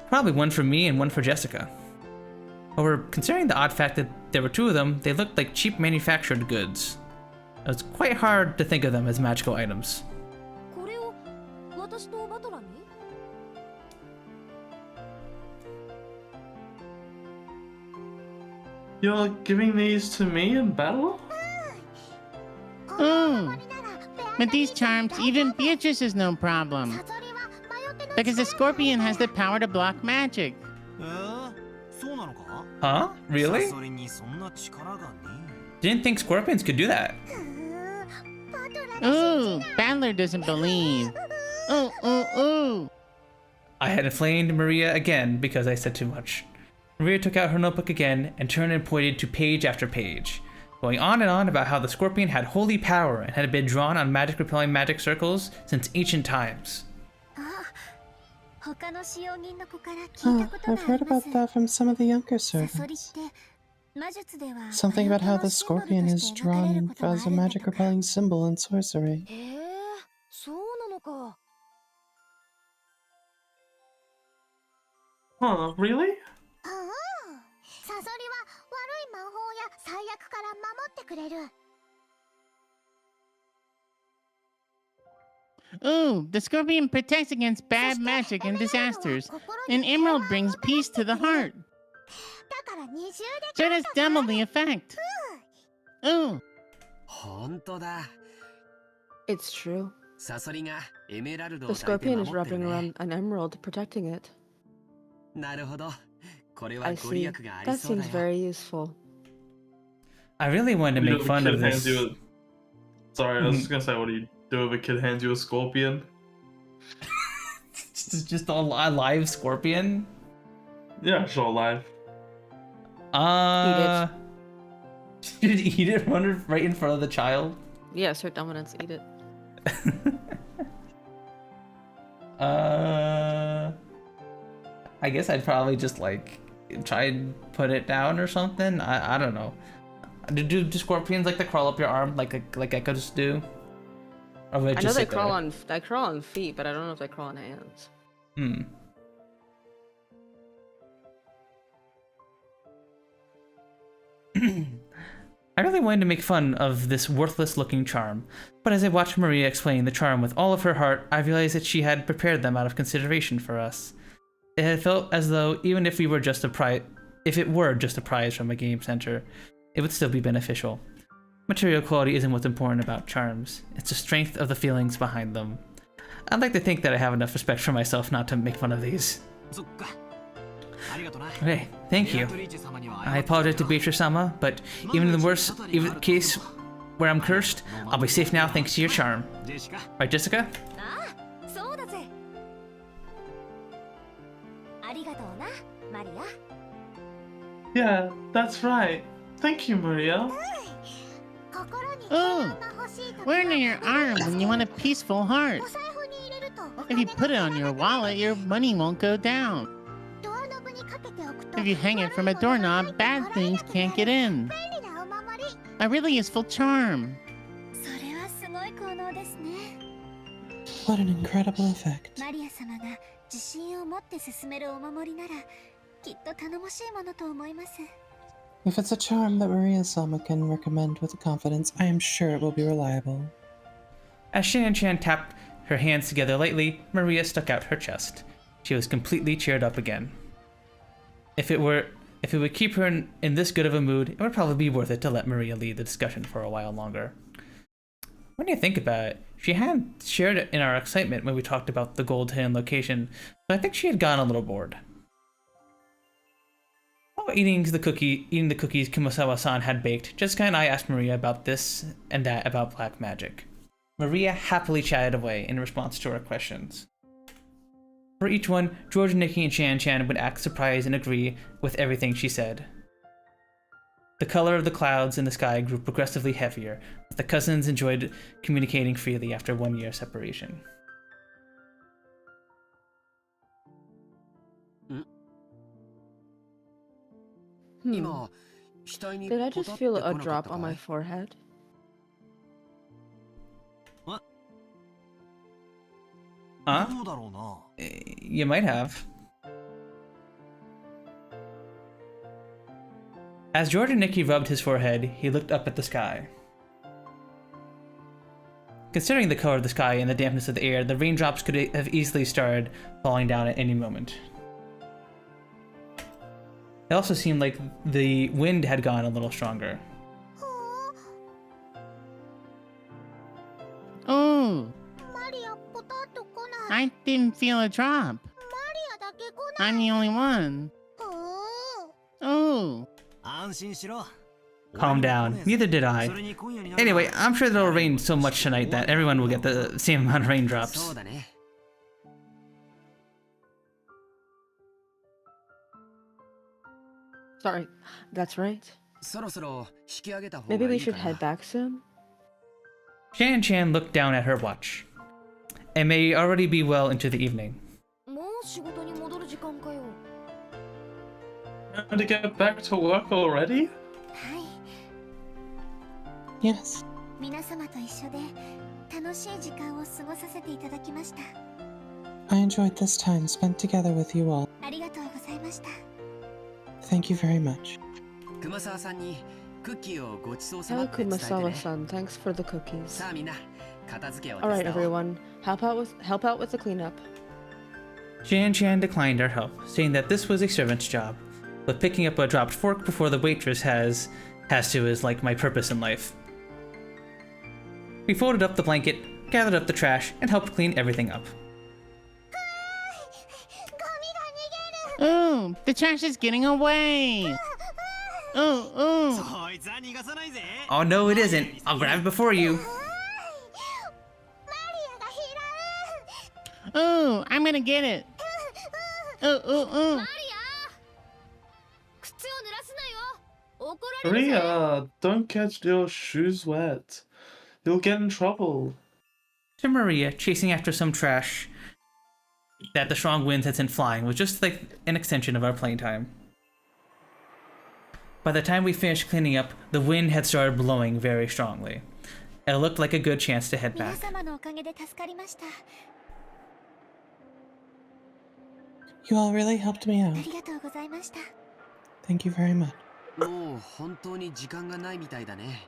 Probably one for me and one for Jessica. However, considering the odd fact that there were two of them, they looked like cheap manufactured goods. It was quite hard to think of them as magical items. You're giving these to me in battle? Ooh. With these charms, even Beatrice is no problem. Because the scorpion has the power to block magic. Huh? Really? Didn't think scorpions could do that. Ooh, Battler doesn't believe. Ooh, ooh, ooh. I had inflamed Maria again because I said too much. Maria took out her notebook again and turned and pointed to page after page, going on and on about how the scorpion had holy power and had been drawn on magic repelling magic circles since ancient times. I've heard about that from some of the younger servants. Something about how the scorpion is drawn as a magic repelling symbol in sorcery. へえ、そうなのか。Huh, really? サソリは悪い魔法や最悪から守ってくれる。 Ooh, the scorpion protects against bad magic and disasters, and emerald brings peace to the heart. だから二重 So it has double the effect. Ooh. 本当だ。 It's true. サソリがエメラルド The を抱いて scorpion 守 is ってる wrapping ね。 around an emerald, protecting it. なるほど。これは I ご利 see. 益があり That そうだ seems よ。 very useful. I really wanted to You know, make if a fun kid of hands this. you a- Sorry, I was just gonna say, what do you do if a kid hands you a scorpion? Just a live scorpion? Yeah, sure, live. Did eat it right in front of the child? Yeah, assert dominance, eat it. I guess I'd probably just like try and put it down or something. I don't know. Do scorpions like to crawl up your arm like geckos do? Or would it I know just they sit crawl there? on feet, but I don't know if they crawl on hands. Hmm. I really wanted to make fun of this worthless-looking charm, but as I watched Maria explain the charm with all of her heart, I realized that she had prepared them out of consideration for us. It had felt as though even if it were just a prize from a game center, it would still be beneficial. Material quality isn't what's important about charms, it's the strength of the feelings behind them. I'd like to think that I have enough respect for myself not to make fun of these. Okay, thank you. I apologize to Beatrice-sama, but even in the worst case where I'm cursed, I'll be safe now thanks to your charm. Right, Jessica? ああ、そうだぜ。ありがとうな、マリア。 Yeah, that's right. Thank you, Maria. Ooh. Wear it on your arm when you want a peaceful heart. If you put it on your wallet, your money won't go down. If you hang it from a doorknob, bad things can't get in. A really useful charm. それはすごい効能ですね。 What an incredible effect. マリア様が自信を持って進めるお守りなら、きっと頼もしいものと思います。 If it's a charm that Maria-sama can recommend with confidence, I am sure it will be reliable. As Shan-chan tapped her hands together lightly, Maria stuck out her chest. She was completely cheered up again. If it would keep her in this good of a mood, it would probably be worth it to let Maria lead the discussion for a while longer. When you think about it, she had shared it in our excitement when we talked about the gold hidden location, so I think she had gotten a little bored. While eating the cookies Kumasawa-san had baked, Jessica and I asked Maria about this and that about black magic. Maria happily chatted away in response to our questions. For each one, George, Nikki, and Shan-chan would act surprised and agree with everything she said. The color of the clouds in the sky grew progressively heavier, as the cousins enjoyed communicating freely after 1 year separation. Did I just feel a drop on my forehead? Huh? You might have. As George and Nikki rubbed his forehead, he looked up at the sky. Considering the color of the sky and the dampness of the air, the raindrops could have easily started falling down at any moment. It also seemed like the wind had gone a little stronger. Ooh. I didn't feel a drop. I'm the only one. Ooh. Calm down. Neither did I. Anyway, I'm sure it'll rain so much tonight that everyone will get the same amount of raindrops. Sorry, that's right. Maybe we should head back soon? Shan-chan looked down at her watch. It may already be well into the evening. も仕事に戻る時間かよ。 Time to get back to work already? はい Yes. 皆様と一緒で楽しい時間を過ごさせていただきました I enjoyed this time spent together with you all. ありがとうございました Thank you very much. 熊沢さんにクッキーをごちそうさま Hello, って伝えてね。 Kumasawa-san. Thanks for the cookies. さあみんな、片付けを手 Alright, 伝おう。 everyone. Help out with the cleanup. Shan Chan declined our help, saying that this was a servant's job, but picking up a dropped fork before the waitress has to is like my purpose in life. We folded up the blanket, gathered up the trash, and helped clean everything up. Ooh, the trash is getting away. Ooh, ooh. Oh no, it isn't. I'll grab it before you. Ooh, I'm gonna get it. Ooh, ooh, ooh. 靴を濡らすなよ。怒られるぜ。 Maria, don't get your shoes wet. You'll get in trouble. To Maria, chasing after some trash that the strong winds had sent flying was just like an extension of our playing time. By the time we finished cleaning up, the wind had started blowing very strongly. It looked like a good chance to head 皆 back. 様のおかげで助かりました You all really helped me あ out. りがとうございました Thank you very much. もう本当に時間がないみたいだね。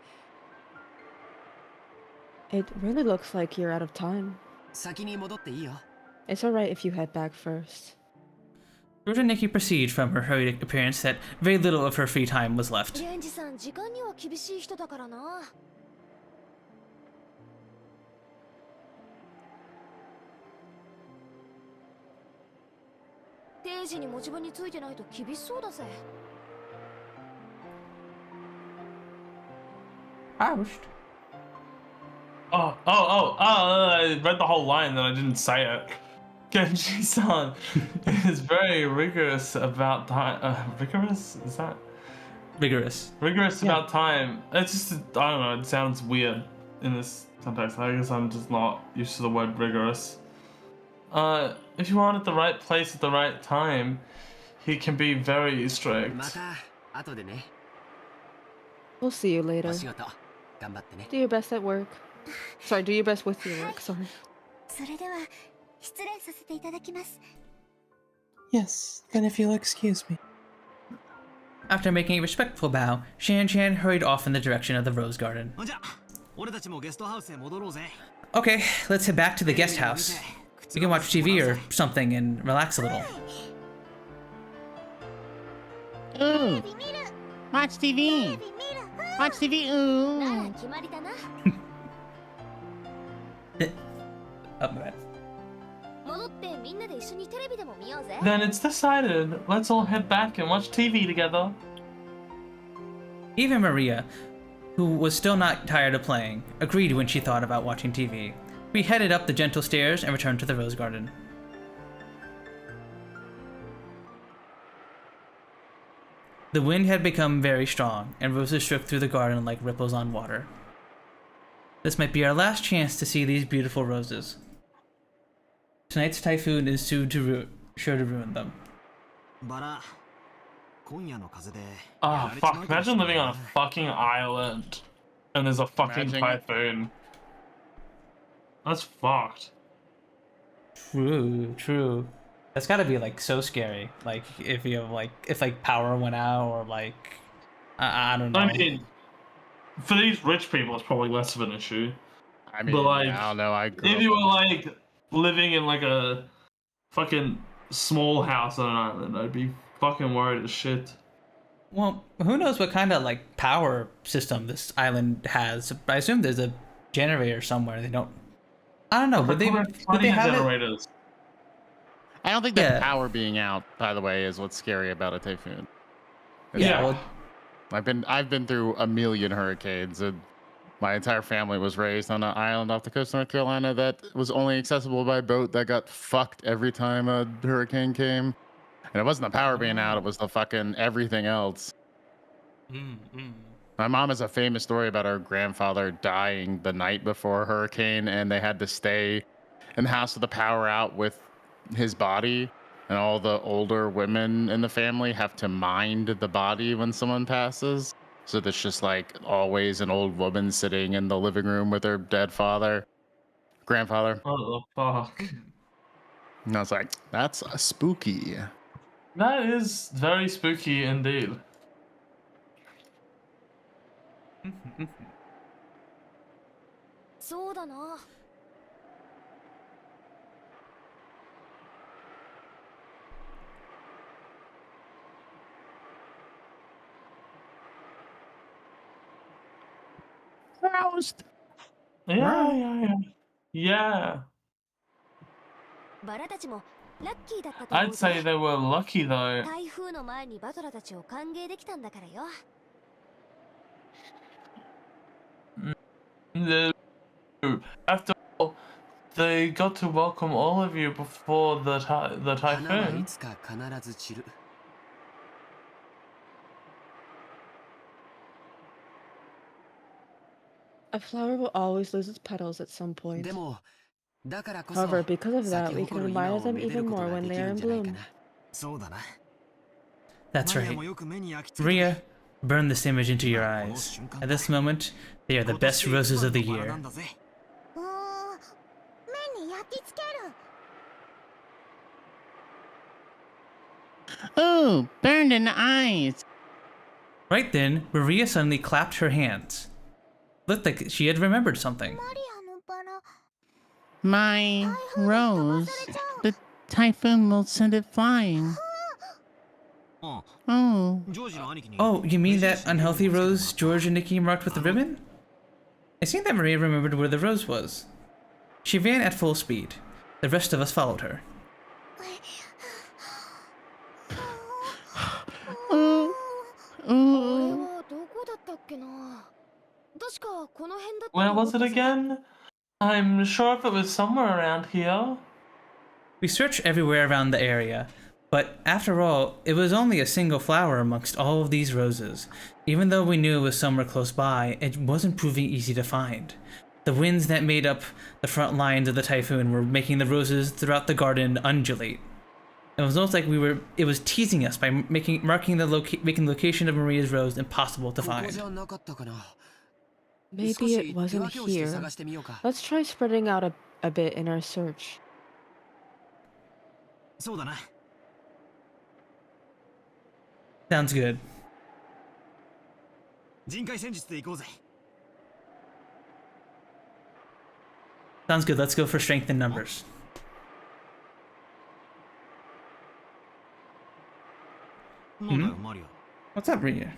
It really looks like you're out of time. 先に戻っていいよ。 It's alright if you head back first. Nikki perceived from her hurried appearance that very little of her free time was left. レンジさん、時間には厳しい人だからな。定時に持ち場についてないと厳しそうだぜ。 Oushed. I read the whole line, then I didn't say it. Genji-san is very rigorous about time. Rigorous? Is that? Vigorous. Rigorous about time. It's just, I don't know, it sounds weird in this context. I guess I'm just not used to the word rigorous. If you aren't at the right place at the right time, he can be very strict. また後でね。 We'll see you お later. 仕事頑張ってね。 Do your best at work. Sorry, do your best with your work. Sorry. それでは失礼させていただきます Yes, then if you'll excuse me. After making a respectful bow, Shan Chan hurried off in the direction of the rose garden. ほんじゃ、俺たちもゲストハウスへ戻ろうぜ。 Okay, let's head back to the guest house. We can watch TV or something and relax a little. Ooh. Watch TV. Watch TV. なら Ooh. 決まりだな。 Oh, my bad. 戻ってみんなで一緒にテレビでも見ようぜ。 Then it's decided. Let's all head back and watch TV together. Even Maria, who was still not tired of playing, agreed when she thought about watching TV. We headed up the gentle stairs and returned to the rose garden. The wind had become very strong, and roses shook through the garden like ripples on water. This might be our last chance to see these beautiful roses. Tonight's typhoon is sure to ruin them. バラ、今夜の風で。 Ah, fuck. Imagine living on a fucking island and there's a fucking Imagine. typhoon. That's fucked. True. That's gotta be like so scary. Like if you have if power went out or like I don't know. I mean, for these rich people, it's probably less of an issue. I mean, But, like, I don't know. I grew If up you were on- like living in like a fucking small house on an island, I'd be fucking worried as shit. Well, who knows what kind of like power system this island has? I assume there's a generator somewhere. They don't. I don't know. Would they have it? generators? I don't think the Yeah. power being out, by the way, is what's scary about a typhoon. Yeah. Well, I've been through a million hurricanes, and my entire family was raised on an island off the coast of North Carolina that was only accessible by boat that got fucked every time a hurricane came. And it wasn't the power being out, it was the fucking everything else. My mom has a famous story about her grandfather dying the night before a hurricane, and they had to stay in the house with the power out with his body and all the older women in the family have to mind the body when someone passes. So there's just like always an old woman sitting in the living room with her dead grandfather. What the fuck? And I was like, that's spooky. That is very spooky indeed. Roused. Yeah. I'd say they were lucky though. After all, they got to welcome all of you before the typhoon. A flower will always lose its petals at some point. However, because of that, we can admire them even more when they are in bloom. That's right. Maria, burn this image into your eyes. At this moment, they are the best roses of the year. Oh, burned in the eyes. Right then, Maria suddenly clapped her hands. Looked like she had remembered something. My rose. The typhoon will send it flying. Oh. Oh, you mean that unhealthy rose George and Nikki marked with the ribbon? I think that Maria remembered where the rose was. She ran at full speed. The rest of us followed her. Where was it again? I'm sure if it was somewhere around here. We searched everywhere around the area, but after all, it was only a single flower amongst all of these roses. Even though we knew it was somewhere close by, it wasn't proving easy to find. The winds that made up the front lines of the typhoon were making the roses throughout the garden undulate. It was almost like it was teasing us by making the location of Maria's rose impossible to find. Maybe it wasn't here. Let's try spreading out a bit in our search. Sounds good. Sounds good, let's go for strength in numbers. What's up, Maria?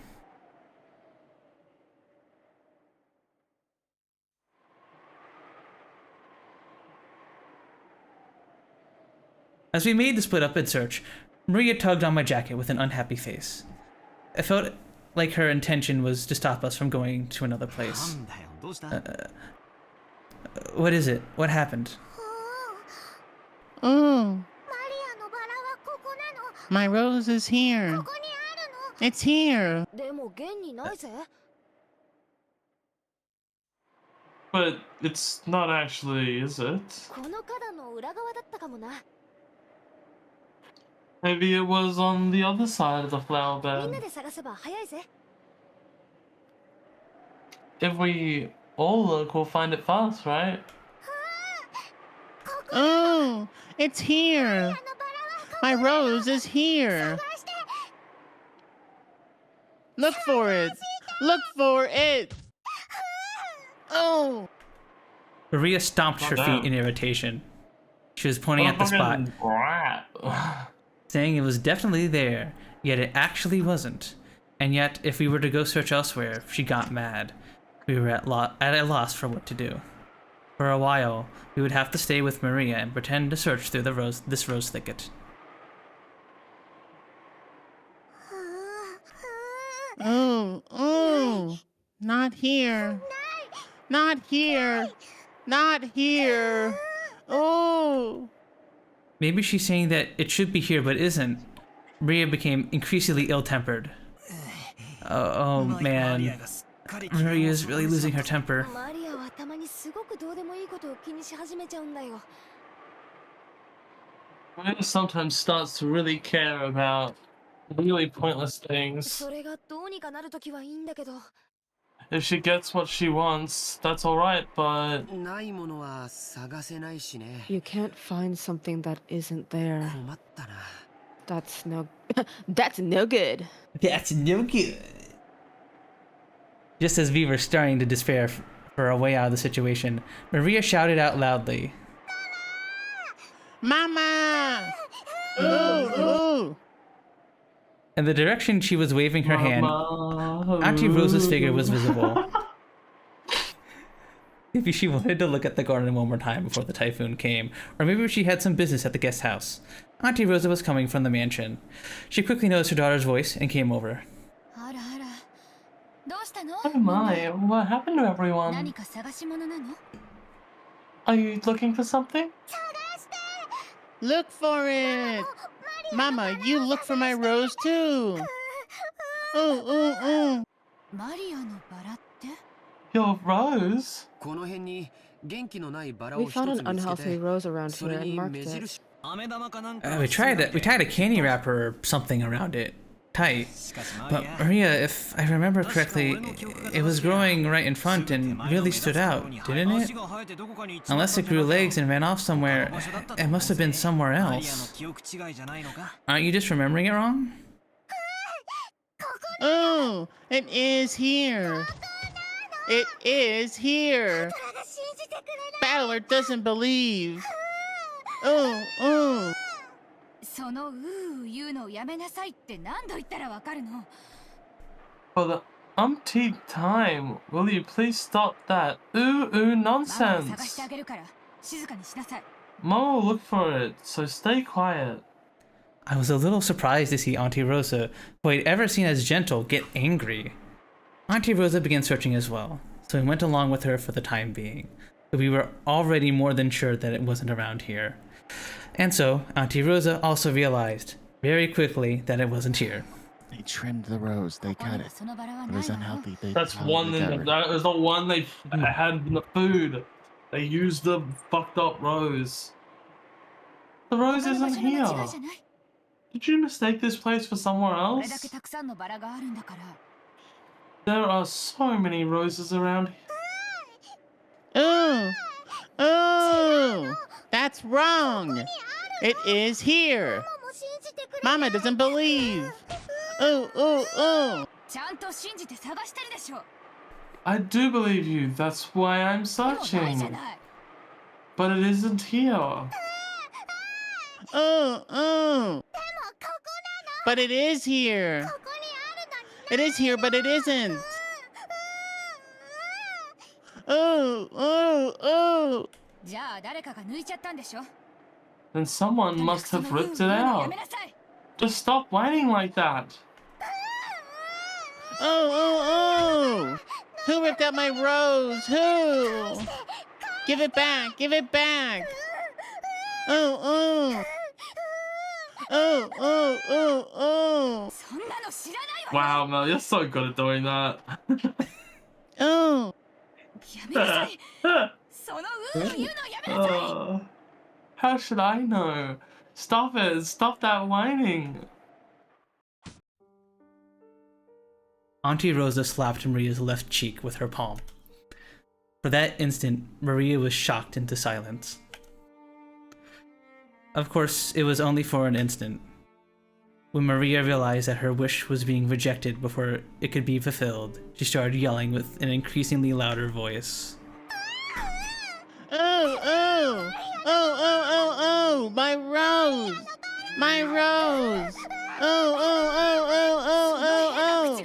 As we made the split-up search, Maria tugged on my jacket with an unhappy face. I felt like her intention was to stop us from going to another place. What is it? What happened? Oh. My rose is here. It's here. But it's not actually, is it? Maybe it was on the other side of the flower bed. If we all look, we'll find it fast, right? Oh, it's here. My rose is here. Look for it. Look for it. Oh. Maria stomped her feet in irritation. She was pointing at the spot, saying it was definitely there, yet it actually wasn't. And yet, if we were to go search elsewhere, she got mad. We were at a loss for what to do. For a while, we would have to stay with Maria and pretend to search through this rose thicket. Oh, not here. Not here. Not here. Oh. Maybe she's saying that it should be here but isn't. Maria became increasingly ill-tempered. Oh man. Maria is really losing her temper. Maria sometimes starts to really care about really pointless things. それがどうにかなるときはいいんだけど。 If she gets what she wants, that's alright, but... ないものは探せないしね。 You can't find something that isn't there. 困ったな。 That's no that's no good. That's no good. Just as we were starting to despair for a way out of the situation, Maria shouted out loudly, Mama! Ooh, ooh! In the direction she was waving her hand, Auntie Rosa's figure was visible. Maybe she wanted to look at the garden one more time before the typhoon came, or maybe she had some business at the guest house. Auntie Rosa was coming from the mansion. She quickly noticed her daughter's voice and came over. Oh my, what happened to everyone? Are you looking for something? Look for it! Mama, you look for my rose too! Ooh, ooh, ooh! Your rose? We found an unhealthy rose around here and marked it. We tied a candy wrapper or something around it. Tight. But Maria, if I remember correctly, it was growing right in front and really stood out, didn't it? Unless it grew legs and ran off somewhere, it must have been somewhere else. Aren't you just remembering it wrong? Oh, it is here! It is here! Battler doesn't believe! Oh, oh! For the umpteenth time, will you please stop that ooh nonsense? Mama will look for it, so stay quiet. I was a little surprised to see Auntie Rosa, who I'd ever seen as gentle, get angry. Auntie Rosa began searching as well, so we went along with her for the time being, but we were already more than sure that it wasn't around here. And so, Auntie Rosa also realized, very quickly, that it wasn't here. They trimmed the rose, they cut it. It was unhealthy. That's one thing, that was the one they had in the food. They used the fucked up rose. The rose isn't here. Did you mistake this place for somewhere else? There are so many roses around here. Ooh! Ooh! That's wrong! It is here! Mama doesn't believe! Ooh, ooh, ooh! I do believe you, that's why I'm searching. But it isn't here. Ooh, ooh! But it is here! It is here, but it isn't! Ooh, ooh, ooh! Then someone must have ripped it out. Just stop whining like that. Oh, oh, oh! Who ripped out my rose? Who? Give it back! Give it back! Oh, oh! Oh, oh, oh, oh! Wow, Mel, you're so good at doing that. Oh! How should I know? Stop it! Stop that whining! Auntie Rosa slapped Maria's left cheek with her palm. For that instant, Maria was shocked into silence. Of course, it was only for an instant. When Maria realized that her wish was being rejected before it could be fulfilled, she started yelling with an increasingly louder voice. Oh, oh! Oh, oh, oh, oh! My rose! My rose! Oh, oh, oh, oh, oh, oh, oh!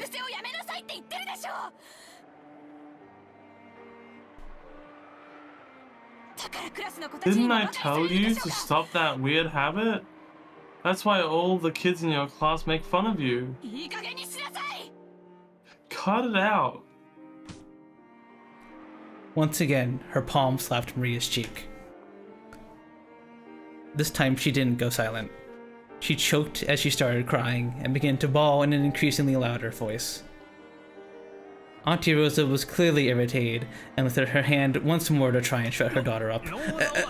Didn't I tell you to stop that weird habit? That's why all the kids in your class make fun of you. Cut it out. Once again, her palm slapped Maria's cheek. This time she didn't go silent. She choked as she started crying and began to bawl in an increasingly louder voice. Auntie Rosa was clearly irritated and lifted her hand once more to try and shut her daughter up.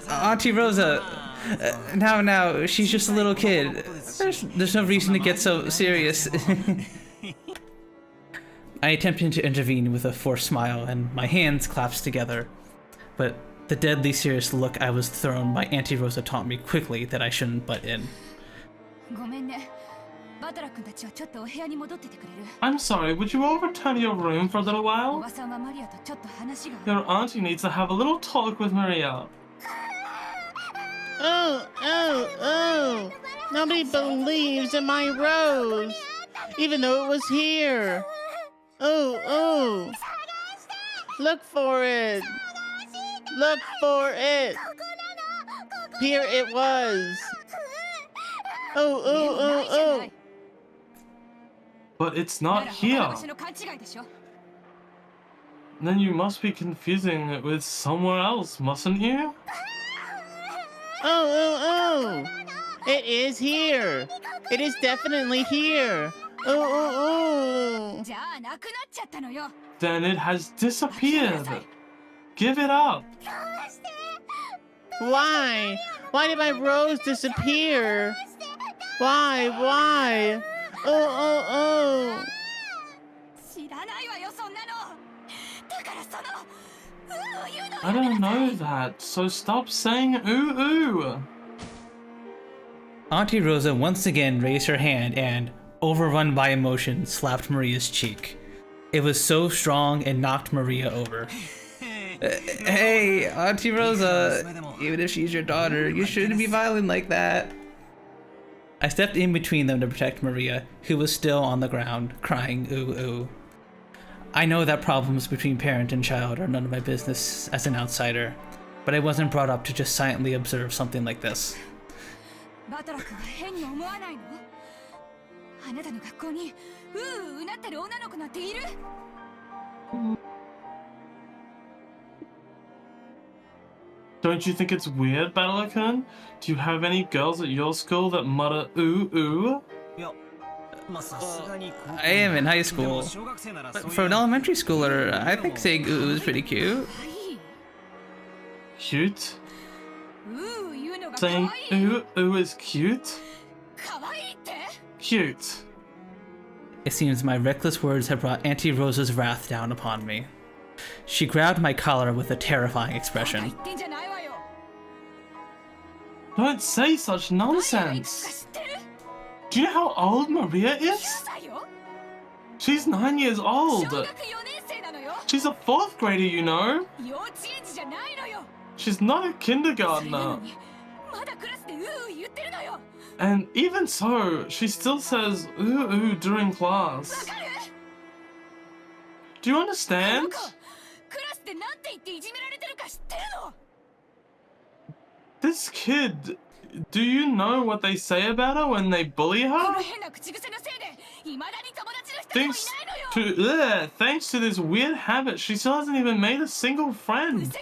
Auntie Rosa! Now, she's just a little kid. There's no reason to get so serious. I attempted to intervene with a forced smile, and my hands clasped together. But the deadly serious look I was thrown by Auntie Rosa taught me quickly that I shouldn't butt in. I'm sorry, would you all return to your room for a little while? Your auntie needs to have a little talk with Maria. Oh! Nobody believes in my rose, even though it was here. Oh! Look for it! Look for it! Here it was! Oh! But it's not here. Then you must be confusing it with somewhere else, mustn't you? Oh! It is here! It is definitely here! Oh! Then it has disappeared. Give it up. Why? Why did my rose disappear? Why? Oh! I don't know that, so stop saying ooh. Auntie Rosa once again raised her hand and, overrun by emotion, slapped Maria's cheek. It was so strong and knocked Maria over. Hey, Auntie Rosa, even if she's your daughter, you shouldn't be violent like that. I stepped in between them to protect Maria, who was still on the ground, crying ooh. I know that problems between parent and child are none of my business as an outsider, but I wasn't brought up to just silently observe something like this. Don't you think it's weird, Battlecon? Do you have any girls at your school that mutter ooh? I am in high school, but for an elementary schooler, I think saying ooh is pretty cute. Cute? Saying ooh is cute? Cute. It seems my reckless words had brought Auntie Rosa's wrath down upon me. She grabbed my collar with a terrifying expression. Don't say such nonsense! Do you know how old Maria is? She's 9 years old! She's a 4th grader, you know? She's not a kindergartner! And even so, she still says ooh during class. Do you understand? This kid, do you know what they say about her when they bully her? Thanks to this weird habit, she still hasn't even made a single friend.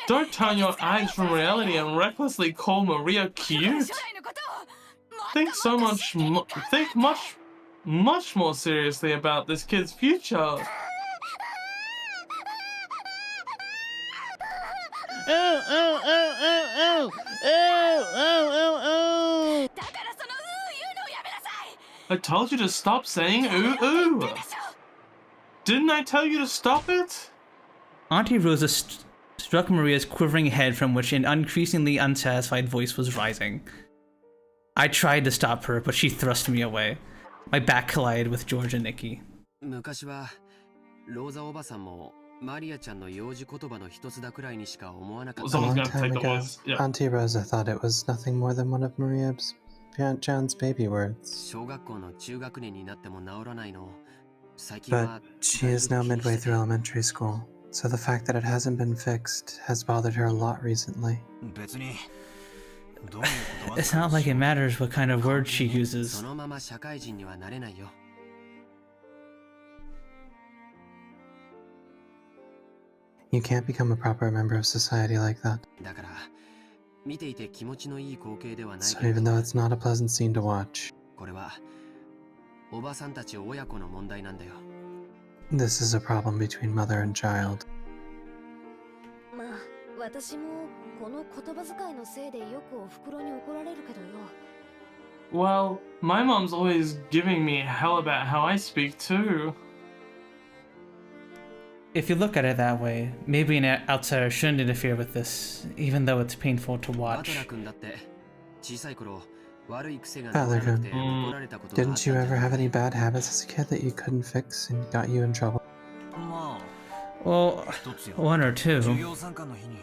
Don't turn your eyes from reality and recklessly call Maria cute. Think much more seriously about this kid's future. Oh! I told you to stop saying ooh. Didn't I tell you to stop it? Auntie Rosa struck Maria's quivering head from which an increasingly unsatisfied voice was rising. I tried to stop her, but she thrust me away. My back collided with George and Nikki. Someone's gonna take the voice. Yeah. Auntie Rosa thought it was nothing more than one of Maria's Jan's baby words. But she is now midway through elementary school, so the fact that it hasn't been fixed has bothered her a lot recently. It's not like it matters what kind of words she uses. You can't become a proper member of society like that. So even though it's not a pleasant scene to watch, this is a problem between mother and child. 私もこの言葉遣いのせいでよくお袋に怒られるけどよ。Well, my mom's always giving me hell about how I speak too. If you look at it that way, maybe an outsider shouldn't interfere with this, even though it's painful to watch. Father, didn't you ever have any bad habits as a kid that you couldn't fix and got you in trouble? Well, one or two.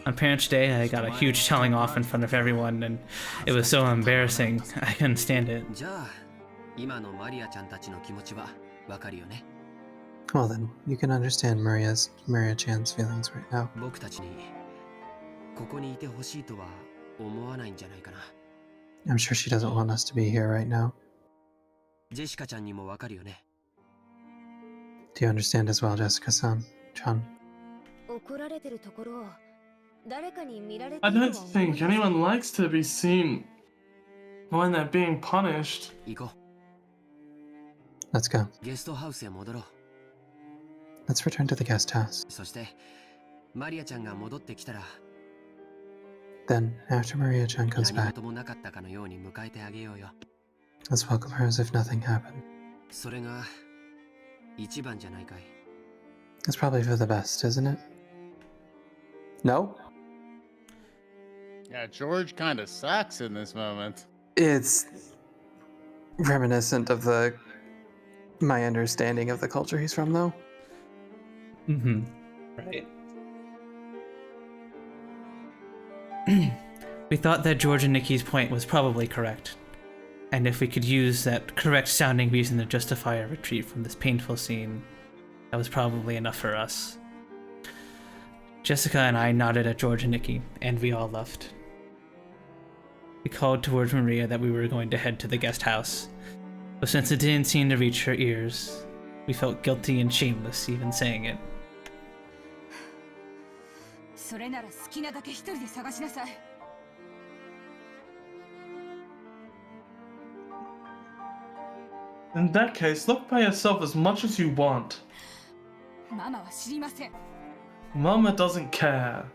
On Parents' Day, I got a huge telling off in front of everyone, and it was so embarrassing, I couldn't stand it. Well then, you can understand Maria-chan's feelings right now. I'm sure she doesn't want us to be here right now. Do you understand as well, Jessica-san? Chan? I don't think anyone likes to be seen when they're being punished. Let's go. Let's return to the guest house. Then, after Maria-chan comes back, let's welcome her as if nothing happened. It's probably for the best, isn't it? No? Yeah, George kind of sucks in this moment. It's reminiscent of my understanding of the culture he's from, though. Mm-hmm. Right. We thought that George and Nikki's point was probably correct, and if we could use that correct sounding reason to justify our retreat from this painful scene, that was probably enough for us. Jessica and I nodded at George and Nikki, and we all left. We called towards Maria that we were going to head to the guest house, but since it didn't seem to reach her ears, we felt guilty and shameless even saying it. In that case, look by yourself as much as you want. Mama doesn't care.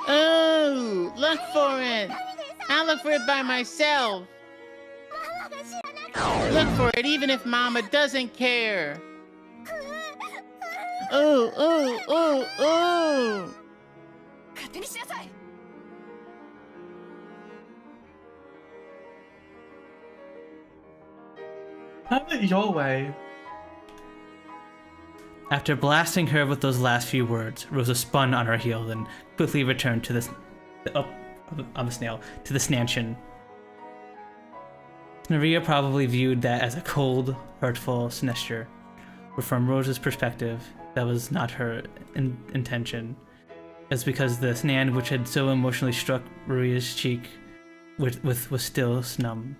Oh, look for it! I'll look for it by myself! Look for it even if Mama doesn't care! Oh, oh, oh, oh! Have it your way. After blasting her with those last few words, Rosa spun on her heel and quickly returned to the stanchion. Maria probably viewed that as a cold, hurtful gesture, but from Rosa's perspective, that was not her intention. It's because the sand which had so emotionally struck Maria's cheek was still numb.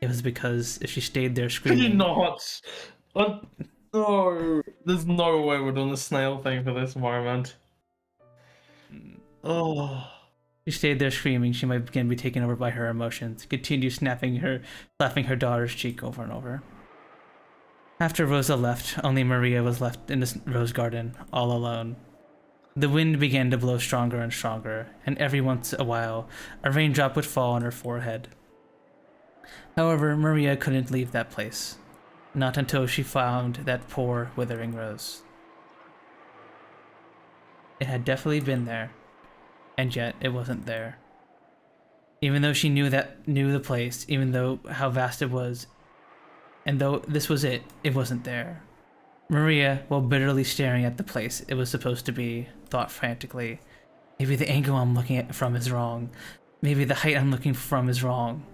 It was because if she stayed there screaming... Can you not? No, there's no way we're doing the snail thing for this moment. Oh. If she stayed there screaming, she might again be taken over by her emotions, continue slapping her daughter's cheek over and over. After Rosa left, only Maria was left in the rose garden, all alone. The wind began to blow stronger and stronger, and every once in a while, a raindrop would fall on her forehead. However, Maria couldn't leave that place. Not until she found that poor, withering rose. It had definitely been there, and yet it wasn't there. Even though she knew the place, even though how vast it was, and though this was it wasn't there. Maria, while bitterly staring at the place it was supposed to be, thought frantically, maybe the angle I'm looking at from is wrong. Maybe the height I'm looking from is wrong.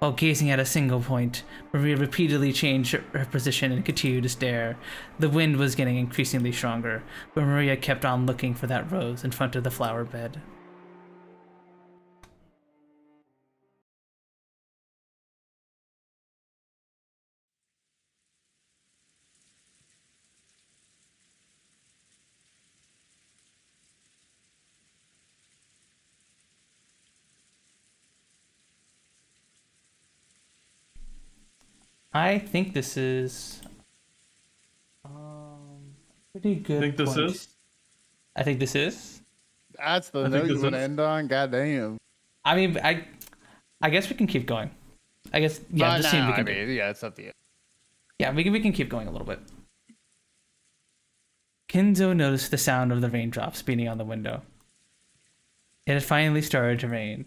While gazing at a single point, Maria repeatedly changed her position and continued to stare. The wind was getting increasingly stronger, but Maria kept on looking for that rose in front of the flower bed. I think this is pretty good. Think this point. is? I think this is. That's the note you would end on. Goddamn. I mean, I guess we can keep going. I guess yeah. This scene we can do. Yeah, it's up to you. Yeah, we can keep going a little bit. Kenzo noticed the sound of the raindrops beating on the window. It had finally started to rain.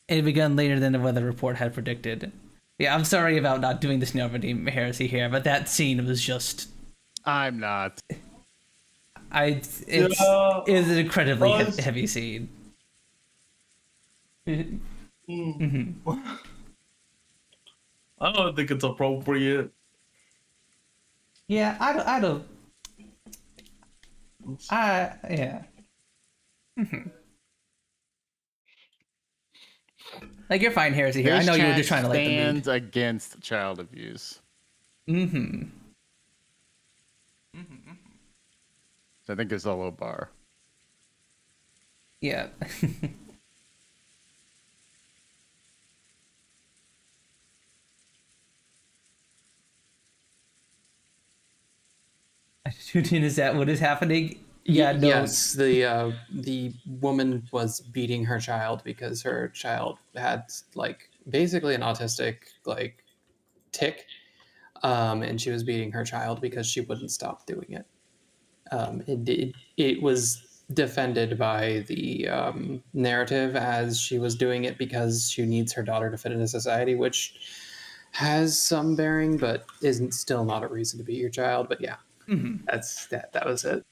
It had begun later than the weather report had predicted. Yeah, I'm sorry about not doing this Nova-Team heresy here, but that scene was just... I'm not. It's an incredibly heavy scene. Mm-hmm. I don't think it's appropriate. Yeah, I don't. Yeah. Mm-hmm. Like, you're fine, heresy here. I know you were just trying to light the mood. Stands against child abuse. Mm-hmm. So I think it's a low bar. Yeah. Is that what is happening? Yeah, no. Yes, the woman was beating her child because her child had like basically an autistic like tic, and she was beating her child because she wouldn't stop doing it. It was defended by the narrative as she was doing it because she needs her daughter to fit into society, which has some bearing, but isn't still not a reason to beat your child. But yeah, that was it.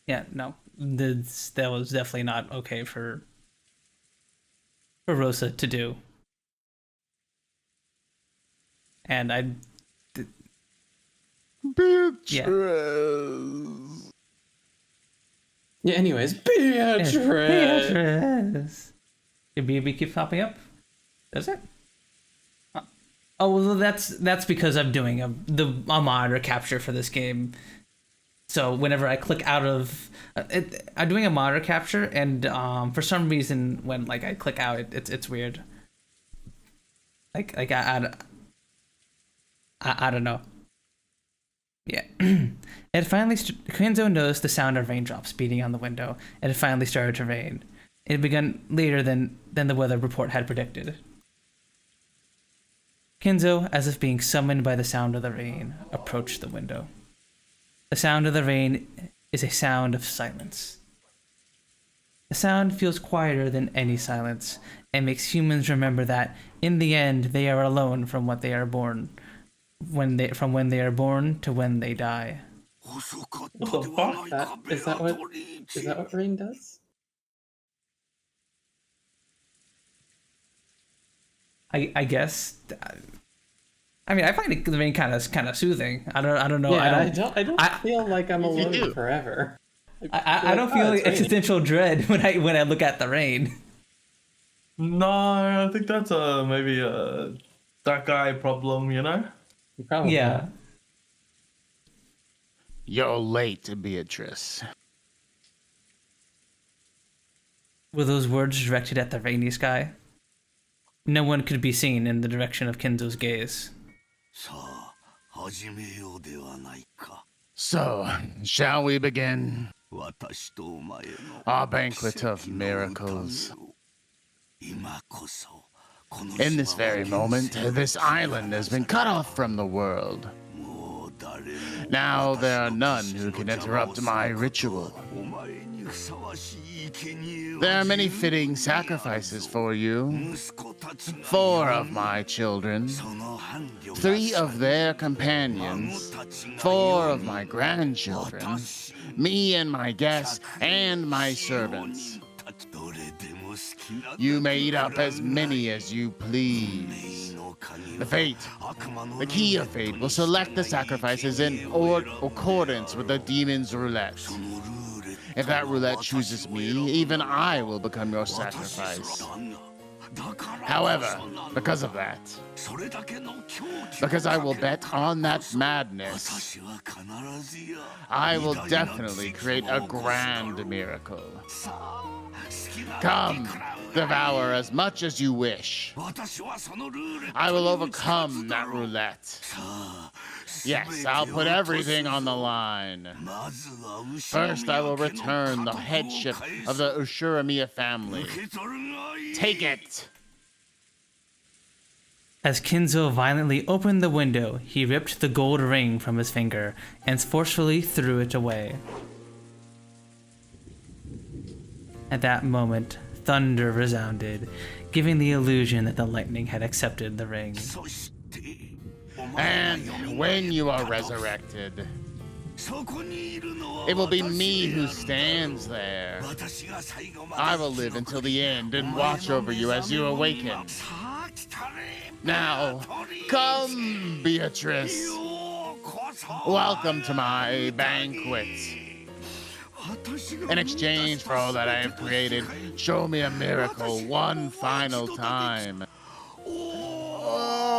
Yeah, no, that was definitely not okay for Rosa to do. And Beatrice. Yeah, anyways, Beatrice. Your BB keeps popping up? Does it? Oh, well, that's because I'm doing a monitor capture for this game. So whenever I click out of I'm doing a monitor capture, and for some reason when like I click out, it's weird. Like I don't know. Yeah. It finally Kenzo noticed the sound of raindrops beating on the window, and it finally started to rain. It had begun later than the weather report had predicted. Kenzo, as if being summoned by the sound of the rain, approached the window. The sound of the rain is a sound of silence. The sound feels quieter than any silence, and makes humans remember that, in the end, they are alone from what they are born, from when they are born to when they die. What the fuck? Is that what rain does? I guess. I mean, I find the rain kind of soothing. I don't know. Yeah, I don't feel like I'm alone forever. I don't feel like existential dread when I look at the rain. No, I think that's maybe a that guy problem, you know? Probably. Yeah. You're late, Beatrice. Were those words directed at the rainy sky? No one could be seen in the direction of Kenzo's gaze. So, shall we begin? Our banquet of miracles. In this very moment, this island has been cut off from the world. Now there are none who can interrupt my ritual. There are many fitting sacrifices for you. 4 of my children, 3 of their companions, 4 of my grandchildren, me and my guests, and my servants. You may eat up as many as you please. The key of fate will select the sacrifices in accordance with the demon's roulette. If that roulette chooses me, even I will become your sacrifice. However, because of that, because I will bet on that madness, I will definitely create a grand miracle. Come, devour as much as you wish. I will overcome that roulette. Yes, I'll put everything on the line. First, I will return the headship of the Ushuramiya family. Take it! As Kinzo violently opened the window, he ripped the gold ring from his finger and forcefully threw it away. At that moment, thunder resounded, giving the illusion that the lightning had accepted the ring. And when you are resurrected, it will be me who stands there. I will live until the end and watch over you as you awaken. Now, come, Beatrice. Welcome to my banquet. In exchange for all that I have created, show me a miracle one final time. Oh,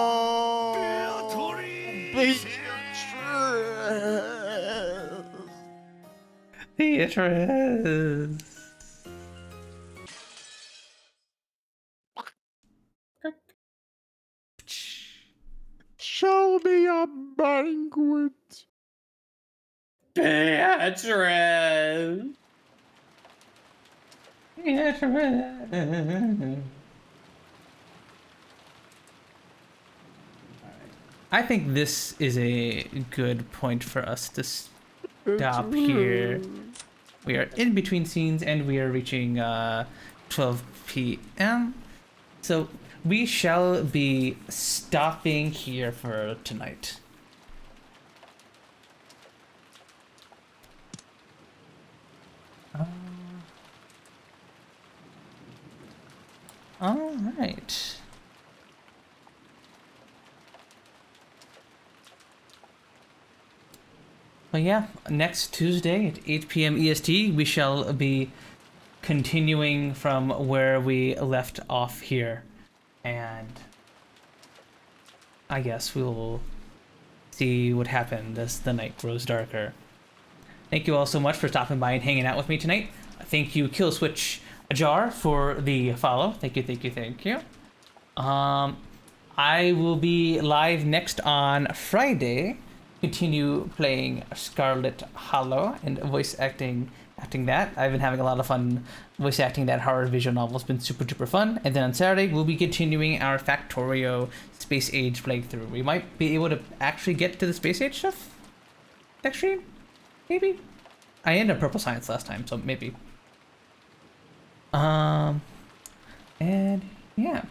Beatrice. Beatrice. Show me a banquet. Beatrice. Beatrice. I think this is a good point for us to stop here. We are in between scenes and we are reaching 12 p.m. So we shall be stopping here for tonight. All right. Well, yeah, next Tuesday at 8 p.m. EST, we shall be continuing from where we left off here. And I guess we'll see what happened as the night grows darker. Thank you all so much for stopping by and hanging out with me tonight. Thank you, Killswitch Ajar, for the follow. Thank you, thank you, thank you. I will be live next on Friday. Continue playing Scarlet Hollow and voice acting that. I've been having a lot of fun voice acting that horror visual novel. It's been super duper fun. And then on Saturday we'll be continuing our Factorio Space Age playthrough. We might be able to actually get to the Space Age stuff next stream, maybe. I ended up Purple Science last time, so maybe. And yeah,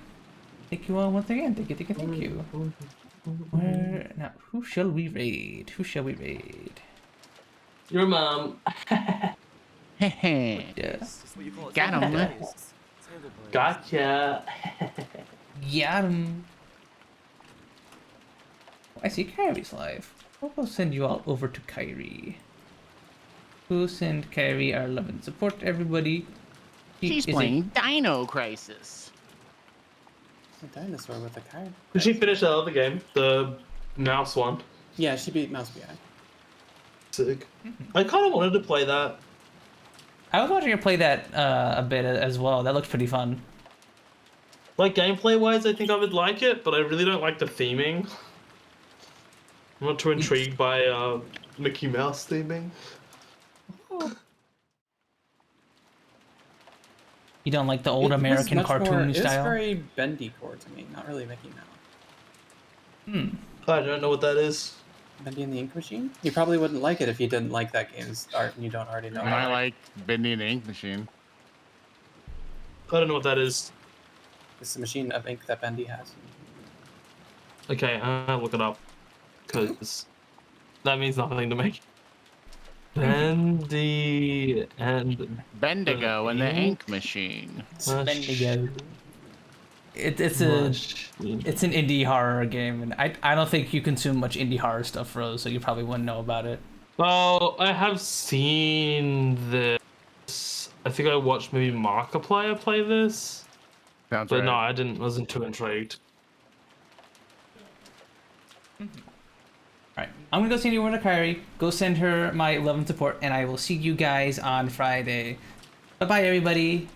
thank you all once again. Thank you. Where now? Who shall we raid? Your mom. Yes. Got him. Gotcha. Got him. I see Kyrie's live. We'll send you all over to Kyrie. We'll send Kyrie our love and support, everybody. She's playing Dino Crisis. A dinosaur with a card. Did she finish that other game? The mouse one? Yeah, she beat Mouse BI. Sick. I kind of wanted to play that. I was watching her play that a bit as well. That looked pretty fun. Like, gameplay-wise, I think I would like it, but I really don't like the theming. I'm not too intrigued by Mickey Mouse theming. You don't like the old American cartoon style? It's very bendy core to me, not really Mickey Mouse. I don't know what that is. Bendy and the Ink Machine? You probably wouldn't like it if you didn't like that game's art and you don't already know. I like Bendy and the Ink Machine. I don't know what that is. It's the machine of ink that Bendy has. Okay, I'll look it up. Because that means nothing to me. Bendy and... Bendigo and the Ink Machine. Bendigo. It's an indie horror game, and I don't think you consume much indie horror stuff, Rose, so you probably wouldn't know about it. Well, I have seen this. I think I watched maybe Markiplier play this. Sounds But right. no, I wasn't too intrigued. Alright, I'm gonna go send you over to Kyrie, go send her my love and support, and I will see you guys on Friday. Bye bye, everybody.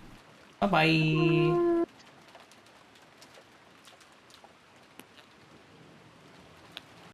Bye bye.